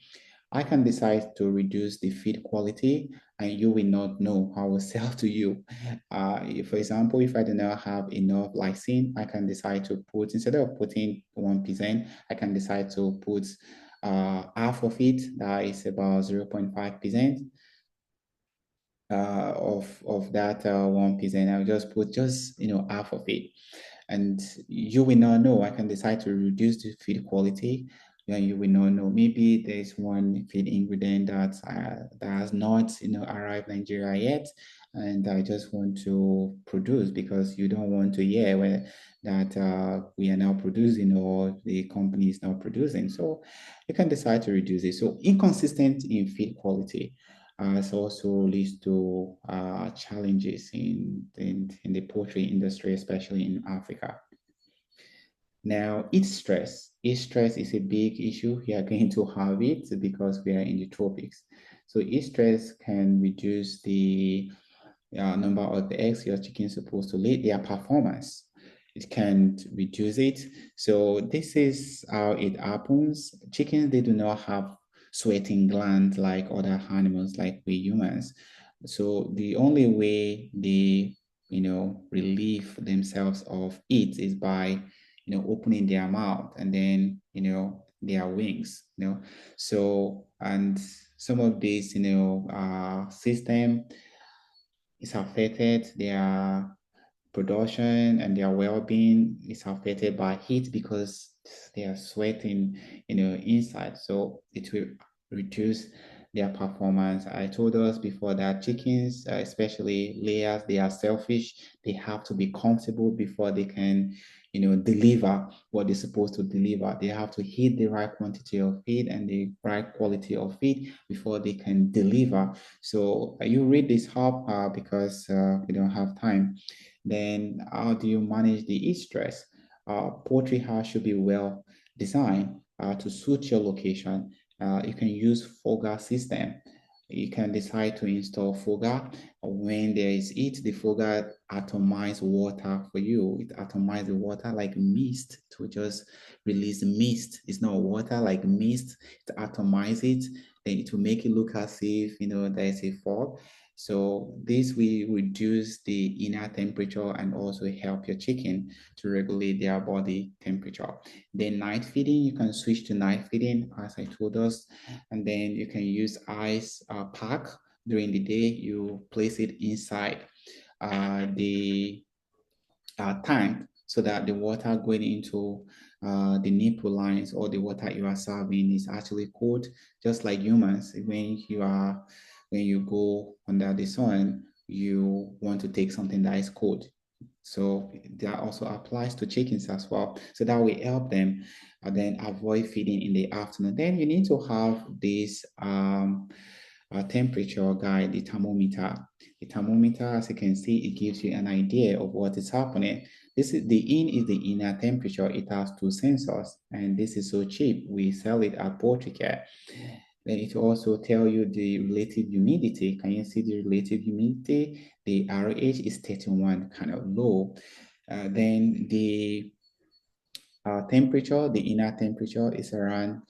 I can decide to reduce the feed quality and you will not know how I will sell to you. For example, if I do not have enough lysine, I can decide to put, instead of putting 1%, I can decide to put half of it, that is about 0.5%. Of that 1%, I'll just put half of it, and you will not know. I can decide to reduce the feed quality, and you will not know. Maybe there's one feed ingredient that has not arrived Nigeria yet, and I just want to produce because you don't want to hear that we are now producing or the company is not producing. So you can decide to reduce it. So inconsistent in feed quality it also leads to challenges in the poultry industry, especially in Africa. Now, heat stress. Heat stress is a big issue. We are going to have it because we are in the tropics. So heat stress can reduce the number of eggs your chicken is supposed to lay, their performance. It can reduce it. So this is how it happens. Chickens, they do not have sweating glands like other animals, like we humans. So the only way they, relieve themselves of heat is by, opening their mouth and then, their wings, So, and some of these, system is affected, their production and their well-being is affected by heat because they are sweating, inside. So it will reduce their performance. I told us before that chickens, especially layers, they are selfish. They have to be comfortable before they can, deliver what they're supposed to deliver. They have to hit the right quantity of feed and the right quality of feed before they can deliver. So you read this up because we don't have time. Then how do you manage the heat stress? Poultry house should be well designed to suit your location You can use fogger system. You can decide to install fogger. When there is heat, the fogger atomize water for you. It atomize the water like mist to just release mist. It's not water like mist. It atomize it. Then it will make it look as if there is a fog. So this will reduce the inner temperature and also help your chicken to regulate their body temperature. Then night feeding, you can switch to night feeding as I told us, and then you can use ice pack during the day. You place it inside the tank so that the water going into the nipple lines or the water you are serving is actually cold, just like humans. When you go under the sun, you want to take something that is cold. So that also applies to chickens as well. So that will help them and then avoid feeding in the afternoon. Then you need to have this temperature guide, the thermometer. The thermometer, as you can see, it gives you an idea of what is happening. This is the inner temperature. It has 2 sensors, and this is so cheap. We sell it at poultry care. Then it also tell you the relative humidity. Can you see the relative humidity? The RH is 31, kind of low. Then the temperature, the inner temperature is around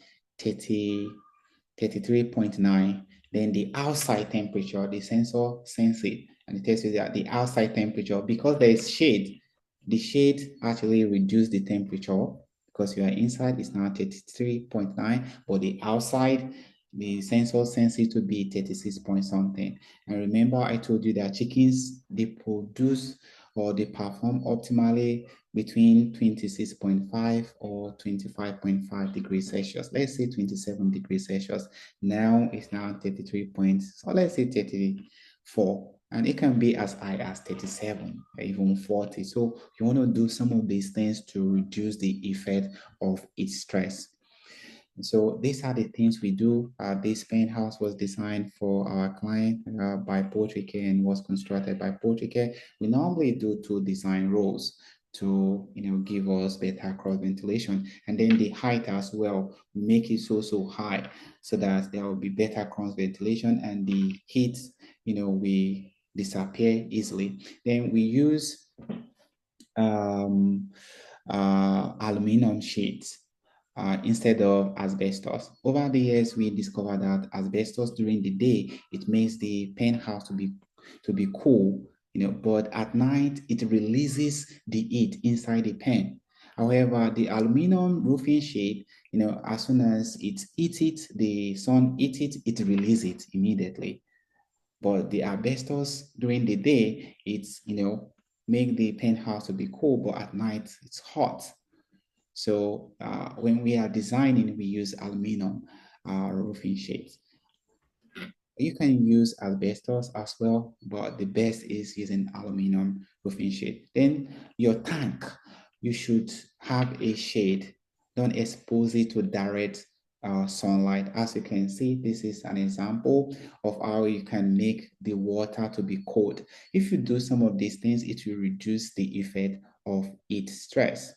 33.9. Then the outside temperature, the sensor sense it, and it tells you that the outside temperature, because there is shade, the shade actually reduce the temperature because you are inside, it's now 33.9, but the outside, the sensor sense it to be 36 point something. And remember, I told you that chickens, they produce or they perform optimally between 26.5 or 25.5 degrees Celsius. Let's say 27 degrees Celsius. Now it's now 33 points. So let's say 34. And it can be as high as 37 or even 40. So you want to do some of these things to reduce the effect of heat stress. So these are the things we do. This pen house was designed for our client by Poultry Care and was constructed by Poultry Care. We normally do 2 design rows to give us better cross ventilation, and then the height as well, we make it so high so that there will be better cross ventilation and the heat we disappear easily. Then we use aluminum sheets instead of asbestos. Over the years, we discovered that asbestos during the day, it makes the pen house to be cool, but at night it releases the heat inside the pen. However, the aluminum roofing sheet, as soon as it heats it, the sun heats it, it releases it immediately. But the asbestos during the day, it's make the pen house to be cool, but at night it's hot. So when we are designing, we use aluminum roofing sheets. You can use asbestos as well, but the best is using aluminum roofing sheet. Then your tank, you should have a shade. Don't expose it to direct sunlight. As you can see, this is an example of how you can make the water to be cold. If you do some of these things, it will reduce the effect of heat stress.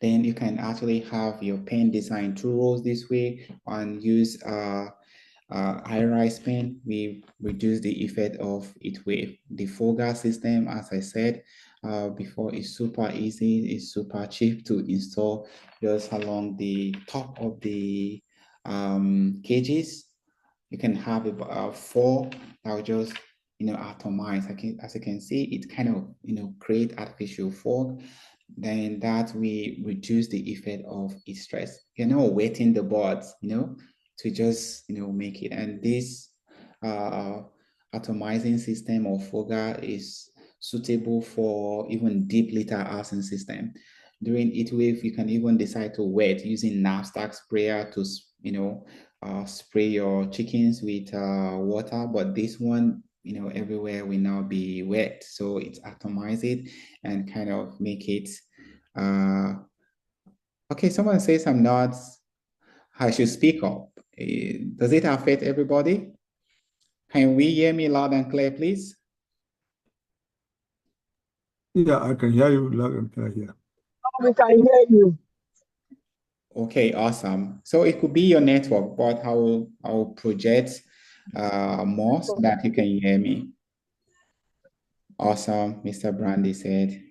Then you can actually have your pen design 2 rows this way and use high-rise pen. We reduce the effect of heat wave. The fogger system, as I said before, is super easy. It's super cheap to install just along the top of the cages. You can have about 4 that will just atomize. As you can see, it kind of create artificial fog. Then that we reduce the effect of heat stress. You're not wetting the boards, to just make it. And this atomizing system or fogger is suitable for even deep litter housing system. During heat wave, you can even decide to wet using knapsack sprayer to spray your chickens with water. But this one, everywhere will now be wet, so it atomize it and kind of make it okay. Someone says I should speak up. Does it affect everybody? Can we hear me loud and clear, please? Yeah, I can hear you loud and clear here. We can hear you. Okay, awesome. So it could be your network, but I will project more so that you can hear me. Awesome, Mr. Brandy said.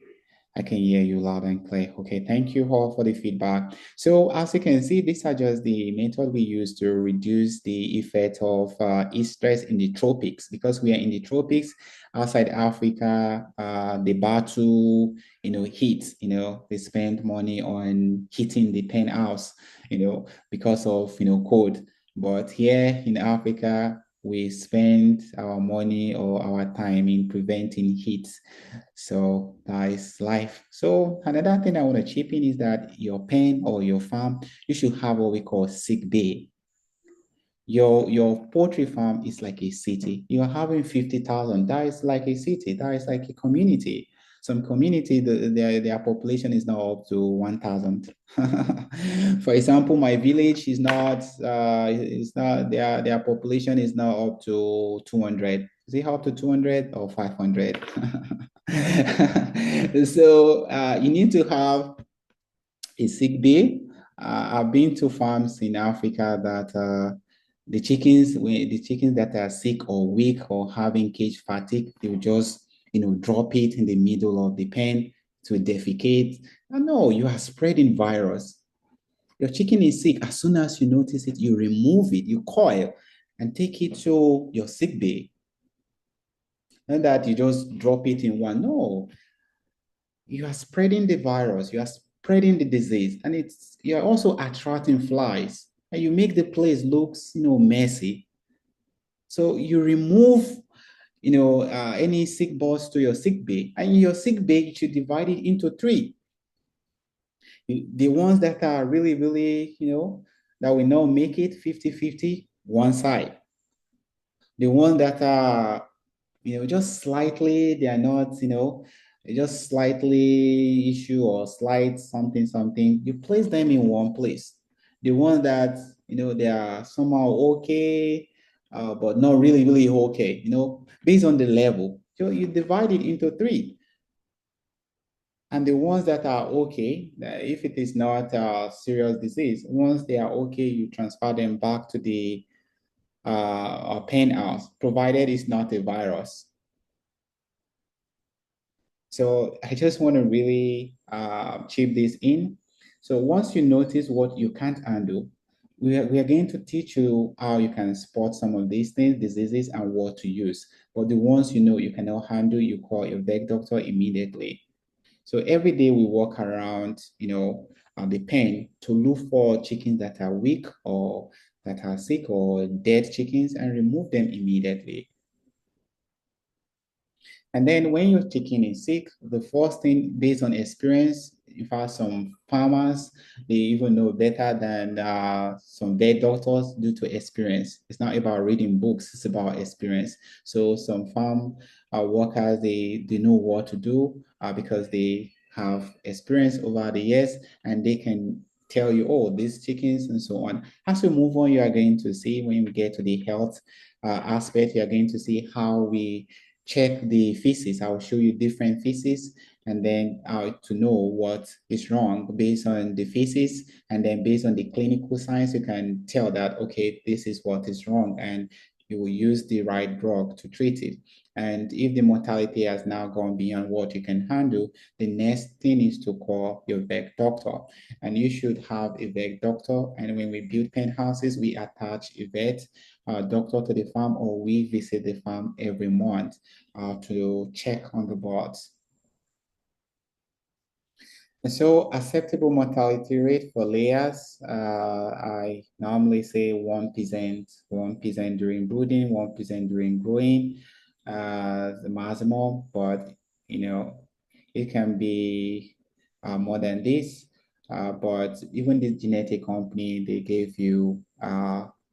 I can hear you loud and clear. Okay, thank you all for the feedback. So as you can see, these are just the method we use to reduce the effect of heat stress in the tropics. Because we are in the tropics, outside Africa, the battle, heat, they spend money on heating the penthouse, because of, cold. But here in Africa, we spend our money or our time in preventing heat. So that is life. So another thing I want to chip in is that your pen or your farm, you should have what we call sick bay. Your poultry farm is like a city. You're having 50,000. That is like a city. That is like a community. Some community, their population is now up to 1,000. For example, my village is not their population is now up to 200. Is it up to 200 or 500? So you need to have a sick bay. I've been to farms in Africa that the chickens, when the chickens that are sick or weak or having cage fatigue, they will just drop it in the middle of the pen to defecate. And no, you are spreading virus. Your chicken is sick. As soon as you notice it, you remove it, you coil, and take it to your sick bay. Not that you just drop it in one. No, you are spreading the virus, you are spreading the disease, and you're also attracting flies, and you make the place looks messy. So you remove any sick birds to your sick bay, and your sick bay you should divide it into three. The ones that are really, really, that will not make it 50-50, one side. The ones that are just slightly, they are not, just slightly issue or slight something, you place them in one place. The ones that, they are somehow okay, but not really, really okay, based on the level. So you divide it into three. And the ones that are okay, if it is not a serious disease, once they are okay, you transfer them back to the pen house, provided it's not a virus. So I just want to really chip this in. So once you notice what you can't handle, we are going to teach you how you can spot some of these things, diseases, and what to use. But the ones you cannot handle, you call your vet doctor immediately. So every day we walk around, the pen to look for chickens that are weak or that are sick or dead chickens and remove them immediately. And then when your chicken is sick, the first thing based on experience, in fact, some farmers, they even know better than some vet doctors due to experience. It's not about reading books, it's about experience. So some farm workers, they know what to do because they have experience over the years and they can tell you, oh, these chickens and so on. As we move on, you are going to see when we get to the health aspect, you are going to see how we check the feces. I will show you different feces and then to know what is wrong based on the feces, and then based on the clinical signs, you can tell that, okay, this is what is wrong, and you will use the right drug to treat it. And if the mortality has now gone beyond what you can handle, the next thing is to call your vet doctor. And you should have a vet doctor. And when we build pen houses, we attach a vet doctor to the farm, or we visit the farm every month to check on the birds. And so acceptable mortality rate for layers, I normally say 1% during brooding, 1% during growing, the maximum, but it can be more than this. But even the genetic company, they gave you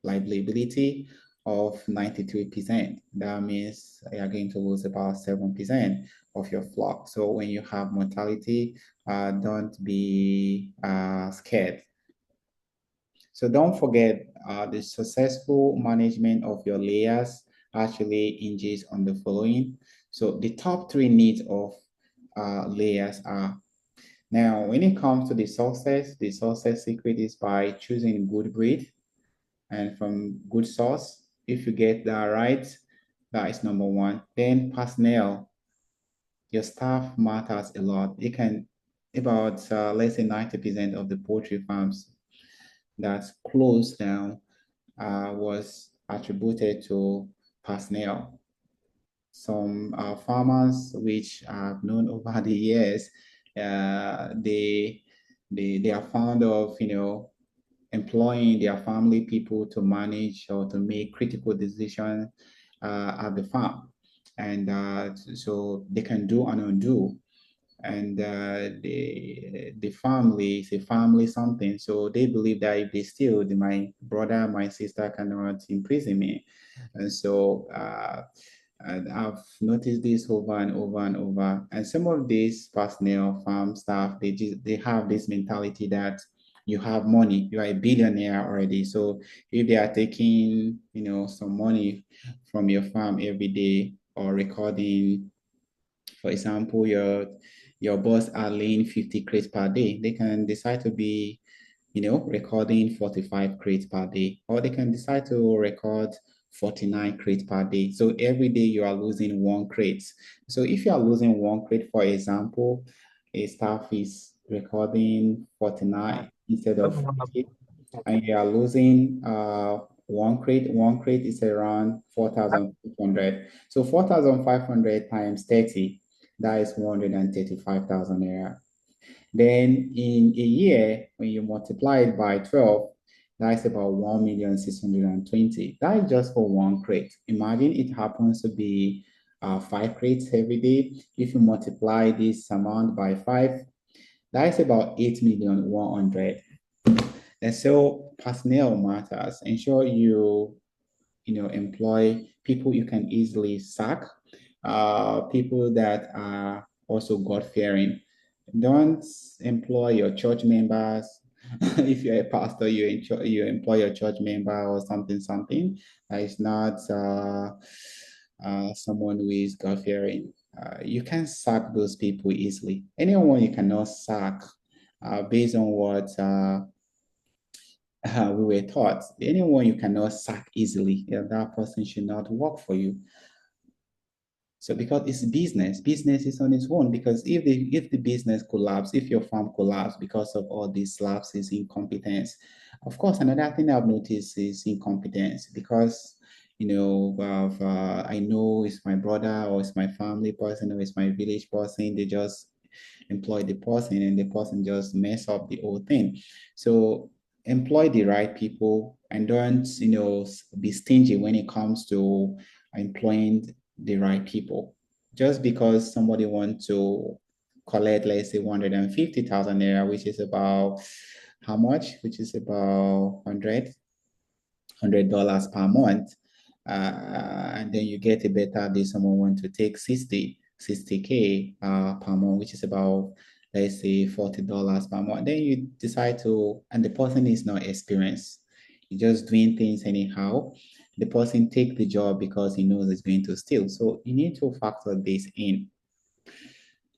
liability of 93%. That means you're going to lose about 7% of your flock. So when you have mortality, don't be scared. So don't forget the successful management of your layers actually hinges on the following. So the top three needs of layers are: Now, when it comes to the success secret is by choosing good breed and from good source. If you get that right, that is number one. Then personnel, your staff matters a lot. It can, about let's say 90% of the poultry farms that closed down was attributed to personnel. Some farmers, which I've known over the years, they are fond of, employing their family people to manage or to make critical decisions at the farm. And so they can do and undo. And the family is a family something. So they believe that if they steal, my brother, my sister cannot imprison me. And so and I've noticed this over and over and over. And some of these personnel, farm staff, they have this mentality that you have money, you are a billionaire already. So if they are taking, some money from your farm every day or recording, for example, your boss are laying 50 crates per day, they can decide to be, recording 45 crates per day, or they can decide to record 49 crates per day. So every day you are losing one crate. So if you are losing one crate, for example, a staff is recording 49 instead of 50, and you are losing one crate is around 4,500. So 4,500 times 30, that is 135,000 naira. Then in a year, when you multiply it by 12, that's about 1,620,000. That is just for one crate. Imagine it happens to be 5 crates every day. If you multiply this amount by 5, that's about 8,100,000. And so personnel matters. Ensure you employ people you can easily sack, people that are also God-fearing. Don't employ your church members. If you're a pastor, you employ your church member or something that is not someone who is God-fearing. You can sack those people easily. Anyone you cannot sack based on what we were taught. Anyone you cannot sack easily, that person should not work for you. So because it's business is on its own. Because if the business collapse, if your farm collapse because of all these lapses, incompetence, of course, another thing I've noticed is incompetence. Because I know it's my brother or it's my family person or it's my village person. They just employ the person and the person just mess up the whole thing. So employ the right people and don't be stingy when it comes to employing the right people. Just because somebody wants to collect, let's say, 150,000 naira, which is about how much? Which is about $100 per month. And then you get a better deal. Someone want to take 60K per month, which is about, let's say, $40 per month. Then you decide to, and the person is not experienced. You're just doing things anyhow. The person take the job because he knows it's going to steal. So you need to factor this in.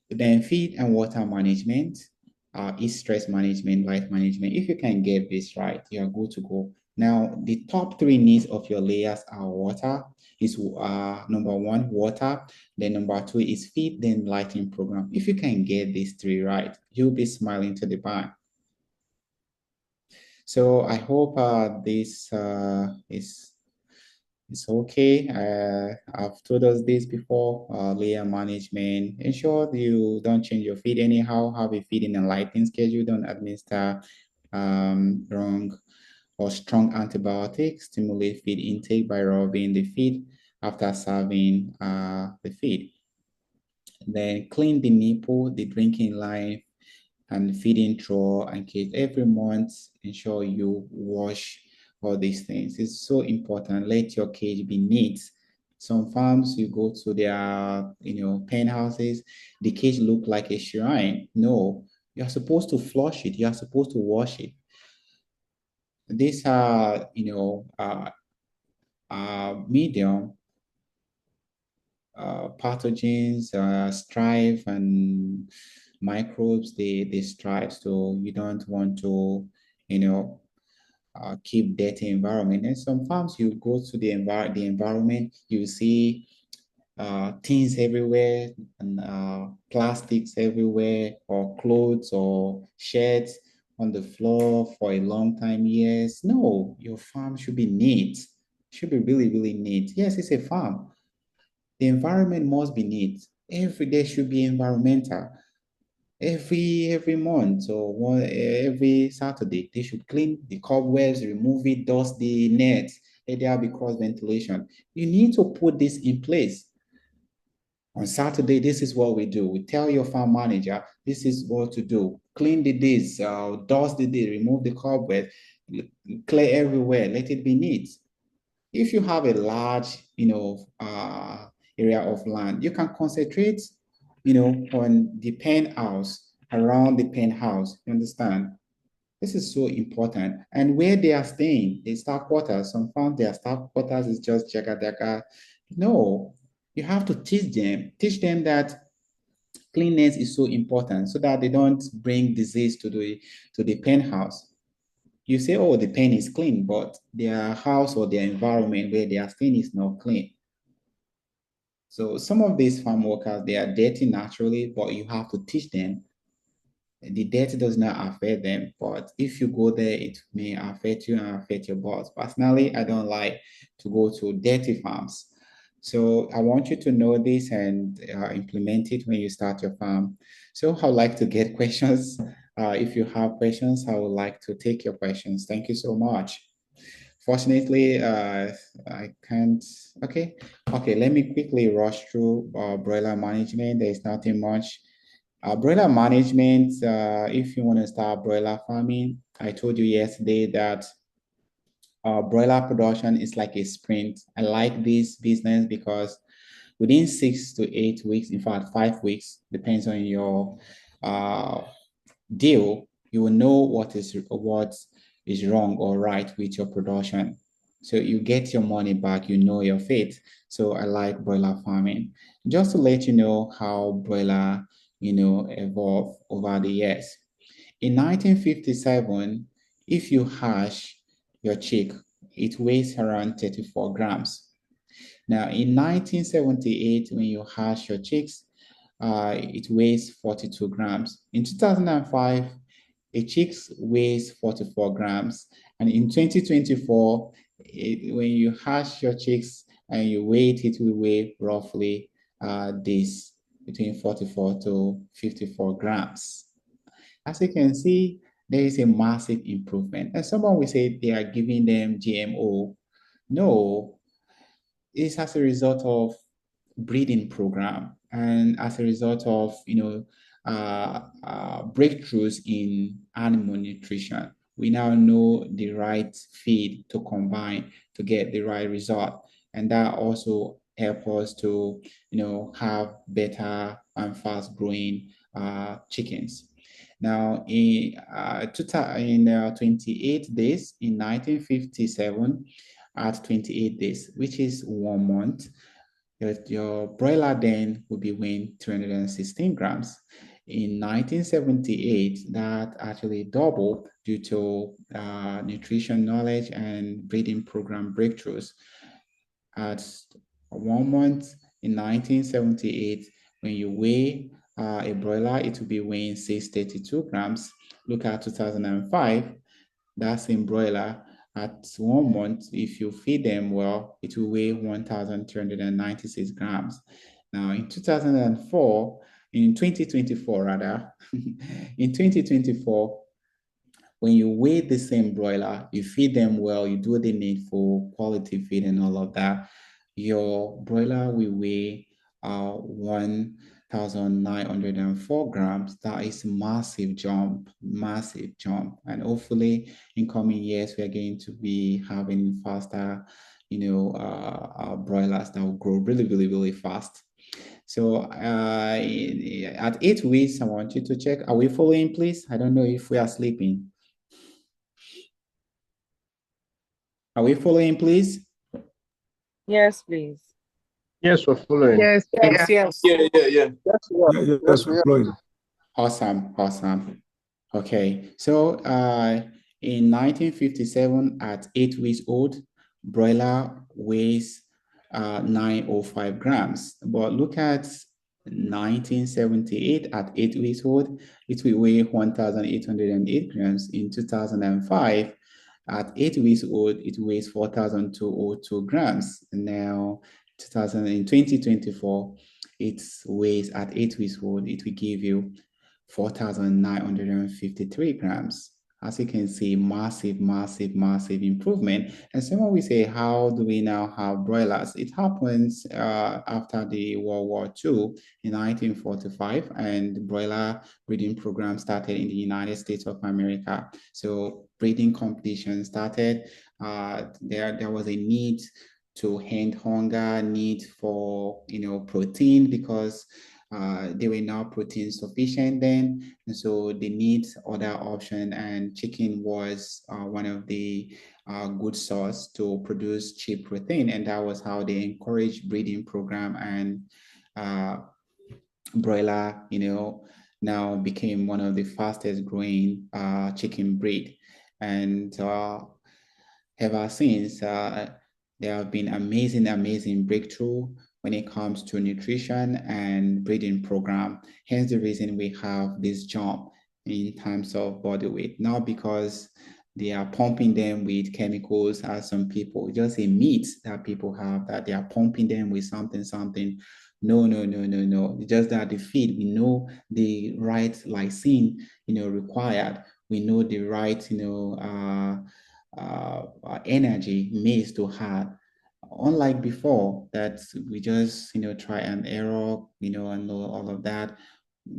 Then feed and water management, is stress management, life management. If you can get this right, you are good to go. Now, the top 3 needs of your layers are water, is number 1, water. Then number 2 is feed, then lighting program. If you can get these 3 right, you'll be smiling to the bank. So I hope this is it's okay. I've told us this before, layer management. Ensure you don't change your feed anyhow. Have a feeding and lighting schedule. Don't administer wrong or strong antibiotics. Stimulate feed intake by rubbing the feed after serving the feed. Then clean the nipple, the drinking line, and feeding trough and cage every month. Ensure you wash all these things. It's so important. Let your cage be neat. Some farms, you go to their pen houses, the cage look like a shrine. No, you're supposed to flush it. You're supposed to wash it. These are medium pathogens strive and microbes, they strive. So you don't want to, keep dirty environment. And some farms, you go to the environment, you see things everywhere, and plastics everywhere, or clothes or shirts on the floor for a long time, years. No, your farm should be neat. Should be really, really neat. Yes, it's a farm. The environment must be neat. Every day should be environmental. Every month or every Saturday, they should clean the cobwebs, remove it, dust the nets, let there be cross ventilation. You need to put this in place. On Saturday, this is what we do. We tell your farm manager, this is what to do. Clean the dish, dust the dish, remove the cobweb, clear everywhere, let it be neat. If you have a large, area of land, you can concentrate, on the pen house, around the pen house. You understand? This is so important. And where they are staying, the staff quarters, some farms, their staff quarters is just jaga. No, you have to teach them that cleanliness is so important so that they don't bring disease to the pen house. You say, oh, the pen is clean, but their house or their environment where they are staying is not clean. So some of these farm workers, they are dirty naturally, but you have to teach them. The dirty does not affect them, but if you go there, it may affect you and affect your boss. Personally, I don't like to go to dirty farms. So I want you to know this and implement it when you start your farm. So I'd like to get questions. If you have questions, I would like to take your questions. Thank you so much. Fortunately, I can't. Okay, let me quickly rush through broiler management. There's nothing much. Broiler management, if you want to start broiler farming, I told you yesterday that broiler production is like a sprint. I like this business because within 6 to 8 weeks, in fact, 5 weeks, depends on your uh, deal, you will know what is wrong or right with your production. So you get your money back, you know your fate. So I like broiler farming. Just to let you know how broiler, evolve over the years. In 1957, if you hatch your chick, it weighs around 34 grams. Now, in 1978, when you hatch your chicks, it weighs 42 grams. In 2005, a chick weighs 44 grams. And in 2024, when you hatch your chicks and you weigh it, it will weigh roughly this, between 44 to 54 grams. As you can see, there is a massive improvement. And someone will say they are giving them GMO. No, it's as a result of breeding program and as a result of breakthroughs in animal nutrition. We now know the right feed to combine to get the right result, and that also help us to have better and fast growing chickens. Now, in 28 days, in 1957, at 28 days, which is 1 month, your broiler then will be weighing 316 grams. In 1978, that actually doubled due to nutrition knowledge and breeding program breakthroughs. At 1 month in 1978, when you weigh a broiler, it will be weighing 632 grams. Look at 2005, that same broiler at 1 month, if you feed them well, it will weigh 1,396 grams. Now in 2024 rather, in 2024, when you weigh the same broiler, you feed them well, you do the needful quality feed and all of that, your broiler will weigh 1,904 grams. That is massive jump. And hopefully in coming years, we are going to be having faster, broilers that will grow really, really, really fast. So at 8 weeks, I want you to check. Are we following, please? I don't know if we are sleeping. Are we following, please? Yes, please. Yes, we're following. Yes, Yes, yes. Yeah. Yes, we're following. Awesome, awesome. Okay, so in 1957, at 8 weeks old, broiler weighs 905 grams. But look at 1978, at 8 weeks old, it will weigh 1,808 grams. In 2005, at 8 weeks old, it weighs 4,202 grams. Now, in 2024, it weighs at 8 weeks old, it will give you 4,953 grams. As you can see, massive, massive, massive improvement. And someone will say, how do we now have broilers? It happens after the World War II in 1945, and the broiler breeding program started in the United States of America. So breeding competition started. There was a need to end hunger, need for protein, because they were not protein sufficient then, and so they need other option, and chicken was one of the good source to produce cheap protein, and that was how they encouraged breeding program, and broiler now became one of the fastest growing chicken breed. And ever since, there have been amazing breakthrough when it comes to nutrition and breeding program. Hence the reason we have this jump in terms of body weight, not because they are pumping them with chemicals, as some people, just a myth that people have, that they are pumping them with something. No, no, no, no, no. Just that the feed, we know the right lysine, required. We know the right, energy maize to have. Unlike before, that we just try and error, and all of that.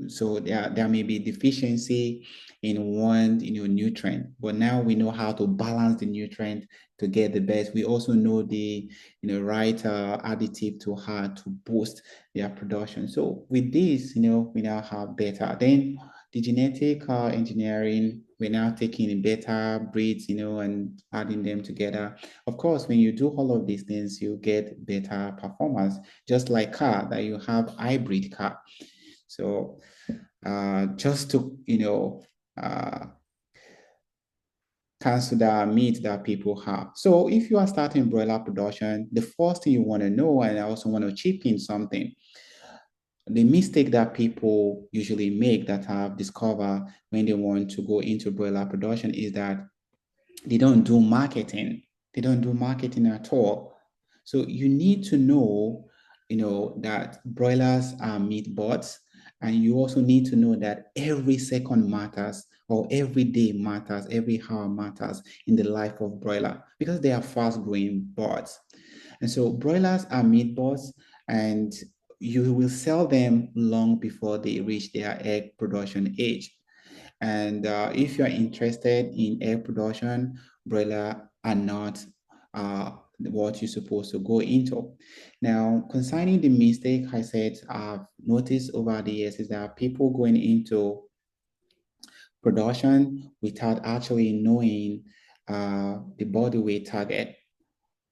So there may be deficiency in one nutrient, but now we know how to balance the nutrient to get the best. We also know the right additive to have to boost their production. So with this, we now have better. Then the genetic engineering, we're now taking better breeds, and adding them together. Of course, when you do all of these things, you get better performance, just like car, that you have hybrid car. So just to, cancel that myth that people have. So if you are starting broiler production, the first thing you want to know, and I also want to chip in something, the mistake that people usually make, that I've discovered when they want to go into broiler production, is that they don't do marketing. They don't do marketing at all. So you need to know, that broilers are meat bots, and you also need to know that every second matters, or every day matters, every hour matters in the life of broiler, because they are fast-growing birds. And so broilers are meat bots, and you will sell them long before they reach their egg production age. And if you're interested in egg production, broiler are not what you're supposed to go into. Now, concerning the mistake I said I've noticed over the years, is that people going into production without actually knowing the body weight target,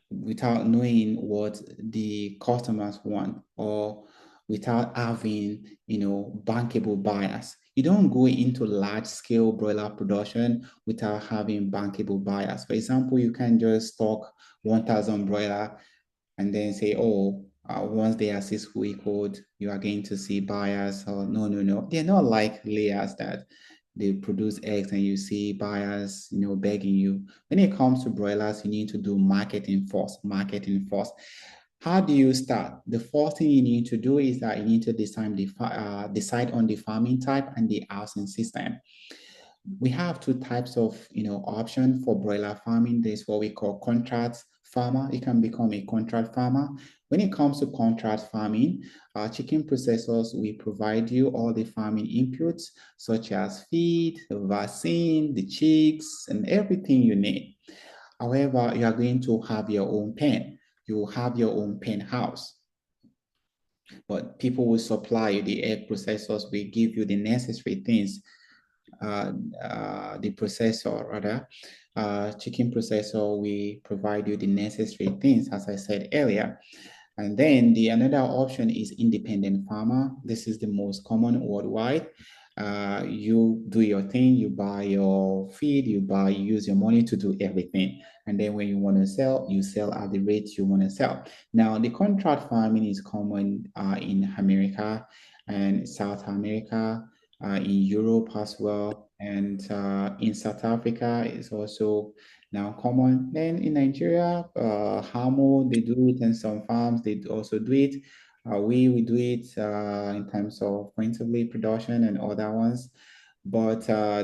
without knowing what the customers want, or without having, bankable buyers. You don't go into large scale broiler production without having bankable buyers. For example, you can just stock 1,000 broiler and then say, oh, once they are 6 weeks old, you are going to see buyers. Or no, no, no. They're not like layers that they produce eggs and you see buyers, begging you. When it comes to broilers, you need to do marketing first, How do you start? The first thing you need to do is that you need to decide on the farming type and the housing system. We have two types of option for broiler farming. There's what we call contract farmer. You can become a contract farmer. When it comes to contract farming, chicken processors, we provide you all the farming inputs, such as feed, vaccine, the chicks, and everything you need. However, you are going to have your own pen. You will have your own pen house. But people will supply you the egg processors. We give you the necessary things. The processor, rather, chicken processor, we provide you the necessary things, as I said earlier. And then the another option is independent farmer. This is the most common worldwide. You do your thing, you buy your feed, you use your money to do everything. And then when you want to sell, you sell at the rate you want to sell. Now, the contract farming is common in America and South America, in Europe as well, and in South Africa is also now common. Then in Nigeria, Hamo, they do it, and some farms, they also do it. We do it in terms of point-of-lay production and other ones, but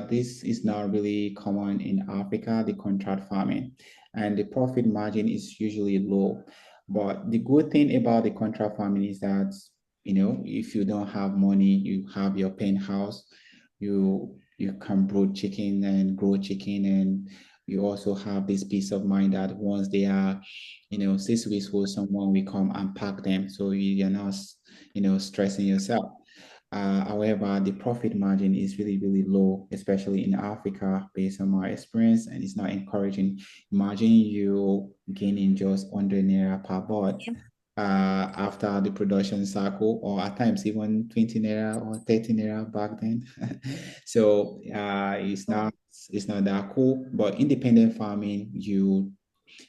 this is not really common in Africa, the contract farming, and the profit margin is usually low. But the good thing about the contract farming is that, if you don't have money, you have your pen house, you can brood chicken and grow chicken, and you also have this peace of mind that once they are 6 weeks old, someone will come and pack them, so you're not stressing yourself. However, the profit margin is really, really low, especially in Africa, based on my experience, and it's not encouraging. Imagine you gaining just 100 naira per bird after the production cycle, or at times even 20 naira or 30 naira back then. So it's not that cool. But independent farming, you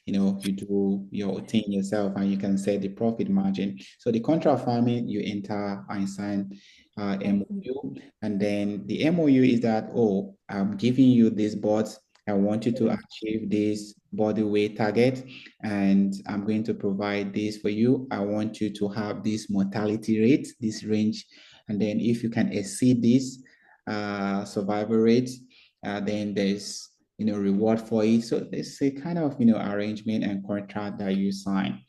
do your thing yourself, and you can set the profit margin. So the contract farming, you enter and sign MOU, and then the MOU is that, oh, I'm giving you this bots. I want you to achieve this body weight target, and I'm going to provide this for you. I want you to have this mortality rate, this range, and then if you can exceed this survival rate, then there's reward for it. So it's a kind of arrangement and contract that you sign.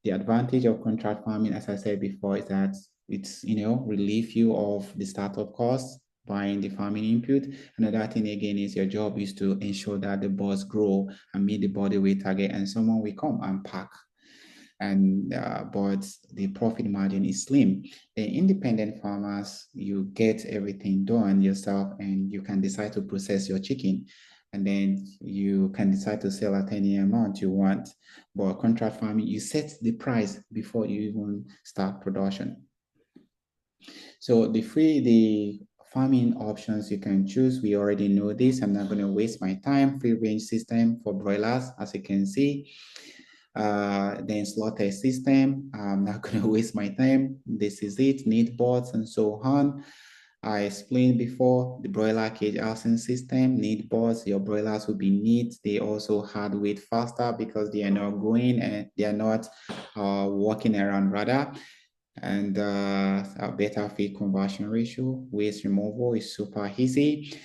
The advantage of contract farming, as I said before, is that it's relieve you of the startup costs buying the farming input. Another thing again is your job is to ensure that the birds grow and meet the body weight target, and someone will come and pack. And but the profit margin is slim. The independent farmers, you get everything done yourself, and you can decide to process your chicken, and then you can decide to sell at any amount you want. But contract farming, you set the price before you even start production. So the farming options you can choose, we already know this. I'm not going to waste my time. Free range system for broilers, as you can see. Then slaughter system, I'm not going to waste my time. This is it, need boards and so on. I explained before the broiler cage housing system, need boards. Your broilers will be neat. They also hard weight faster because they are not growing and they are not walking around rather. And a better feed conversion ratio. Waste removal is super easy.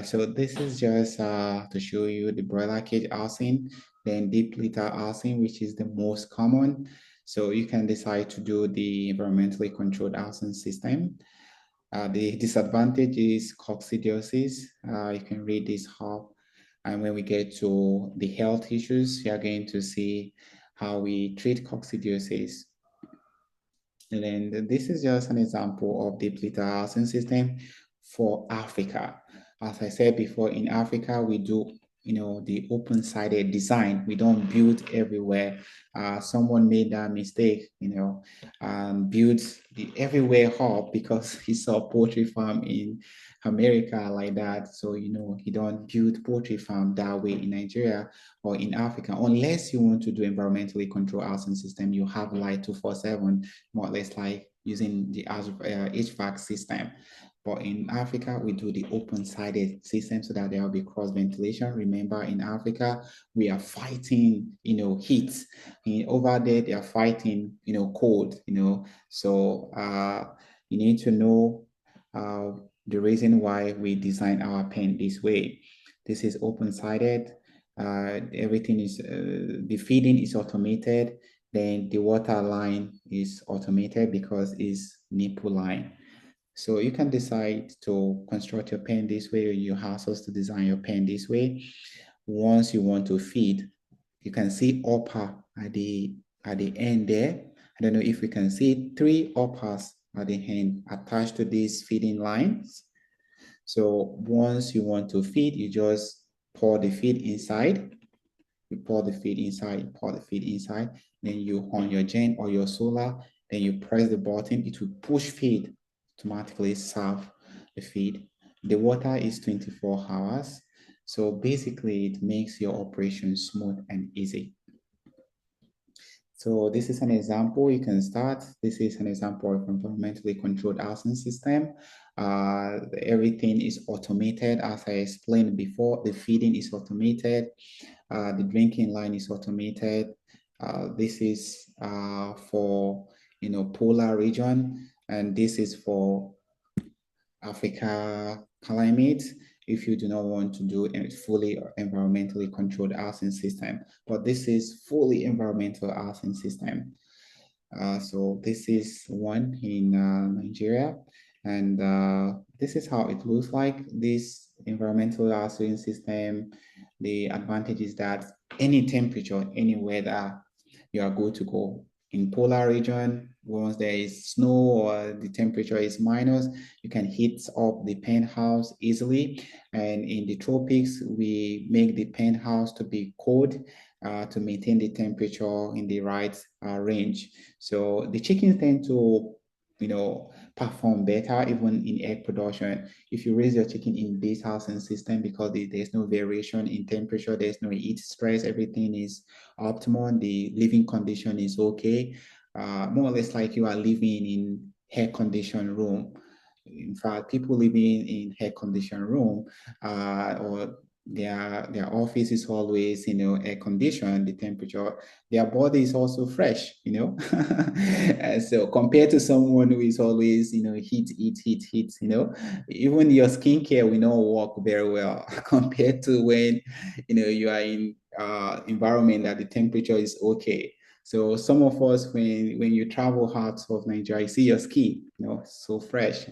So this is just to show you the broiler cage housing, then deep litter housing, which is the most common. So you can decide to do the environmentally controlled housing system. The disadvantage is coccidiosis. You can read this up. And when we get to the health issues, you are going to see how we treat coccidiosis. And then this is just an example of deep litter housing system for Africa. As I said before, in Africa, we do the open-sided design. We don't build everywhere. Someone made that mistake, built the everywhere up because he saw poultry farm in America like that. So, he don't build poultry farm that way in Nigeria or in Africa, unless you want to do environmentally controlled housing system. You have light 247, more or less like using the HVAC system. But in Africa, we do the open-sided system so that there will be cross ventilation. Remember, in Africa, we are fighting, heat. Over there, they are fighting, cold, So you need to know the reason why we design our pen this way. This is open-sided. Everything is, the feeding is automated. Then the water line is automated because it's nipple line. So you can decide to construct your pen this way, or you have us to design your pen this way. Once you want to feed, you can see upper at the end there. I don't know if we can see 3 uppers at the end attached to these feeding lines. So once you want to feed, you just pour the feed inside. You pour the feed inside, then you on your gen or your solar, then you press the button, it will push feed, automatically serve the feed. The water is 24 hours. So basically, it makes your operation smooth and easy. So this is an example you can start. This is an example of environmentally controlled housing system. Everything is automated. As I explained before, the feeding is automated. The drinking line is automated. This is for, polar region, and this is for Africa climate if you do not want to do a fully environmentally controlled housing system. But this is fully environmental housing system. So this is one in Nigeria, and this is how it looks like. This environmental housing system, the advantage is that any temperature, any weather, you are good to go. In polar region, once there is snow or the temperature is minus, you can heat up the penthouse easily. And in the tropics, we make the penthouse to be cold to maintain the temperature in the right range. So the chickens tend to, perform better even in egg production. If you raise your chicken in this housing system, because there's no variation in temperature, there's no heat stress, everything is optimal, the living condition is okay. More or less like you are living in air-conditioned room. In fact, people living in air-conditioned room or their office is always, air conditioned, the temperature, their body is also fresh, And so compared to someone who is always, heat, even your skincare will not work very well compared to when, you are in environment that the temperature is okay. So some of us, when you travel out of Nigeria, you see your skin, so fresh,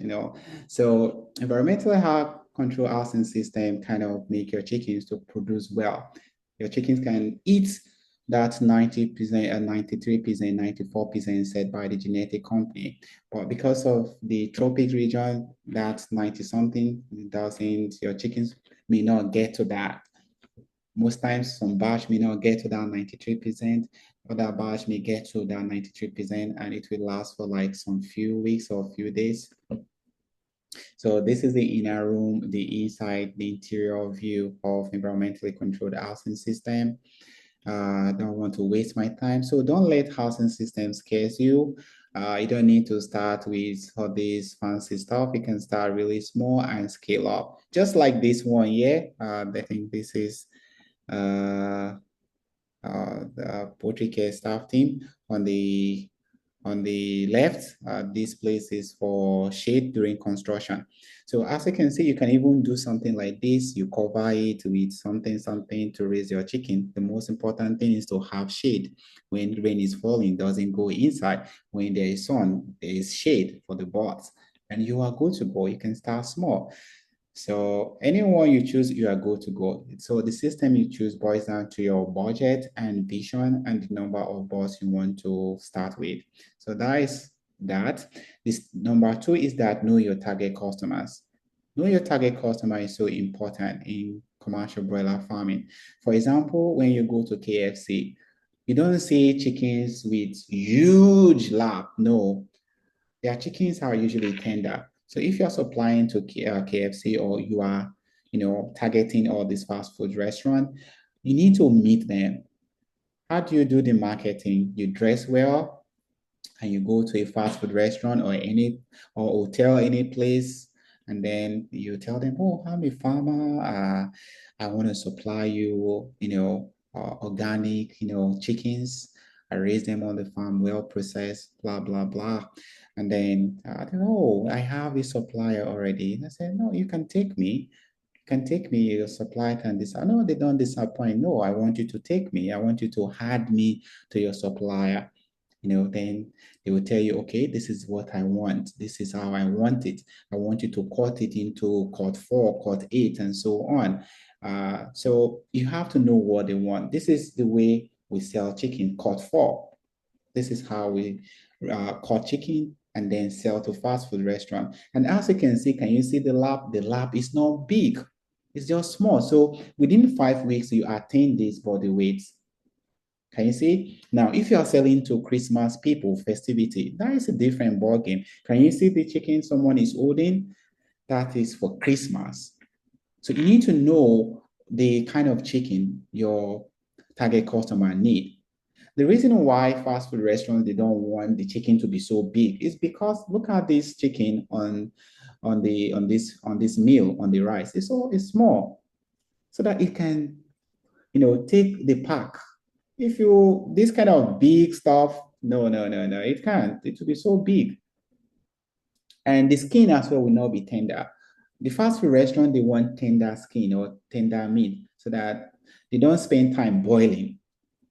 So environmental health control housing system kind of make your chickens to produce well. Your chickens can eat that 90% and 93%, 94% set by the genetic company. But because of the tropic region, that's 90 something, your chickens may not get to that. Most times some batch may not get to that 93%, other batch may get to that 93%, and it will last for like some few weeks or few days. So this is the inner room, the inside, the interior view of environmentally controlled housing system. I don't want to waste my time. So don't let housing systems scare you. You don't need to start with all this fancy stuff. You can start really small and scale up. Just like this one here. I think this is the poultry care staff team on the left. This place is for shade during construction. So as you can see, you can even do something like this. You cover it with something to raise your chicken. The most important thing is to have shade. When rain is falling, it doesn't go inside. When there is sun, there is shade for the birds. And you are good to go. You can start small. So anyone you choose, you are good to go. So the system you choose boils down to your budget and vision and the number of birds you want to start with. So that is that. This number two is that know your target customers. Know your target customer is so important in commercial broiler farming. For example, when you go to KFC, you don't see chickens with huge lap. No, their chickens are usually tender. So if you're supplying to KFC or you are, targeting all these fast food restaurant, you need to meet them. How do you do the marketing? You dress well and you go to a fast food restaurant or hotel, any place, and then you tell them, oh, I'm a farmer. I want to supply you, organic, chickens. I raise them on the farm, well processed, blah, blah, blah. And then, oh, I have a supplier already. And I said, no, you can take me. You can take me, your supplier can decide. No, they don't disappoint. No, I want you to take me. I want you to add me to your supplier. Then they will tell you, okay, this is what I want. This is how I want it. I want you to cut it into cut 4, cut 8, and so on. So you have to know what they want. This is the way we sell chicken, cut 4. This is how we cut chicken and then sell to fast food restaurant. And as you can see, can you see the lab? The lab is not big. It's just small. So within 5 weeks, you attain this body weight. Can you see? Now, if you are selling to Christmas people, festivity, that is a different ballgame. Can you see the chicken someone is holding? that is for Christmas. So you need to know the kind of chicken your target customer need. The reason why fast food restaurants, they don't want the chicken to be so big is because look at this chicken on this meal on the rice. It's small, so that it can take the pack. If you this kind of big stuff, no, it can't. It will be so big. And the skin as well will not be tender. The fast food restaurant, they want tender skin or tender meat so that they don't spend time boiling.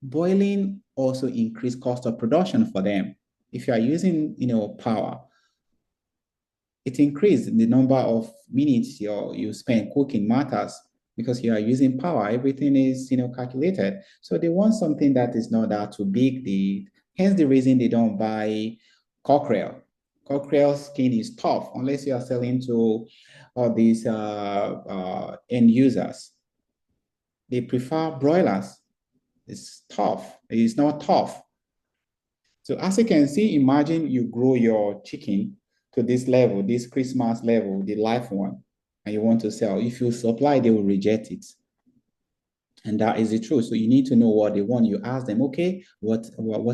Boiling also increase cost of production for them. If you are using, power, it increases the number of minutes you spend cooking matters because you are using power. Everything is, calculated. So they want something that is not that too big. Hence the reason they don't buy cockerel. Cockerel skin is tough unless you are selling to all these end users. They prefer broilers. It's tough. It's not tough. So as you can see, imagine you grow your chicken to this level, this Christmas level, the live one, and you want to sell. If you supply, they will reject it. And that is the truth. So you need to know what they want. You ask them, okay, what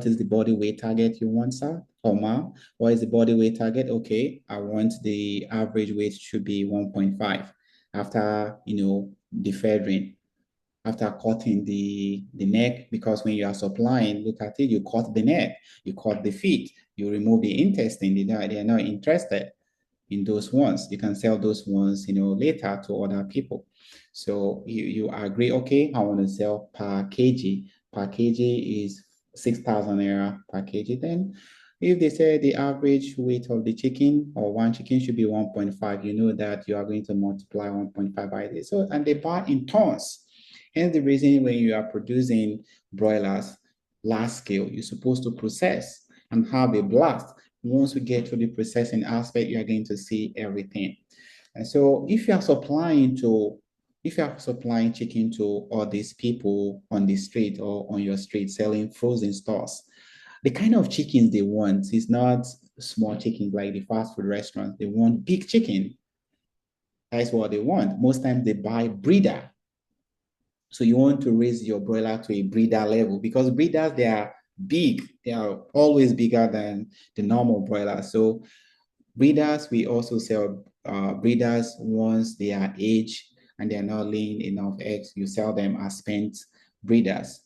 is the body weight target you want, sir? Or ma? What is the body weight target? Okay, I want the average weight should be 1.5 after, the feathering, after cutting the neck, because when you are supplying, look at it, you cut the neck, you cut the feet, you remove the intestine. They are not interested in those ones. You can sell those ones, later to other people. So you agree, okay, I want to sell per kg. Per kg is 6,000 naira per kg. Then if they say the average weight of the chicken or one chicken should be 1.5, you know that you are going to multiply 1.5 by this. So, and they buy in tons. Hence the reason when you are producing broilers large scale, you're supposed to process and have a blast. Once we get to the processing aspect, you are going to see everything. And so if you are supplying chicken to all these people on the street or on your street selling frozen stores, the kind of chickens they want is not small chickens like the fast food restaurants. They want big chicken. That's what they want. Most times they buy breeder. So you want to raise your broiler to a breeder level because breeders, they are big. They are always bigger than the normal broiler. So breeders, we also sell breeders once they are aged and they are not laying enough eggs. You sell them as spent breeders.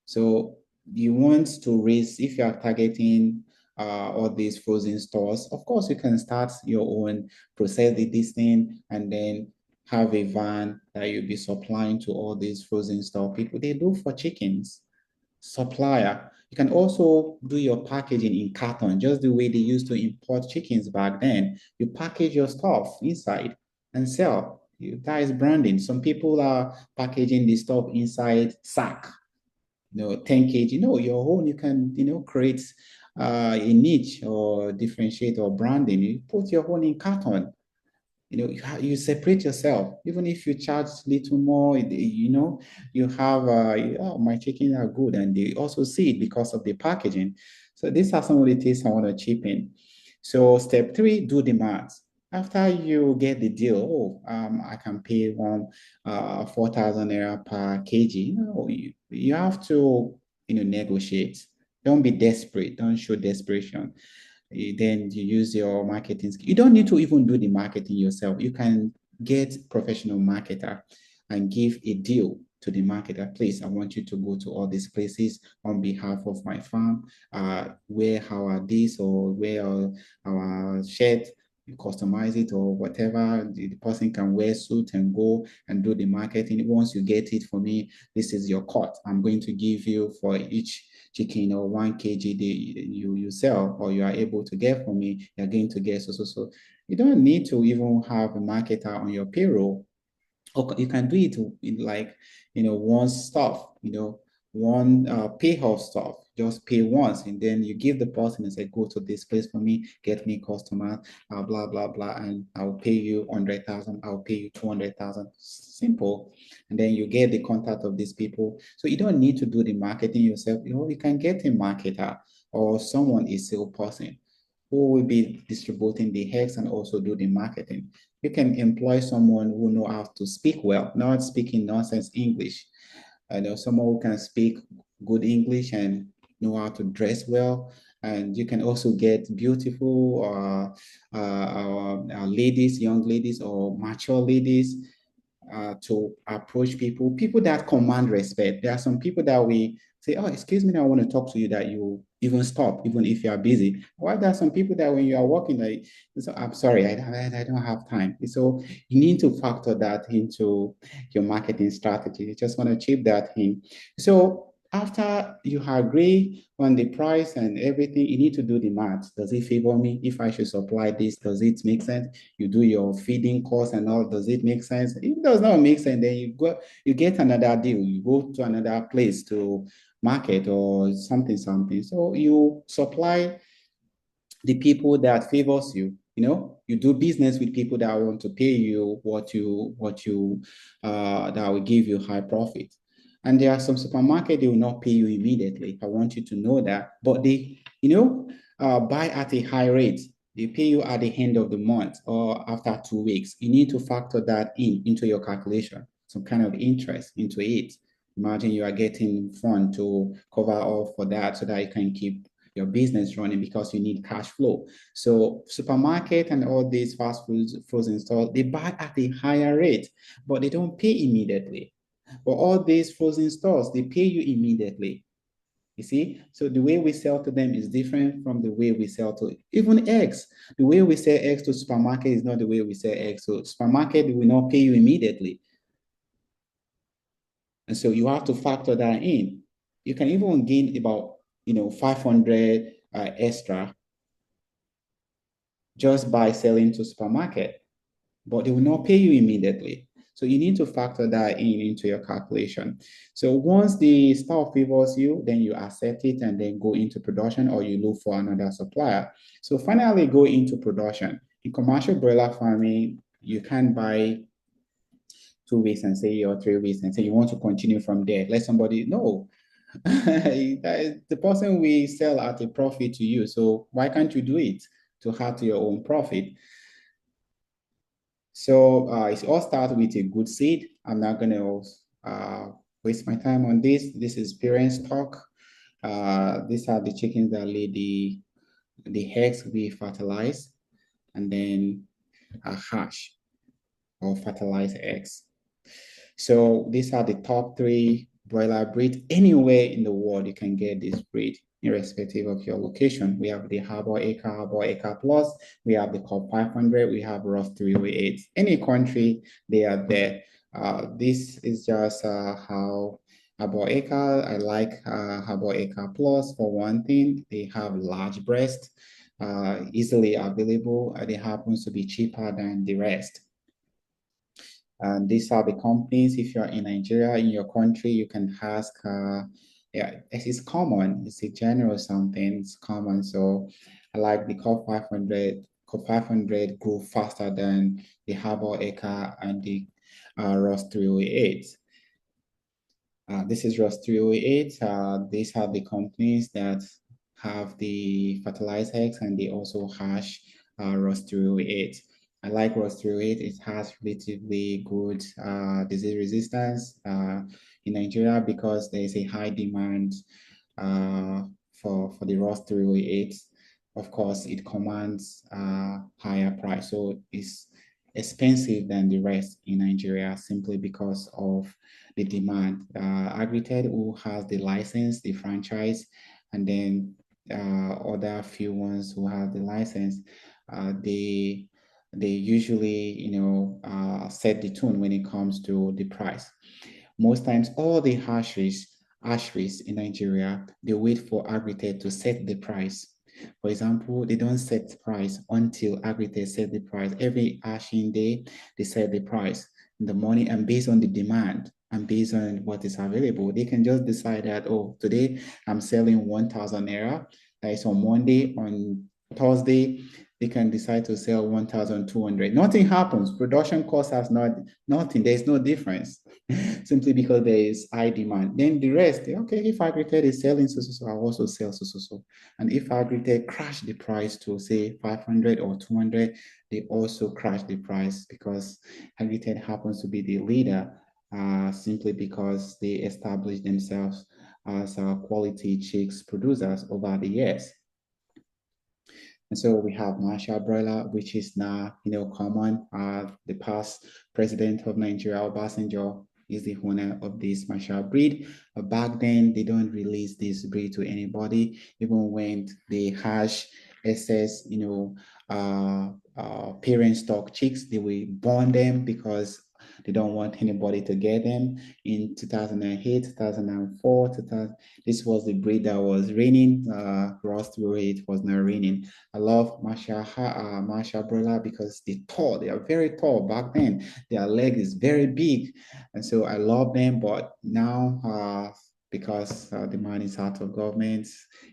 So you want to raise, if you are targeting all these frozen stores, of course, you can start your own, process this thing, and then have a van that you'll be supplying to all these frozen store people. They do for chickens. Supplier. You can also do your packaging in carton, just the way they used to import chickens back then. You package your stuff inside and sell. That is branding. Some people are packaging the stuff inside sack, 10 kg. No, your own, you can, create a niche or differentiate or branding. You put your own in carton. You separate yourself. Even if you charge little more, you have, my chicken are good, and they also see it because of the packaging. So these are some of the things I want to chip in. So step 3, do the math. After you get the deal, I can pay 4,000 naira per kg. You have to, negotiate. Don't be desperate. Don't show desperation. Then you use your marketing skill. You don't need to even do the marketing yourself. You can get professional marketer and give a deal to the marketer. Please, I want you to go to all these places on behalf of my farm, wear our this or wear our shirt, you customize it or whatever. The person can wear suit and go and do the marketing. Once you get it for me, this is your cut. I'm going to give you for each chicken or 1 kg you sell or you are able to get from me, you're going to get so. You don't need to even have a marketer on your payroll. Or you can do it in like, one stuff, one pay-off stuff. Just pay once and then you give the person and say, go to this place for me, get me customer, blah, blah, blah, and I'll pay you 100,000, I'll pay you 200,000. Simple. And then you get the contact of these people. So you don't need to do the marketing yourself. You can get a marketer or someone, a salesperson who will be distributing the eggs and also do the marketing. You can employ someone who know how to speak well, not speaking nonsense English. I know someone who can speak good English and know how to dress well. And you can also get beautiful ladies, young ladies, or mature ladies to approach people that command respect. There are some people that we say, oh, excuse me, I want to talk to you, that you even stop, even if you are busy. Why there are some people that when you are working, like, so, I'm sorry, I don't have time. So you need to factor that into your marketing strategy. You just want to chip that in. So after you agree on the price and everything, you need to do the math. Does it favor me? If I should supply this, does it make sense? You do your feeding costs and all. Does it make sense? If it does not make sense, then you get another deal. You go to another place to market or something. So you supply the people that favors you. You do business with people that want to pay you what you that will give you high profit. And there are some supermarket, they will not pay you immediately. I want you to know that. But they, buy at a high rate. They pay you at the end of the month or after 2 weeks. You need to factor that into your calculation, some kind of interest into it. Imagine you are getting fund to cover all for that so that you can keep your business running because you need cash flow. So supermarket and all these fast food frozen stores, they buy at a higher rate, but they don't pay immediately. But all these frozen stores, they pay you immediately. You see, so the way we sell to them is different from the way we sell to even eggs. The way we sell eggs to supermarket is not the way we sell eggs. So supermarket, they will not pay you immediately. And so you have to factor that in. You can even gain about 500 extra just by selling to supermarket, but they will not pay you immediately. So you need to factor that into your calculation. So once the store favors you, then you accept it and then go into production, or you look for another supplier. So finally go into production. In commercial broiler farming, you can't buy 2 weeks and say, or 3 weeks and say you want to continue from there. Let somebody know. The person will sell at a profit to you. So why can't you do it to add to your own profit? So it all starts with a good seed. I'm not going to waste my time on this. This is parents talk. These are the chickens that lay the eggs we fertilize, and then hatch or fertilize eggs. So these are the top 3 broiler breeds. Anywhere in the world you can get this breed, irrespective of your location. We have the Harbor Acre Plus, we have the Cup 500, we have Ross 308. Any country, they are there. This is just how Harbor Acre, I like Harbor Acre Plus for one thing. They have large breasts, easily available, and it happens to be cheaper than the rest. And these are the companies. If you're in Nigeria, in your country, you can ask. Yeah, it's common. It's a general something. It's common. So I like the COP 500. COP 500 grow faster than the Harbor Acre and the Ross 308. This is Ross 308. These are the companies that have the fertilized eggs, and they also hatch Ross 308. I like Ross 308. It has relatively good disease resistance in Nigeria because there is a high demand for the Ross 308. Of course, it commands higher price, so it's expensive than the rest in Nigeria simply because of the demand. Agrited, who has the license, the franchise, and then other few ones who have the license, they usually set the tune when it comes to the price. Most times, all the hatcheries in Nigeria, they wait for Agrited to set the price. For example, they don't set the price until Agrited set the price. Every hatching day, they set the price in the morning, and based on the demand and based on what is available, they can just decide that, oh, today I'm selling 1,000 naira. That is on Monday. On Thursday, they can decide to sell 1,200. Nothing happens. Production cost has nothing. There's no difference simply because there is high demand. Then the rest, okay, if Agritech is selling so, I'll also sell so. And if Agritech crash the price to say 500 or 200, they also crash the price because Agritech happens to be the leader simply because they established themselves as quality chicks producers over the years. And so we have Marshall Broiler, which is now, common. The past president of Nigeria, Obasanjo, is the owner of this Marshall breed. Back then, they don't release this breed to anybody, even when they hatch excess, parent stock chicks, they will burn them because they don't want anybody to get them. In 2008, 2004, 2000, this was the breed that was reigning. Rust it was not raining. I love Marshall Broiler because they're tall. They are very tall back then. Their leg is very big. And so I love them. But now, because the money is out of government,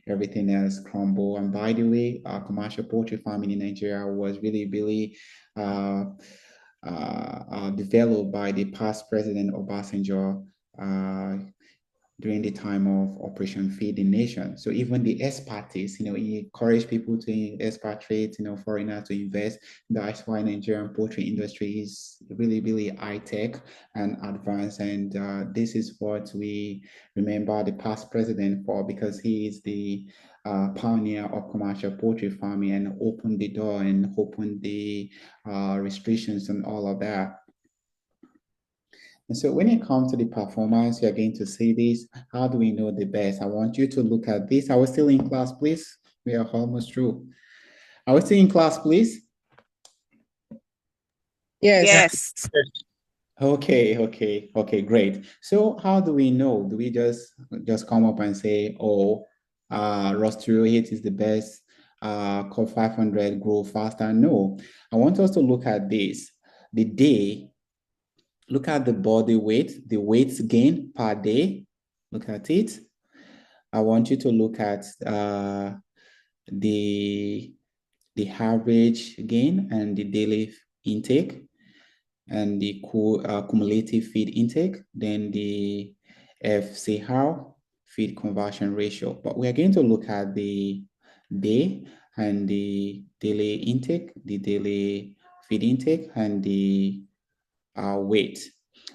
everything has crumbled. And by the way, commercial poultry farming in Nigeria was really developed by the past president Obasanjo during the time of Operation Feed the Nation. So even the expatriates, he encouraged people to expatriate, foreigners to invest. That's why Nigerian poultry industry is really high tech and advanced. And this is what we remember the past president for, because he is the pioneer of commercial poultry farming and opened the door and opened the restrictions and all of that. And so when it comes to the performance, you're going to see this. How do we know the best? I want you to look at this. Are we still in class, please? We are almost through. Are we still in class, please? Yes. Okay, great. So how do we know? Do we just come up and say, oh, Rostro 8 is the best, Core 500 grow faster? No, I want us to look at this. The day. Look at the body weight, the weight gain per day. Look at it. I want you to look at the average gain and the daily intake and the cumulative feed intake, then the FCR, feed conversion ratio. But we are going to look at the day and the daily intake, the daily feed intake, and the weight.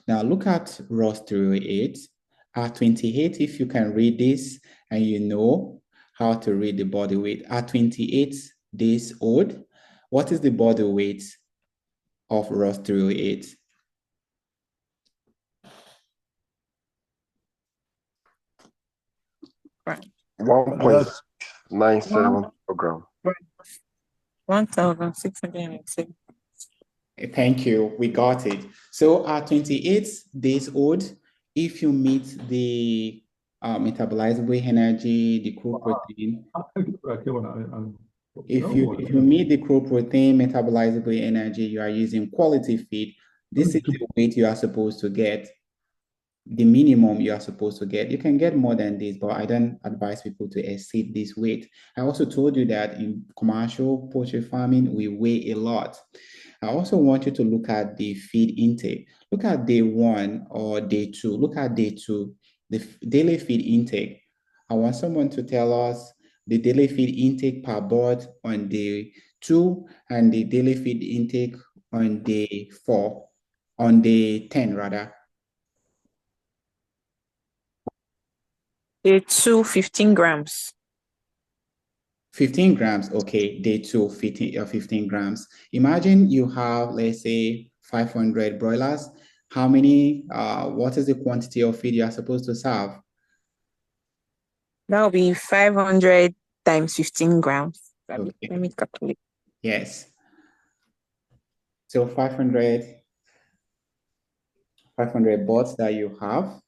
Now look at Ross 308. At 28, if you can read this and you know how to read the body weight. At 28 days old, what is the body weight of Ross 308? Right. 1.97 kilogram. 1,606. Thank you. We got it. So at 28 days old, if you meet the metabolizable energy, the crude protein, if you meet the crude protein metabolizable energy, you are using quality feed. This is the weight you are supposed to get. The minimum you are supposed to get. You can get more than this, but I don't advise people to exceed this weight. I also told you that in commercial poultry farming, we weigh a lot. I also want you to look at the feed intake. Look at day 1 or day 2. Look at day 2, the daily feed intake. I want someone to tell us the daily feed intake per bird on day 2 and the daily feed intake on day 4, on day 10 rather. Day 2, 15 grams. 15 grams, okay, day 2, 15 grams. Imagine you have, let's say, 500 broilers. How many, what is the quantity of feed you are supposed to serve? That will be 500 times 15 grams. Okay. Let me calculate. Yes. So 500 bots that you have,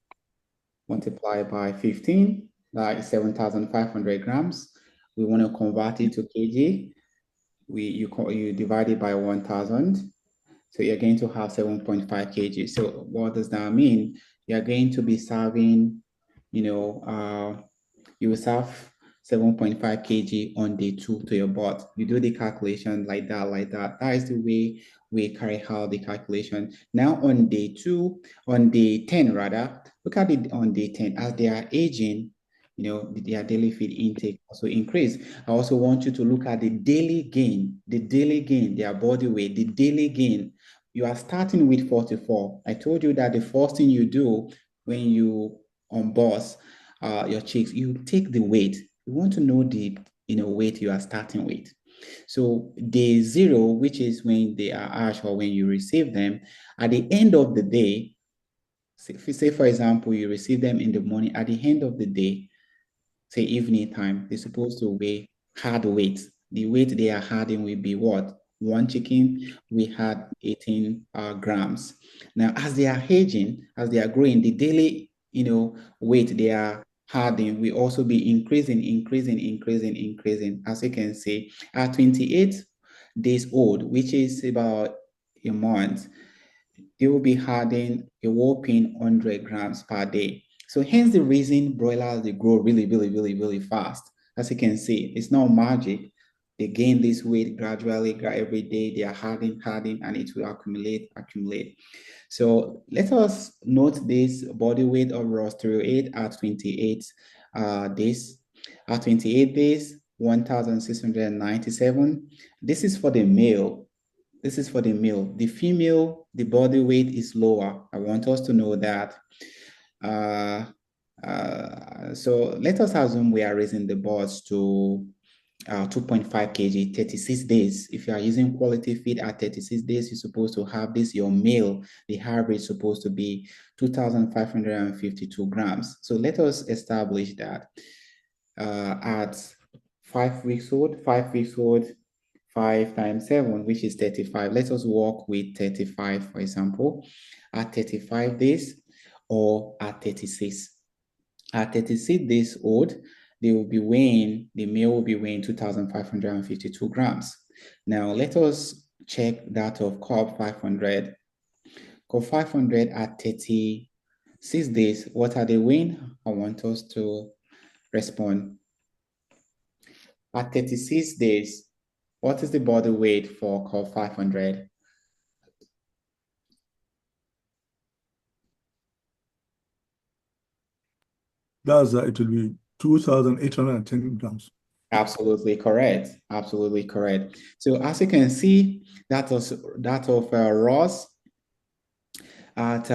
multiplied by 15, that is 7,500 grams. We want to convert it to kg. You divide it by 1,000. So you're going to have 7.5 kg. So what does that mean? You're going to be serving, you will serve 7.5 kg on day 2 to your birth. You do the calculation like that, like that. That is the way we carry out the calculation. Now on day 2, on day 10 rather, look at it on day 10. As they are aging, their daily feed intake also increase. I also want you to look at the daily gain, their body weight, the daily gain. You are starting with 44. I told you that the first thing you do when you unboss your chicks, you take the weight. You want to know the weight you are starting with. So day 0, which is when they are hatched or when you receive them, at the end of the day, say for example, you receive them in the morning, at the end of the day, say evening time, they're supposed to weigh hard weight. The weight they are adding will be what? One chicken, we had 18 grams. Now, as they are aging, as they are growing, the daily, weight they are adding will also be increasing. As you can see, at 28 days old, which is about a month, they will be adding a whopping 100 grams per day. So hence the reason broilers, they grow really fast. As you can see, it's not magic. They gain this weight gradually, every day. They are adding, and it will accumulate. So let us note this body weight of raw steroid at 28 days. At 28 days, 1,697. This is for the male. The female, the body weight is lower. I want us to know that. So let us assume we are raising the birds to 2.5 kg, 36 days. If you are using quality feed at 36 days, you're supposed to have this, your male, the average is supposed to be 2,552 grams. So let us establish that at 5 weeks old, 5 times 7, which is 35. Let us work with 35, for example, at 35 days or at 36. At 36 days old, the male will be weighing 2,552 grams. Now, let us check that of Cob 500. Cob 500 at 36 days, what are they weighing? I want us to respond. At 36 days, what is the body weight for Cob 500? That's it will be 2,810 grams. Absolutely correct. So as you can see, that of Ross at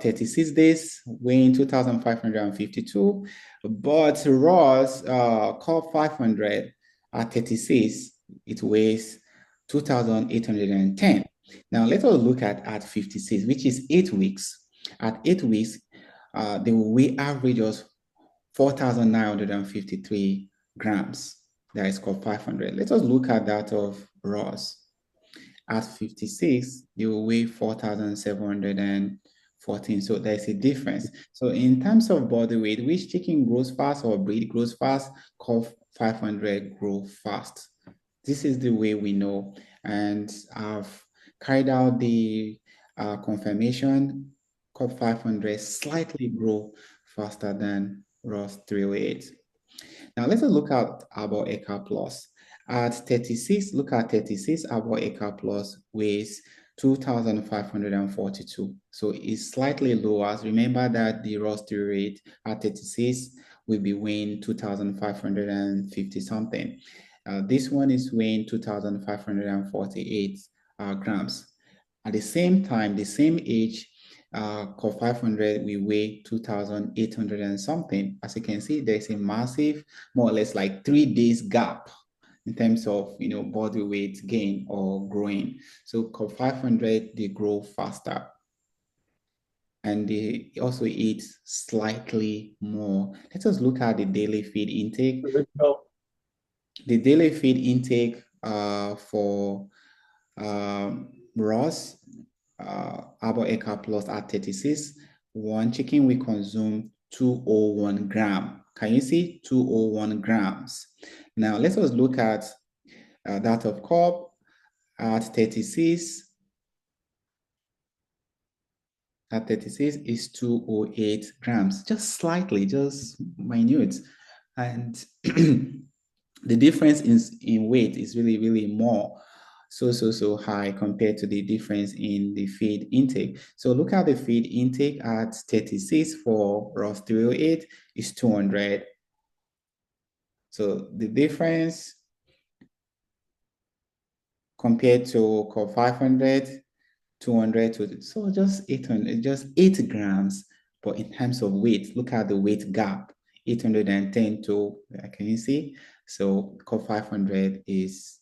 36 days, weighing 2,552, but Ross Cob 500 at 36, it weighs 2,810. Now let us look at 56, which is 8 weeks. At 8 weeks, the weight average was 4,953 grams. That is Cob 500. Let us look at that of Ross. At 56, they will weigh 4,714. So there's a difference. So in terms of body weight, which chicken grows fast or breed grows fast? Cob 500 grow fast. This is the way we know. And I've carried out the confirmation. Cob 500 slightly grow faster than Ross 308. Now let's look at Arbor Acre Plus. At 36, look at 36, Arbor Acre Plus weighs 2,542. So it's slightly lower. Remember that the roster rate at 36 will be weighing 2,550 something. This one is weighing 2,548 grams. At the same time, the same age, Cob 500, we weigh 2,800 and something. As you can see, there's a massive, more or less like 3 days gap in terms of body weight gain or growing. So Cob 500, they grow faster. And they also eat slightly more. Let us look at the daily feed intake. The daily feed intake for Ross, Arbor Acre Plus at 36, one chicken we consume 201 gram. Can you see 201 grams? Now let us look at that of Cob at 36. At 36 is 208 grams, just slightly, just minute. And the difference in weight is really, really more so high compared to the difference in the feed intake. So look at the feed intake at 36 for Ross 308 is 200. So the difference compared to core 500, 200 to, so just 800, just 8 grams. But in terms of weight, look at the weight gap, 810 to, can you see? So core 500 is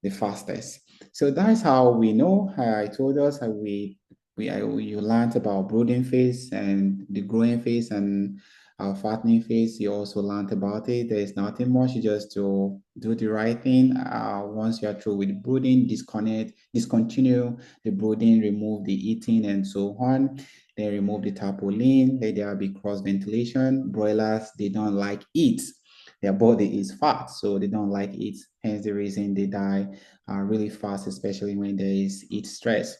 the fastest. So that's how we know. I told us how you learned about brooding phase and the growing phase and our fattening phase. You also learned about it. There's nothing much. You just to do the right thing. Once you're through with brooding, discontinue the brooding, remove the eating and so on. Then remove the tarpaulin. Let there be cross ventilation. Broilers, they don't like it. Their body is fat, so they don't like it. Hence the reason they die really fast, especially when there is heat stress.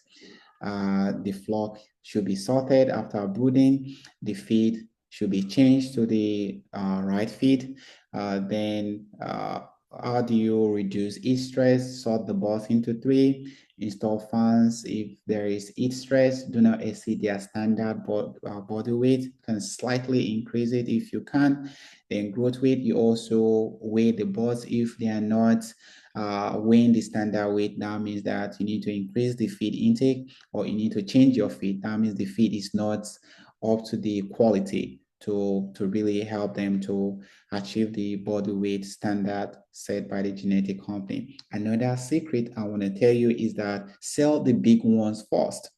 The flock should be sorted after brooding. The feed should be changed to the right feed. Then how do you reduce heat stress? Sort the birds into 3. Install fans if there is heat stress. Do not exceed their standard body weight. You can slightly increase it if you can. Then growth weight, you also weigh the birds if they are not weighing the standard weight. That means that you need to increase the feed intake or you need to change your feed. That means the feed is not up to the quality to really help them to achieve the body weight standard set by the genetic company. Another secret I want to tell you is that sell the big ones first.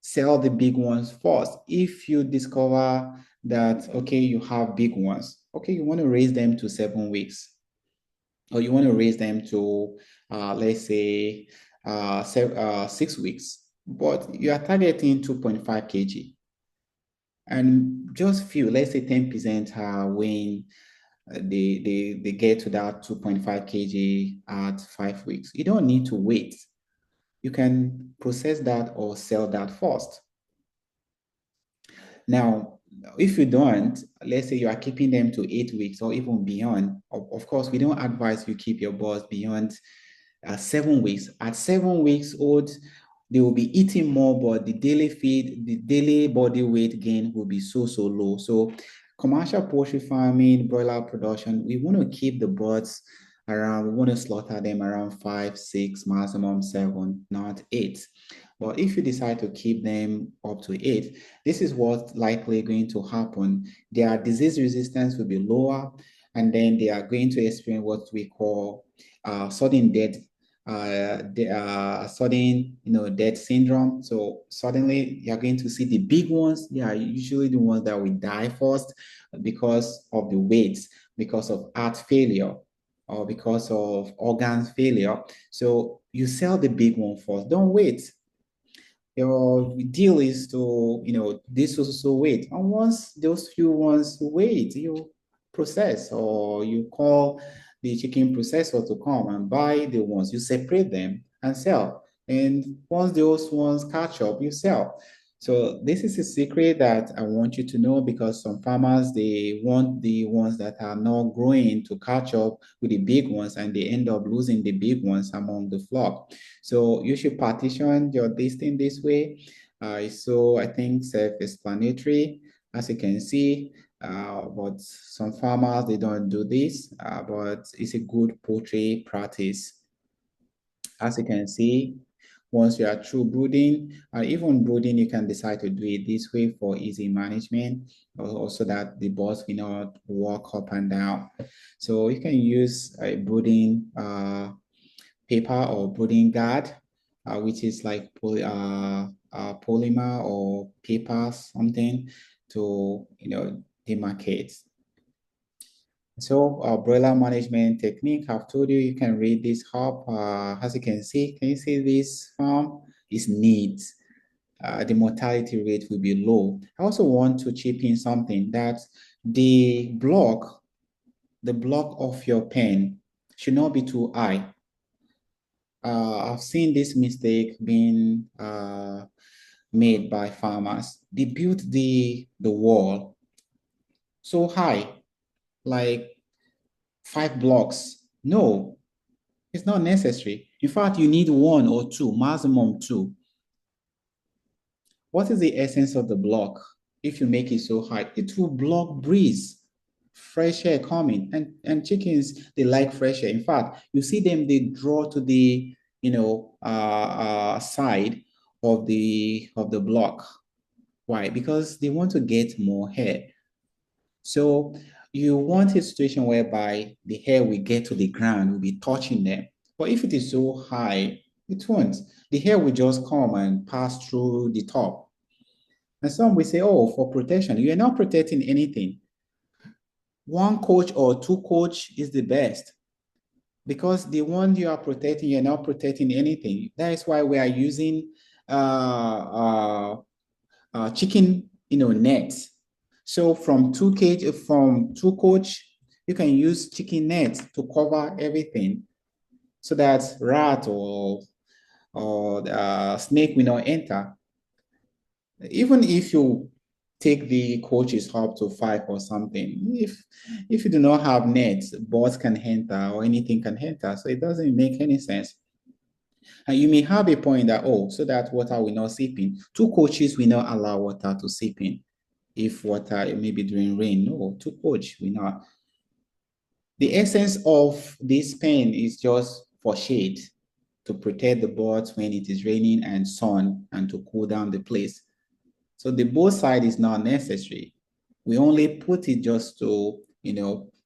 Sell the big ones first. If you discover that, okay, you have big ones, okay, you want to raise them to 7 weeks, or you want to raise them to, let's say, 6 weeks, but you are targeting 2.5 kg. And just few, let's say 10% are weighing, they get to that 2.5 kg at 5 weeks. You don't need to wait. You can process that or sell that first. Now, if you don't, let's say you are keeping them to 8 weeks or even beyond, of course, we don't advise you keep your birds beyond 7 weeks. At 7 weeks old, they will be eating more, but the daily feed, the daily body weight gain will be so low. So commercial poultry farming, broiler production, we want to keep the birds around, we want to slaughter them around 5, 6, maximum 7, not 8. But if you decide to keep them up to 8, this is what's likely going to happen. Their disease resistance will be lower, and then they are going to experience what we call sudden death, sudden, death syndrome. So suddenly you're going to see the big ones. They are usually the ones that will die first because of the weight, because of heart failure, or because of organ failure. So you sell the big one first. Don't wait. Your deal is to, this also wait. And once those few ones wait, you process, or you call the chicken processor to come and buy the ones. You separate them and sell. And once those ones catch up, you sell. So this is a secret that I want you to know, because some farmers, they want the ones that are not growing to catch up with the big ones, and they end up losing the big ones among the flock. So you should partition your listing this way. So I think self-explanatory, as you can see, but some farmers, they don't do this, but it's a good poultry practice. As you can see, once you are through brooding, even brooding, you can decide to do it this way for easy management, also that the birds will not walk up and down. So you can use a brooding paper or brooding guard, which is like polymer or paper, something to, demarcate. So broiler management technique, I've told you, you can read this up. As you can see this farm is neat. The mortality rate will be low. I also want to chip in something that the block of your pen should not be too high. I've seen this mistake being made by farmers. They built the wall so high, like 5 blocks. No, it's not necessary. In fact, you need 1 or 2, maximum 2. What is the essence of the block? If you make it so high, it will block breeze, fresh air coming. And chickens, they like fresh air. In fact, you see them, they draw to the, side of the block. Why? Because they want to get more air. So you want a situation whereby the hair will get to the ground, will be touching them. But if it is so high, it won't. The hair will just come and pass through the top. And some will say, oh, for protection. You are not protecting anything. 1 coach or 2 coach is the best, because the one you are protecting, you're not protecting anything. That is why we are using chicken, nets. So from 2 coach, you can use chicken nets to cover everything, so that rat or snake will not enter. Even if you take the coaches up to 5 or something, if you do not have nets, birds can enter or anything can enter. So it doesn't make any sense. And you may have a point that, oh, so that water will not seep in. 2 coaches will not allow water to seep in. If water, maybe during rain, no, 2 coach will not. The essence of this pen is just for shade, to protect the birds when it is raining, and sun, and to cool down the place. So the both side is not necessary. We only put it just to,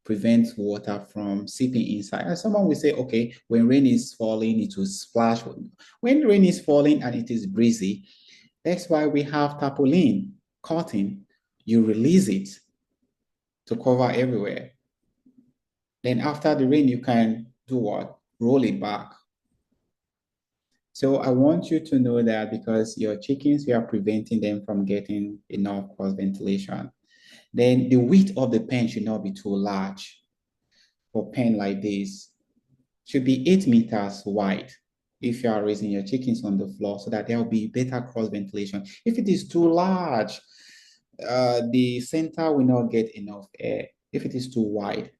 prevent water from seeping inside. And someone will say, okay, when rain is falling, it will splash. When rain is falling and it is breezy, that's why we have tarpaulin, cotton. You release it to cover everywhere. Then after the rain, you can do what? Roll it back. So I want you to know that, because your chickens, you are preventing them from getting enough cross ventilation. Then the width of the pen should not be too large. For pen like this, should be 8 meters wide if you are raising your chickens on the floor, so that there will be better cross ventilation. If it is too large, the center will not get enough air. If it is too wide,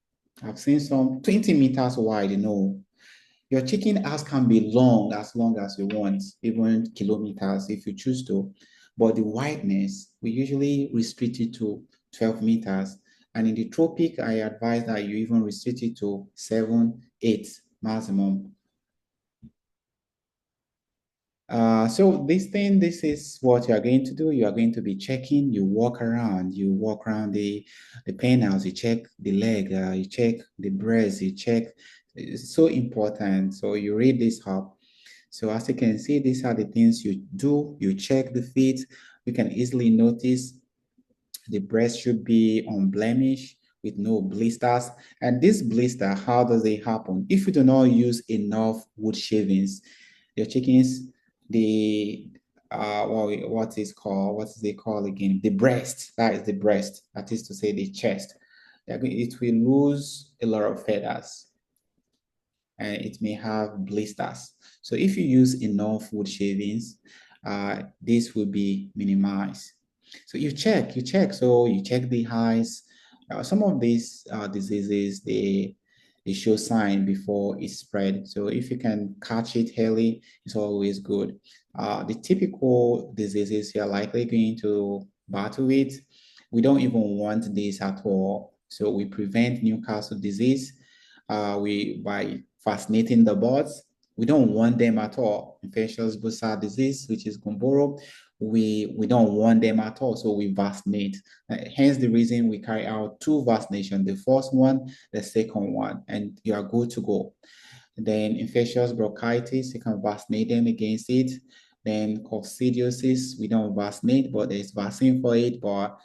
I've seen some 20 meters wide, Your chicken house can be long as you want, even kilometers if you choose to. But the wideness, we usually restrict it to 12 meters. And in the tropic, I advise that you even restrict it to 7, 8 maximum. So this is what you are going to do. You are going to be checking. You walk around the pen house. You check the leg. You check the breast. You check. It's so important. So you read this up. So as you can see, these are the things you do. You check the feet. You can easily notice the breast should be unblemished with no blisters. And this blister, how does it happen? If you do not use enough wood shavings, your chickens, what is it called again? The breast. That is the breast. That is to say the chest. It will lose a lot of feathers, and it may have blisters. So if you use enough wood shavings, this will be minimized. So you check. So you check the eyes. Some of these diseases, they show sign before it spread. So if you can catch it early, it's always good. The typical diseases you're likely going to battle with, we don't even want this at all. So we prevent Newcastle disease by vaccinating the birds. We don't want them at all. Infectious bursar disease, which is Gumboro, we don't want them at all, so we vaccinate. Hence the reason we carry out 2 vaccinations, the first one, the second one, and you are good to go. Then infectious bronchitis, you can vaccinate them against it. Then coccidiosis, we don't vaccinate, but there's vaccine for it, but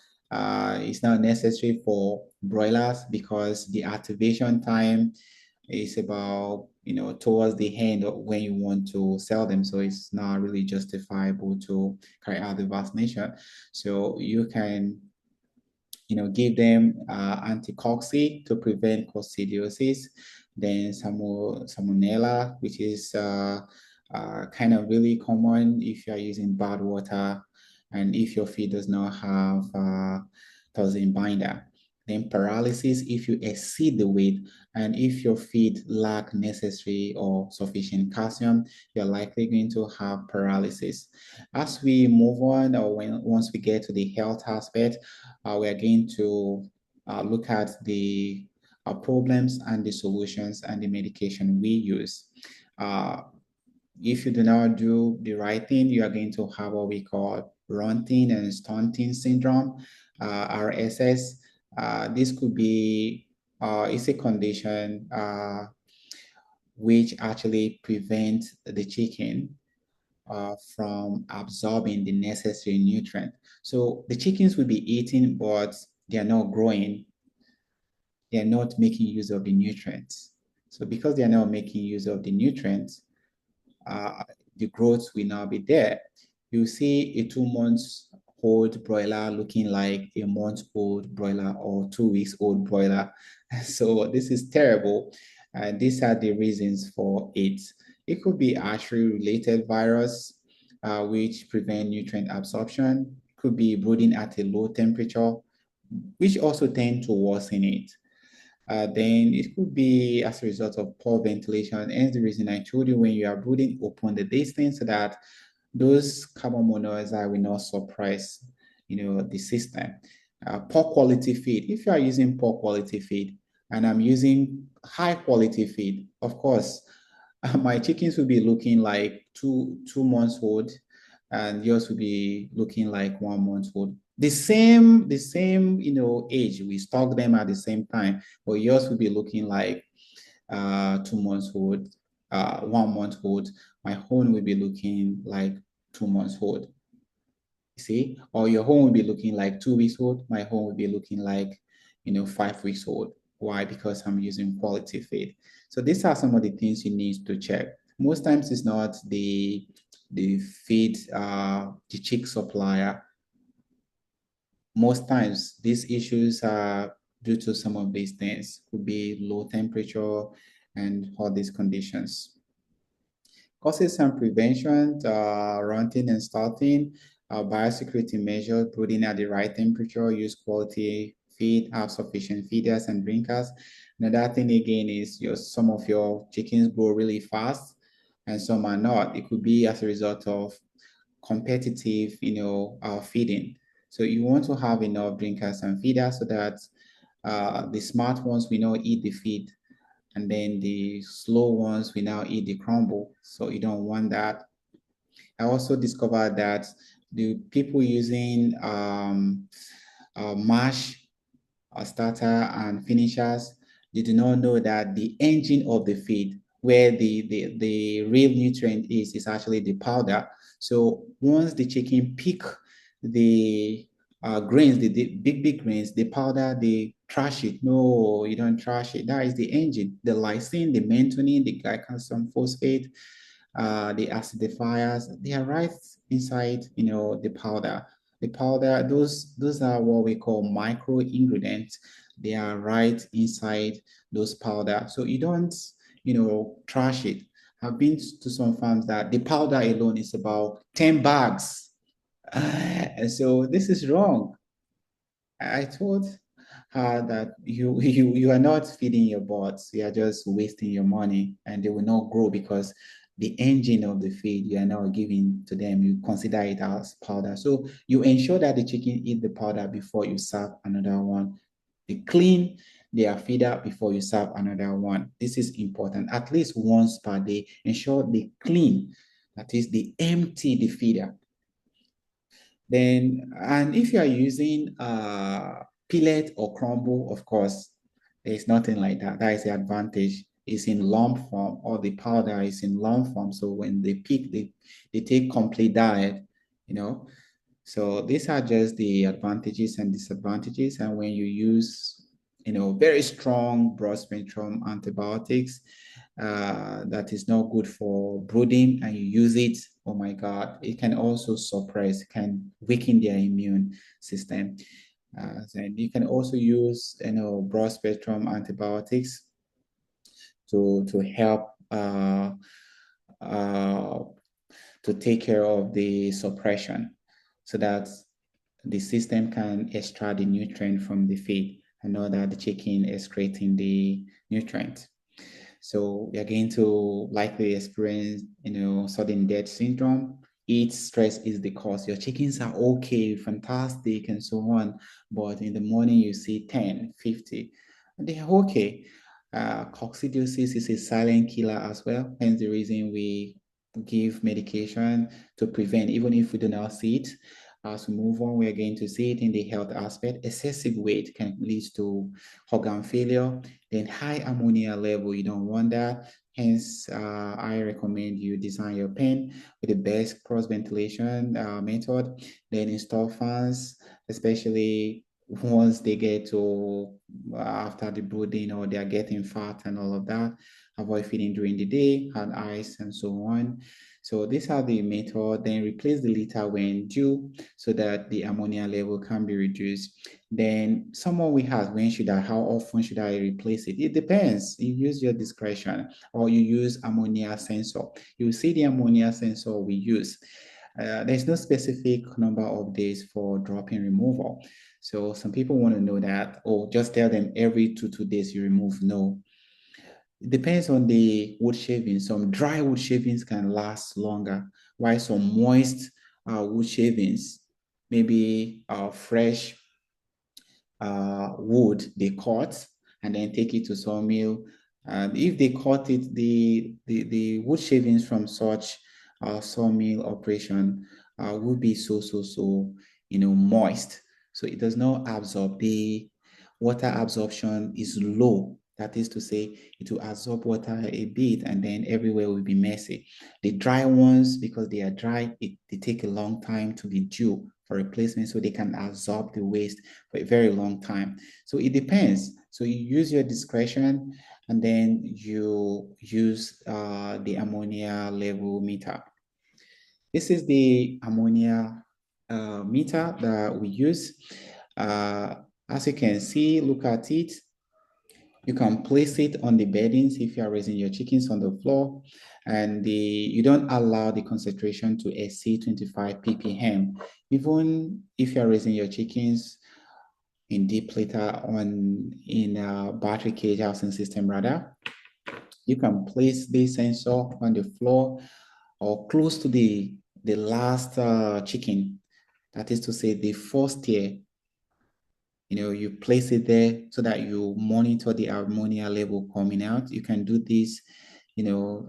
it's not necessary for broilers because the activation time is about, towards the end of when you want to sell them. So it's not really justifiable to carry out the vaccination. So you can, give them anticocci to prevent coccidiosis. Then salmonella, which is kind of really common if you are using bad water and if your feed does not have toxin binder. then paralysis if you exceed the weight, and if your feed lack necessary or sufficient calcium, you're likely going to have paralysis. As we move on, or once we get to the health aspect, we are going to look at the problems and the solutions and the medication we use. If you do not do the right thing, you are going to have what we call runting and stunting syndrome, RSS. This could be, it's a condition which actually prevents the chicken from absorbing the necessary nutrient. So the chickens will be eating, but they are not growing. They are not making use of the nutrients. So because they are not making use of the nutrients, the growth will now be there. You see a 2-month-old broiler looking like a month-old broiler or 2-weeks-old broiler. So this is terrible. And these are the reasons for it. It could be archery-related virus, which prevent nutrient absorption. It could be brooding at a low temperature, which also tend to worsen it. Then it could be as a result of poor ventilation. And the reason I told you, when you are brooding, open the distance so that those carbon monoxide will not suppress, the system. Poor quality feed. If you are using poor quality feed and I'm using high quality feed, of course, my chickens will be looking like two months old, and yours will be looking like 1 month old. The same, age. We stock them at the same time, but yours will be looking like 2 months old, 1 month old. My own will be looking like 2 months old. You see, or your home will be looking like 2 weeks old. My home will be looking like, 5 weeks old. Why? Because I'm using quality feed. So these are some of the things you need to check. Most times it's not the feed, the chick supplier. Most times these issues are due to some of these things. Could be low temperature and all these conditions. Causes and prevention, runting and starting, biosecurity measures, brooding at the right temperature, use quality feed, have sufficient feeders and drinkers. Another thing again is some of your chickens grow really fast and some are not. It could be as a result of competitive, feeding. So you want to have enough drinkers and feeders so that the smart ones will not eat the feed, and then the slow ones will now eat the crumble. So you don't want that. I also discovered that the people using mash, starter and finishers, they do not know that the engine of the feed, where the real nutrient is actually the powder. So once the chicken pick the grains, the big grains, the powder, they trash it. No, you don't trash it. That is the engine. The lysine, the mentonin, the glycalcium phosphate, the acidifiers, they are right inside, the powder. The powder, those are what we call micro ingredients. They are right inside those powder. So you don't, trash it. I've been to some farms that the powder alone is about 10 bags. And so this is wrong. I told her that you are not feeding your birds. You are just wasting your money, and they will not grow because the engine of the feed you are now giving to them, you consider it as powder. So you ensure that the chicken eat the powder before you serve another one. They clean their feeder before you serve another one. This is important. At least once per day, ensure they clean. That is, they empty the feeder. Then, and if you are using pellet or crumble, of course, there's nothing like that. That is the advantage. It's in lump form, or the powder is in lump form. So when they pick, they take complete diet, So these are just the advantages and disadvantages. And when you use, very strong broad spectrum antibiotics, that is not good for brooding, and you use it, oh my God, it can also suppress, can weaken their immune system. And you can also use, broad spectrum antibiotics to help to take care of the suppression, so that the system can extract the nutrient from the feed. and know that the chicken is creating the nutrient. So we are going to likely experience, sudden death syndrome. Heat stress is the cause. Your chickens are okay, fantastic, and so on. But in the morning, you see 10, 50, and they are okay. Coccidiosis is a silent killer as well. Hence the reason we give medication to prevent, even if we do not see it. As we move on, we are going to see it in the health aspect. Excessive weight can lead to organ failure. Then high ammonia level, you don't want that. Hence, I recommend you design your pen with the best cross ventilation method. Then install fans, especially once they get to after the brooding or they are getting fat and all of that. Avoid feeding during the day, add ice and so on. So these are the method. Then replace the litter when due so that the ammonia level can be reduced. Then someone we have, how often should I replace it? It depends. You use your discretion or you use ammonia sensor. You see the ammonia sensor we use. There's no specific number of days for drop-in removal. So some people want to know that, oh, just tell them every 2 days you remove. No, it depends on the wood shavings. Some dry wood shavings can last longer, while some moist wood shavings, maybe fresh wood they cut and then take it to sawmill. And if they cut it, the wood shavings from such sawmill operation will be so moist. So it does not absorb. The water absorption is low. That is to say, it will absorb water a bit and then everywhere will be messy. The dry ones, because they are dry, they take a long time to be due for replacement, so they can absorb the waste for a very long time. So it depends. So you use your discretion and then you use the ammonia level meter. This is the ammonia meter that we use. As you can see, look at it. You can place it on the beddings if you are raising your chickens on the floor, and you don't allow the concentration to exceed 25 ppm. Even if you are raising your chickens in deep litter in a battery cage housing system rather, you can place this sensor on the floor or close to the last chicken. That is to say the first tier. You place it there so that you monitor the ammonia level coming out. You can do this,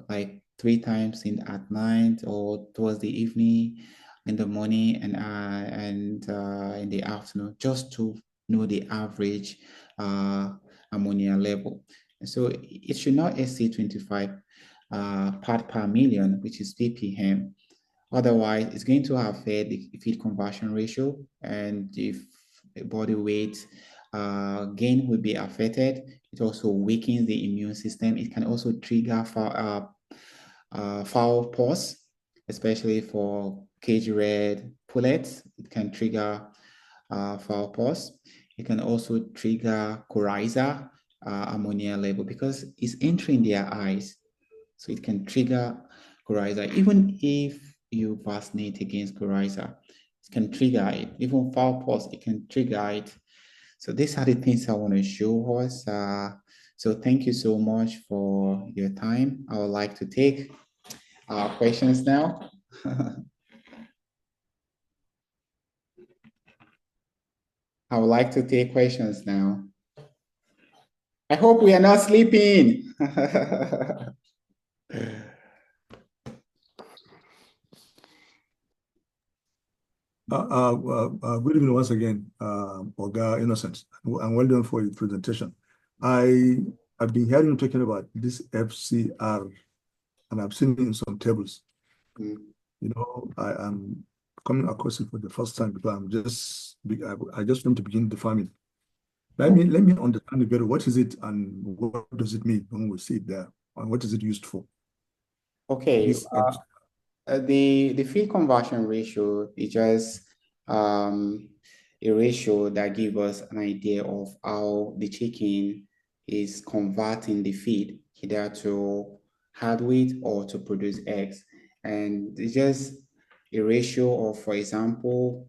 like 3 times at night or towards the evening, in the morning and in the afternoon, just to know the average ammonia level. And so it should not exceed 25 part per million, which is ppm. Otherwise, it's going to affect the feed conversion ratio, and if body weight gain will be affected. It also weakens the immune system. It can also trigger fowl pox, especially for cage-reared pullets. It can trigger fowl pox. It can also trigger coryza ammonia level because it's entering their eyes. So it can trigger coryza. Even if you vaccinate against coryza, it can trigger it. Even fowl pox, it can trigger it. So these are the things I want to show us. So thank you so much for your time. I would like to take questions now. I would like to take questions now. I hope we are not sleeping. Good evening once again, Oga Innocent, and well done for your presentation. I've been hearing you talking about this FCR, and I've seen it in some tables. I am coming across it for the first time because I just want to begin the farming. Let me understand it better. What is it and what does it mean when we see it there, and what is it used for? Okay. The feed conversion ratio is just a ratio that gives us an idea of how the chicken is converting the feed either to hard weight or to produce eggs. And it's just a ratio of, for example,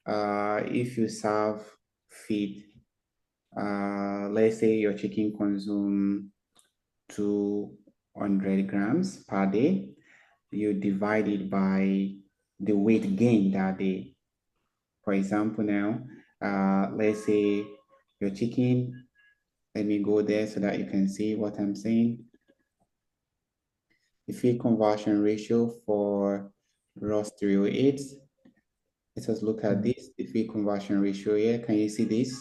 if you serve feed let's say your chicken consume 200 grams per day. You divide it by the weight gain that day. For example, now, let's say your chicken, let me go there so that you can see what I'm saying. The feed conversion ratio for Ross 308. Let us look at this, the feed conversion ratio here. Can you see this?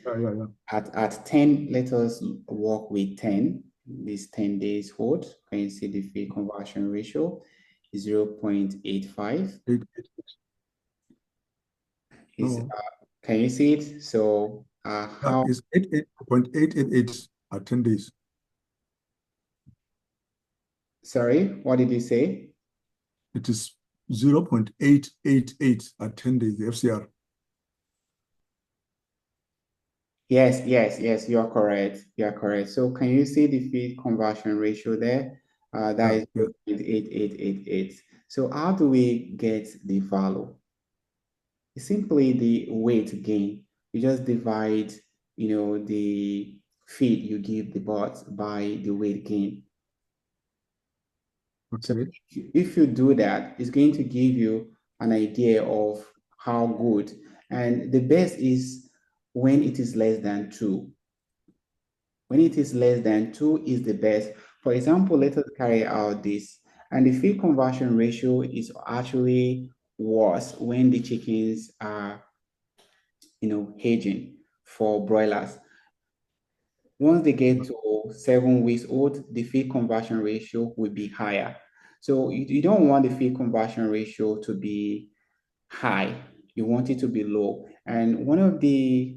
Yeah. At 10, let us work with 10. This 10 days hold. Can you see the feed conversion ratio? 0.85. No. Can you see it? So how it's 8.888 at 10 days. Sorry, what did you say? It is 0.888 at 10 days, the FCR. Yes, you are correct. You are correct. So can you see the feed conversion ratio there? That is 0.8888. So how do we get the value? It's simply the weight gain. You just divide, the feed you give the birds by the weight gain. So Okay. if you do that, it's going to give you an idea of how good. And the best is when it is less than 2. When it is less than 2 is the best. For example, let us carry out this. And the feed conversion ratio is actually worse when the chickens are, aging for broilers. Once they get to 7 weeks old, the feed conversion ratio will be higher. So you don't want the feed conversion ratio to be high. You want it to be low. And one of the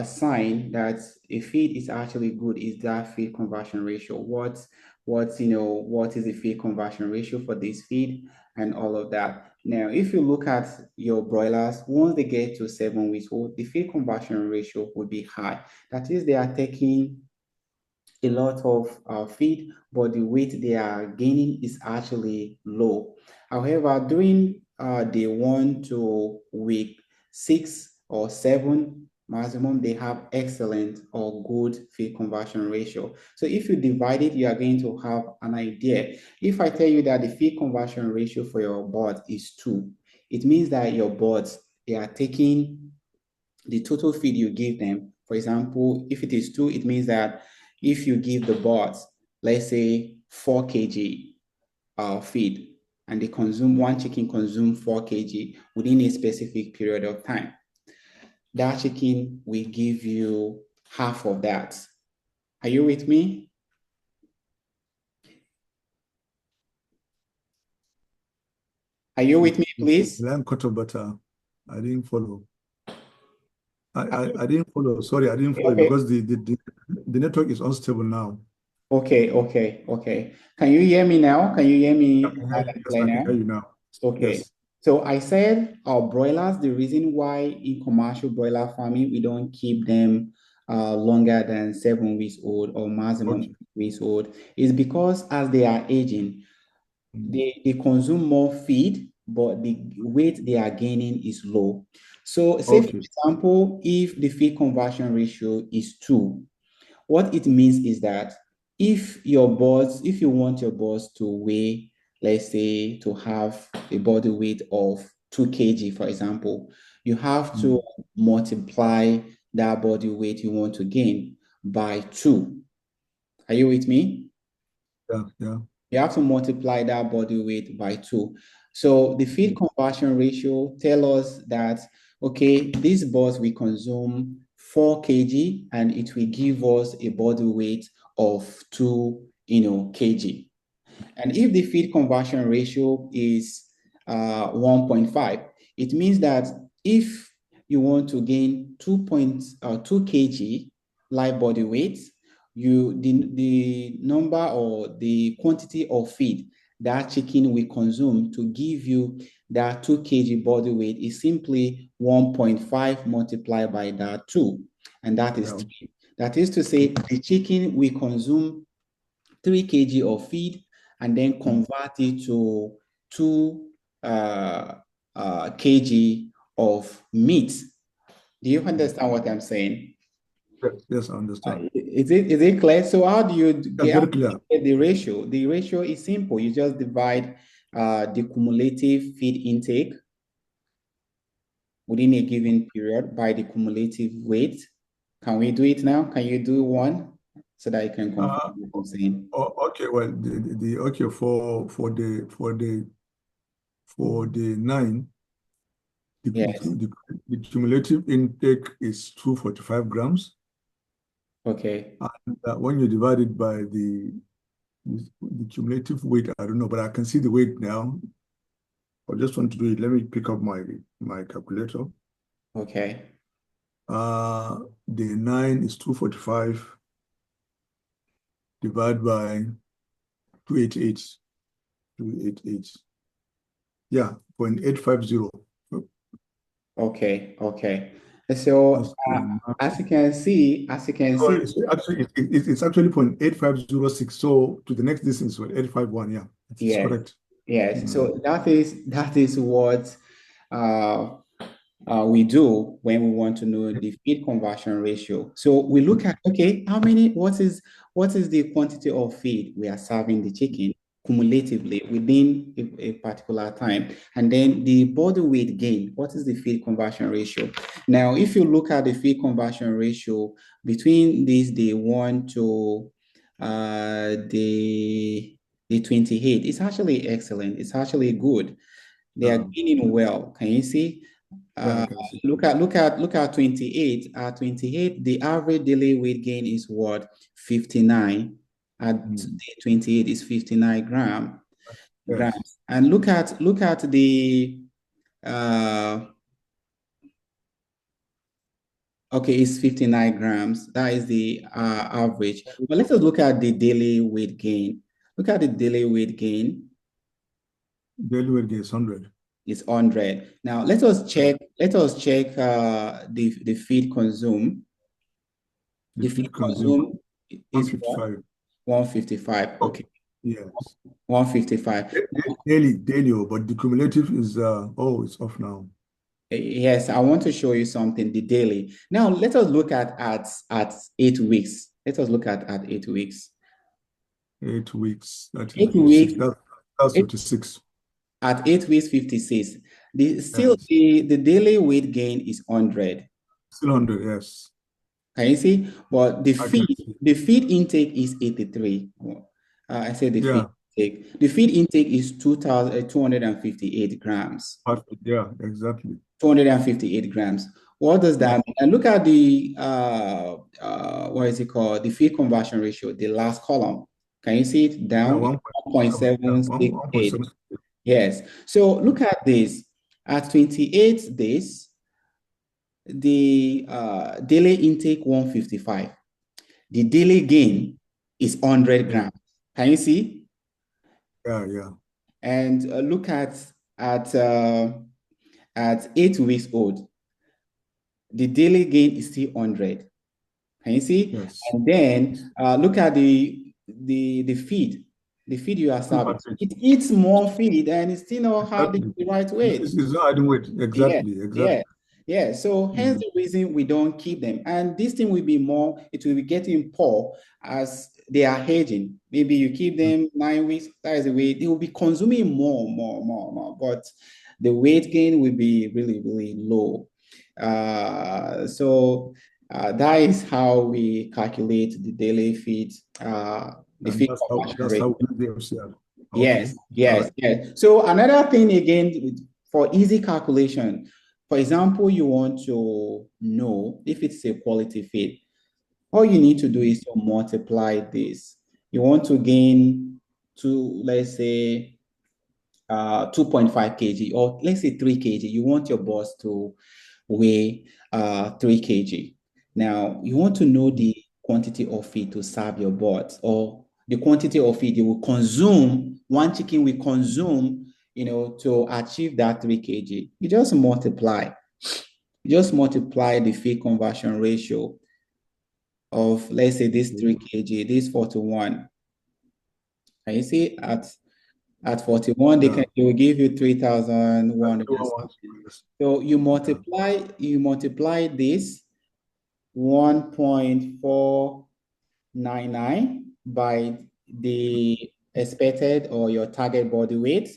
sign that a feed is actually good is that feed conversion ratio. What is the feed conversion ratio for this feed and all of that. Now, if you look at your broilers, once they get to 7 weeks old, the feed conversion ratio will be high. That is, they are taking a lot of feed, but the weight they are gaining is actually low. However, during day 1 to week 6 or 7 maximum, they have excellent or good feed conversion ratio. So if you divide it, you are going to have an idea. If I tell you that the feed conversion ratio for your bird is 2, it means that your birds, they are taking the total feed you give them. For example, if it is 2, it means that if you give the birds, let's say 4 kg feed, and one chicken consume 4 kg within a specific period of time, that chicken will give you half of that. Are you with me? Are you with me, please? The line cut off, but I didn't follow. I didn't follow. Sorry, I didn't follow because the network is unstable now. Okay. Can you hear me now? Can you hear me? Yes, I can hear you now. Okay. Yes. So I said our broilers, the reason why in commercial broiler farming, we don't keep them longer than 7 weeks old or maximum 8 weeks old is because as they are aging, they consume more feed, but the weight they are gaining is low. So say, for example, if the feed conversion ratio is 2, what it means is that if you want your boss to weigh, let's say, to have a body weight of 2 kg, for example, you have to multiply that body weight you want to gain by 2. Are you with me? Yeah. You have to multiply that body weight by 2. So the feed conversion ratio tell us that, okay, this boss will consume 4 kg and it will give us a body weight of 2 kg. And if the feed conversion ratio is 1.5, it means that if you want to gain 2 kg live body weight, the number or the quantity of feed that chicken will consume to give you that 2 kg body weight is simply 1.5 multiplied by that 2, and that is 3. That is to say, the chicken will consume 3 kg of feed and then convert it to 2 kg of meat. Do you understand what I'm saying? Yes, I understand. Is it clear? So how do you Very clear. get the ratio? The ratio is simple. You just divide the cumulative feed intake within a given period by the cumulative weight. Can we do it now? Can you do one so that you can confirm what I'm saying? Okay, well, okay for the 9, Yes. the cumulative intake is 245 grams. Okay. And when you divide it by the cumulative weight, I don't know, but I can see the weight now. I just want to do it. Let me pick up my calculator. Okay. The 9 is 245 divided by 288. 288. Yeah, 0.850. Okay. So as you can see, it's actually 0.8506. So to the next distance, 851. Yeah, it's correct. Yes. So that is what we do when we want to know the feed conversion ratio. So we look at, okay, what is the quantity of feed we are serving the chicken cumulatively within a particular time, and then the body weight gain, what is the feed conversion ratio? Now, if you look at the feed conversion ratio between this day 1 to the 28, it's actually excellent. It's actually good. They are gaining well. Can you see? Look at 28. At 28, the average daily weight gain is what? 59. At day 28 is 59 grams. And look at the okay, it's 59 grams. That is the average. But let us look at the daily weight gain. Look at the daily weight gain. Daily weight gain is 100. It's 100. Now let us check the feed consumed. The feed consumed is 155. 155. Okay. Yes. 155. Daily, but the cumulative is it's off now. Yes, I want to show you something, the daily. Now let us look at 8 weeks. Let us look at 8 weeks. 8 weeks. That is 8 weeks. That's 56. At 8 weeks, 56. The daily weight gain is 100. Still 100, yes. Can you see? But the feed intake is 83. I said the feed intake. The feed intake is 258 grams. Yeah, exactly. 258 grams. What does that mean? And look at the what is it called? The feed conversion ratio, the last column. Can you see it down? 1.768. Yes. So look at this. At 28 days, the daily intake 155. The daily gain is 100 grams. Can you see? Yeah. And look at 8 weeks old. The daily gain is still 100. Can you see? Yes. And then look at the feed. The feed you are serving. It eats more feed and it's still not having the right weight. It's not adding weight. Exactly. Yeah. So hence the reason we don't keep them. And this thing will be it will be getting poor as they are aging. Maybe you keep them 9 weeks, that is the way they will be consuming more. But the weight gain will be really, really low. So that is how we calculate the daily feed. Feed that's how we do the FCR. Yes. So another thing again, for easy calculation, for example, you want to know if it's a quality feed. All you need to do is to multiply this. You want to gain let's say 2.5 kg, or let's say 3 kg. You want your boss to weigh 3 kg. Now, you want to know the quantity of feed to serve your birds, or the quantity of feed you will consume, one chicken will consume, to achieve that 3 kg. You just multiply. The feed conversion ratio of, let's say, this 3 kg, this 4 to 1. And you see, at At 41, they will give you 3,100. So you multiply this 1.499 by the expected or your target body weight.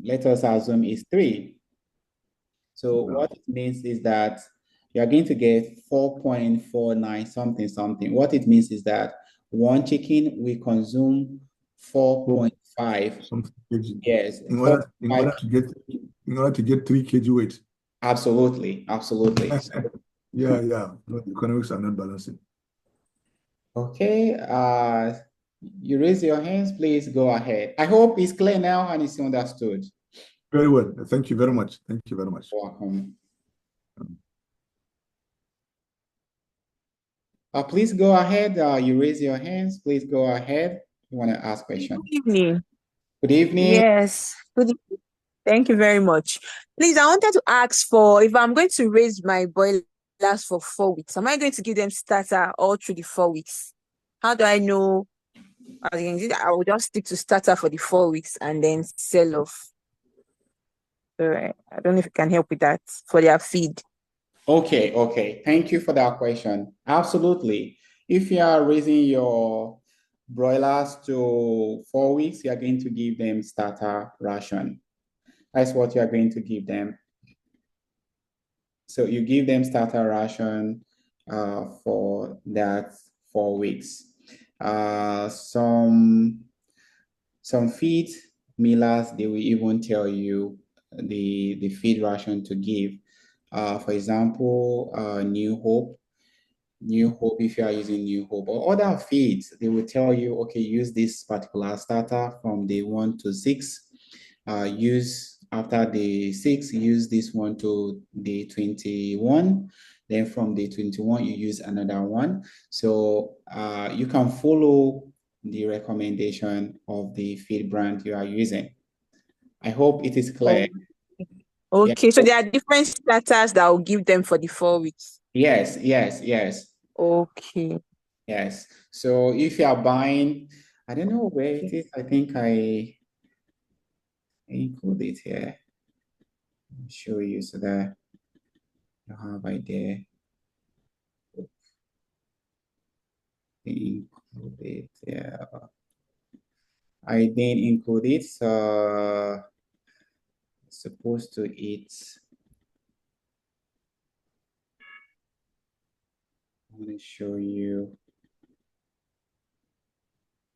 Let us assume is 3. So what it means is that you are going to get 4.49 something. What it means is that one chicken will consume 4.5. Yes. In order to get 3 kg weight. Absolutely. Yeah. No, the economics are not balancing. Okay. You raise your hands, please go ahead. I hope it's clear now and it's understood. Very well. Thank you very much. Welcome. Please go ahead. You raise your hands. Please go ahead. You want to ask questions. Good evening. Good evening. Yes. Good evening. Thank you very much. Please, I wanted to ask for if I'm going to raise my broilers for 4 weeks, am I going to give them starter all through the 4 weeks? How do I know? I will just stick to starter for the 4 weeks and then sell off. So I don't know if you can help with that for their feed. Okay. Thank you for that question. Absolutely. If you are raising your broilers to 4 weeks, you are going to give them starter ration. That's what you are going to give them. So you give them starter ration for that 4 weeks. Some feed millers, they will even tell you the feed ration to give. For example, New Hope, if you are using New Hope or other feeds, they will tell you, okay, use this particular starter from day 1 to 6. Use after day 6, use this one to day 21. Then from day 21, you use another one. So you can follow the recommendation of the feed brand you are using. I hope it is clear. Okay, so there are different starters that will give them for the 4 weeks. Yes. Okay. Yes. So if you are buying, I don't know where it is. I think I include it here. I'll show you so that you have idea. Include it. Yeah. I didn't include it, so supposed to eat. I'm going to show you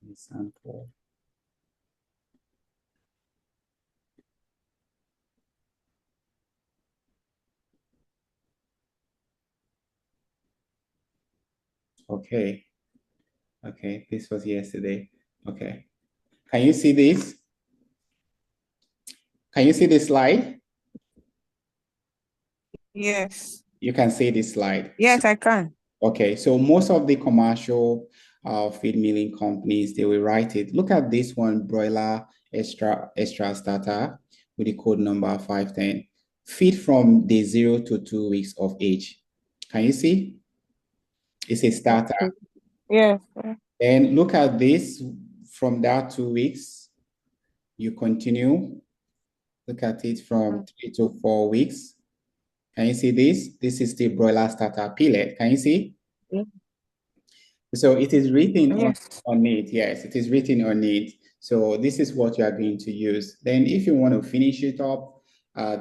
an example. Okay, this was yesterday. Okay, can you see this? Can you see this slide? Yes. You can see this slide? Yes, I can. Okay, so most of the commercial feed milling companies, they will write it. Look at this one, broiler extra starter with the code number 510. Feed from day 0 to 2 weeks of age. Can you see? It's a starter. Okay. Yeah. And look at this, from that 2 weeks, you continue. Look at it from 3 to 4 weeks. Can you see this? This is the broiler starter pellet. Can you see? Yeah. So it is written Yes. on it. Yes, it is written on it. So this is what you are going to use. Then if you want to finish it up,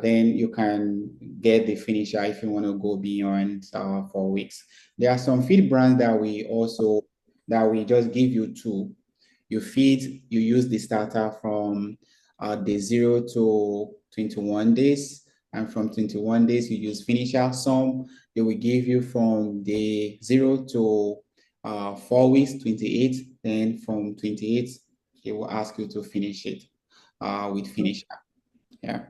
then you can get the finisher if you want to go beyond 4 weeks. There are some feed brands that we just give you 2. You use the starter from day 0 to 21 days. And from 21 days, you use finisher. Some they will give you from day 0 to 4 weeks, 28. Then from 28, they will ask you to finish it with finisher. Yeah.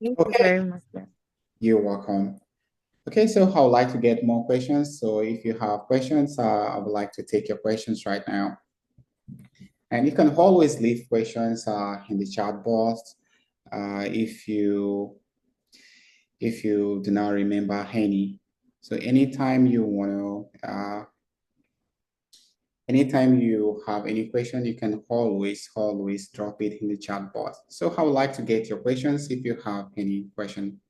Thank you very much. You're welcome. Okay, so I would like to get more questions. So if you have questions, I would like to take your questions right now. And you can always leave questions in the chat box if you do not remember any. So anytime you want to Anytime you have any question, you can always drop it in the chat box. So I would like to get your questions if you have any question.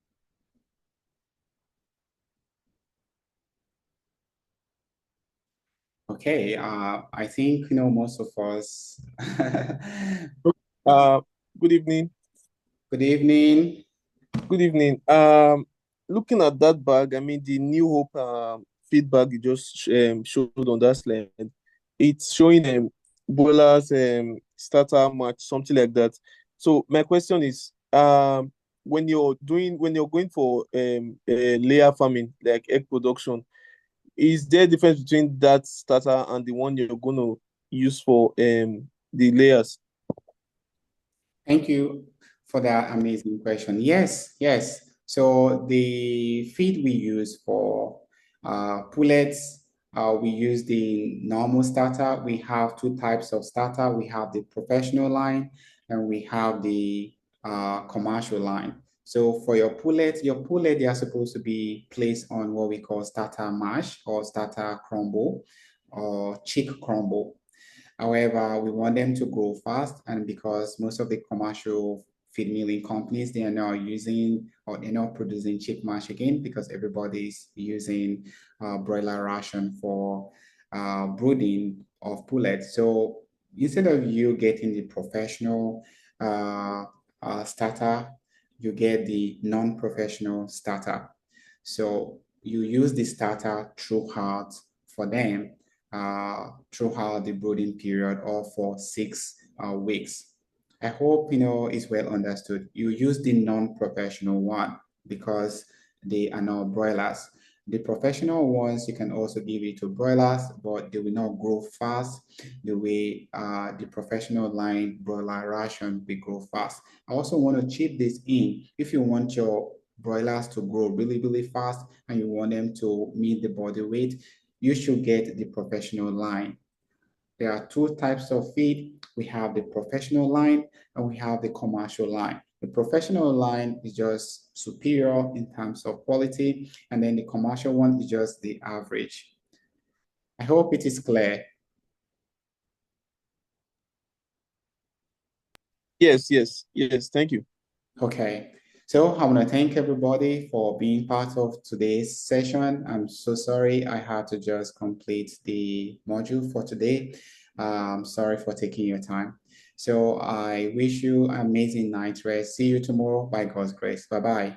Okay, I think most of us. Good evening. Good evening. Good evening. Looking at that bag, I mean the New Hope feedback you just showed on that slide, it's showing broilers starter match, something like that. So my question is, when you're going for layer farming, like egg production, is there a difference between that starter and the one you're going to use for the layers? Thank you for that amazing question. Yes, yes. So the feed we use for pullets, we use the normal starter. We have two types of starter. We have the professional line and we have the commercial line. So for your pullet, they are supposed to be placed on what we call starter mash or starter crumble or chick crumble. However, we want them to grow fast, and because most of the commercial feed milling companies, they are now using or they're not producing chick mash again because everybody's using broiler ration for brooding of pullets. So instead of you getting the professional starter, you get the non-professional starter. So you use the starter throughout for them throughout the brooding period or for 6 weeks. I hope it's well understood. You use the non-professional one because they are not broilers. The professional ones you can also give it to broilers, but they will not grow fast the way the professional line broiler ration will grow fast. I also want to chip this in. If you want your broilers to grow really, really fast and you want them to meet the body weight, you should get the professional line. There are two types of feed. We have the professional line and we have the commercial line. The professional line is just superior in terms of quality, and then the commercial one is just the average. I hope it is clear. Yes. Thank you. Okay. So I want to thank everybody for being part of today's session. I'm so sorry I had to just complete the module for today. Sorry for taking your time. So I wish you an amazing night rest. See you tomorrow by God's grace. Bye-bye.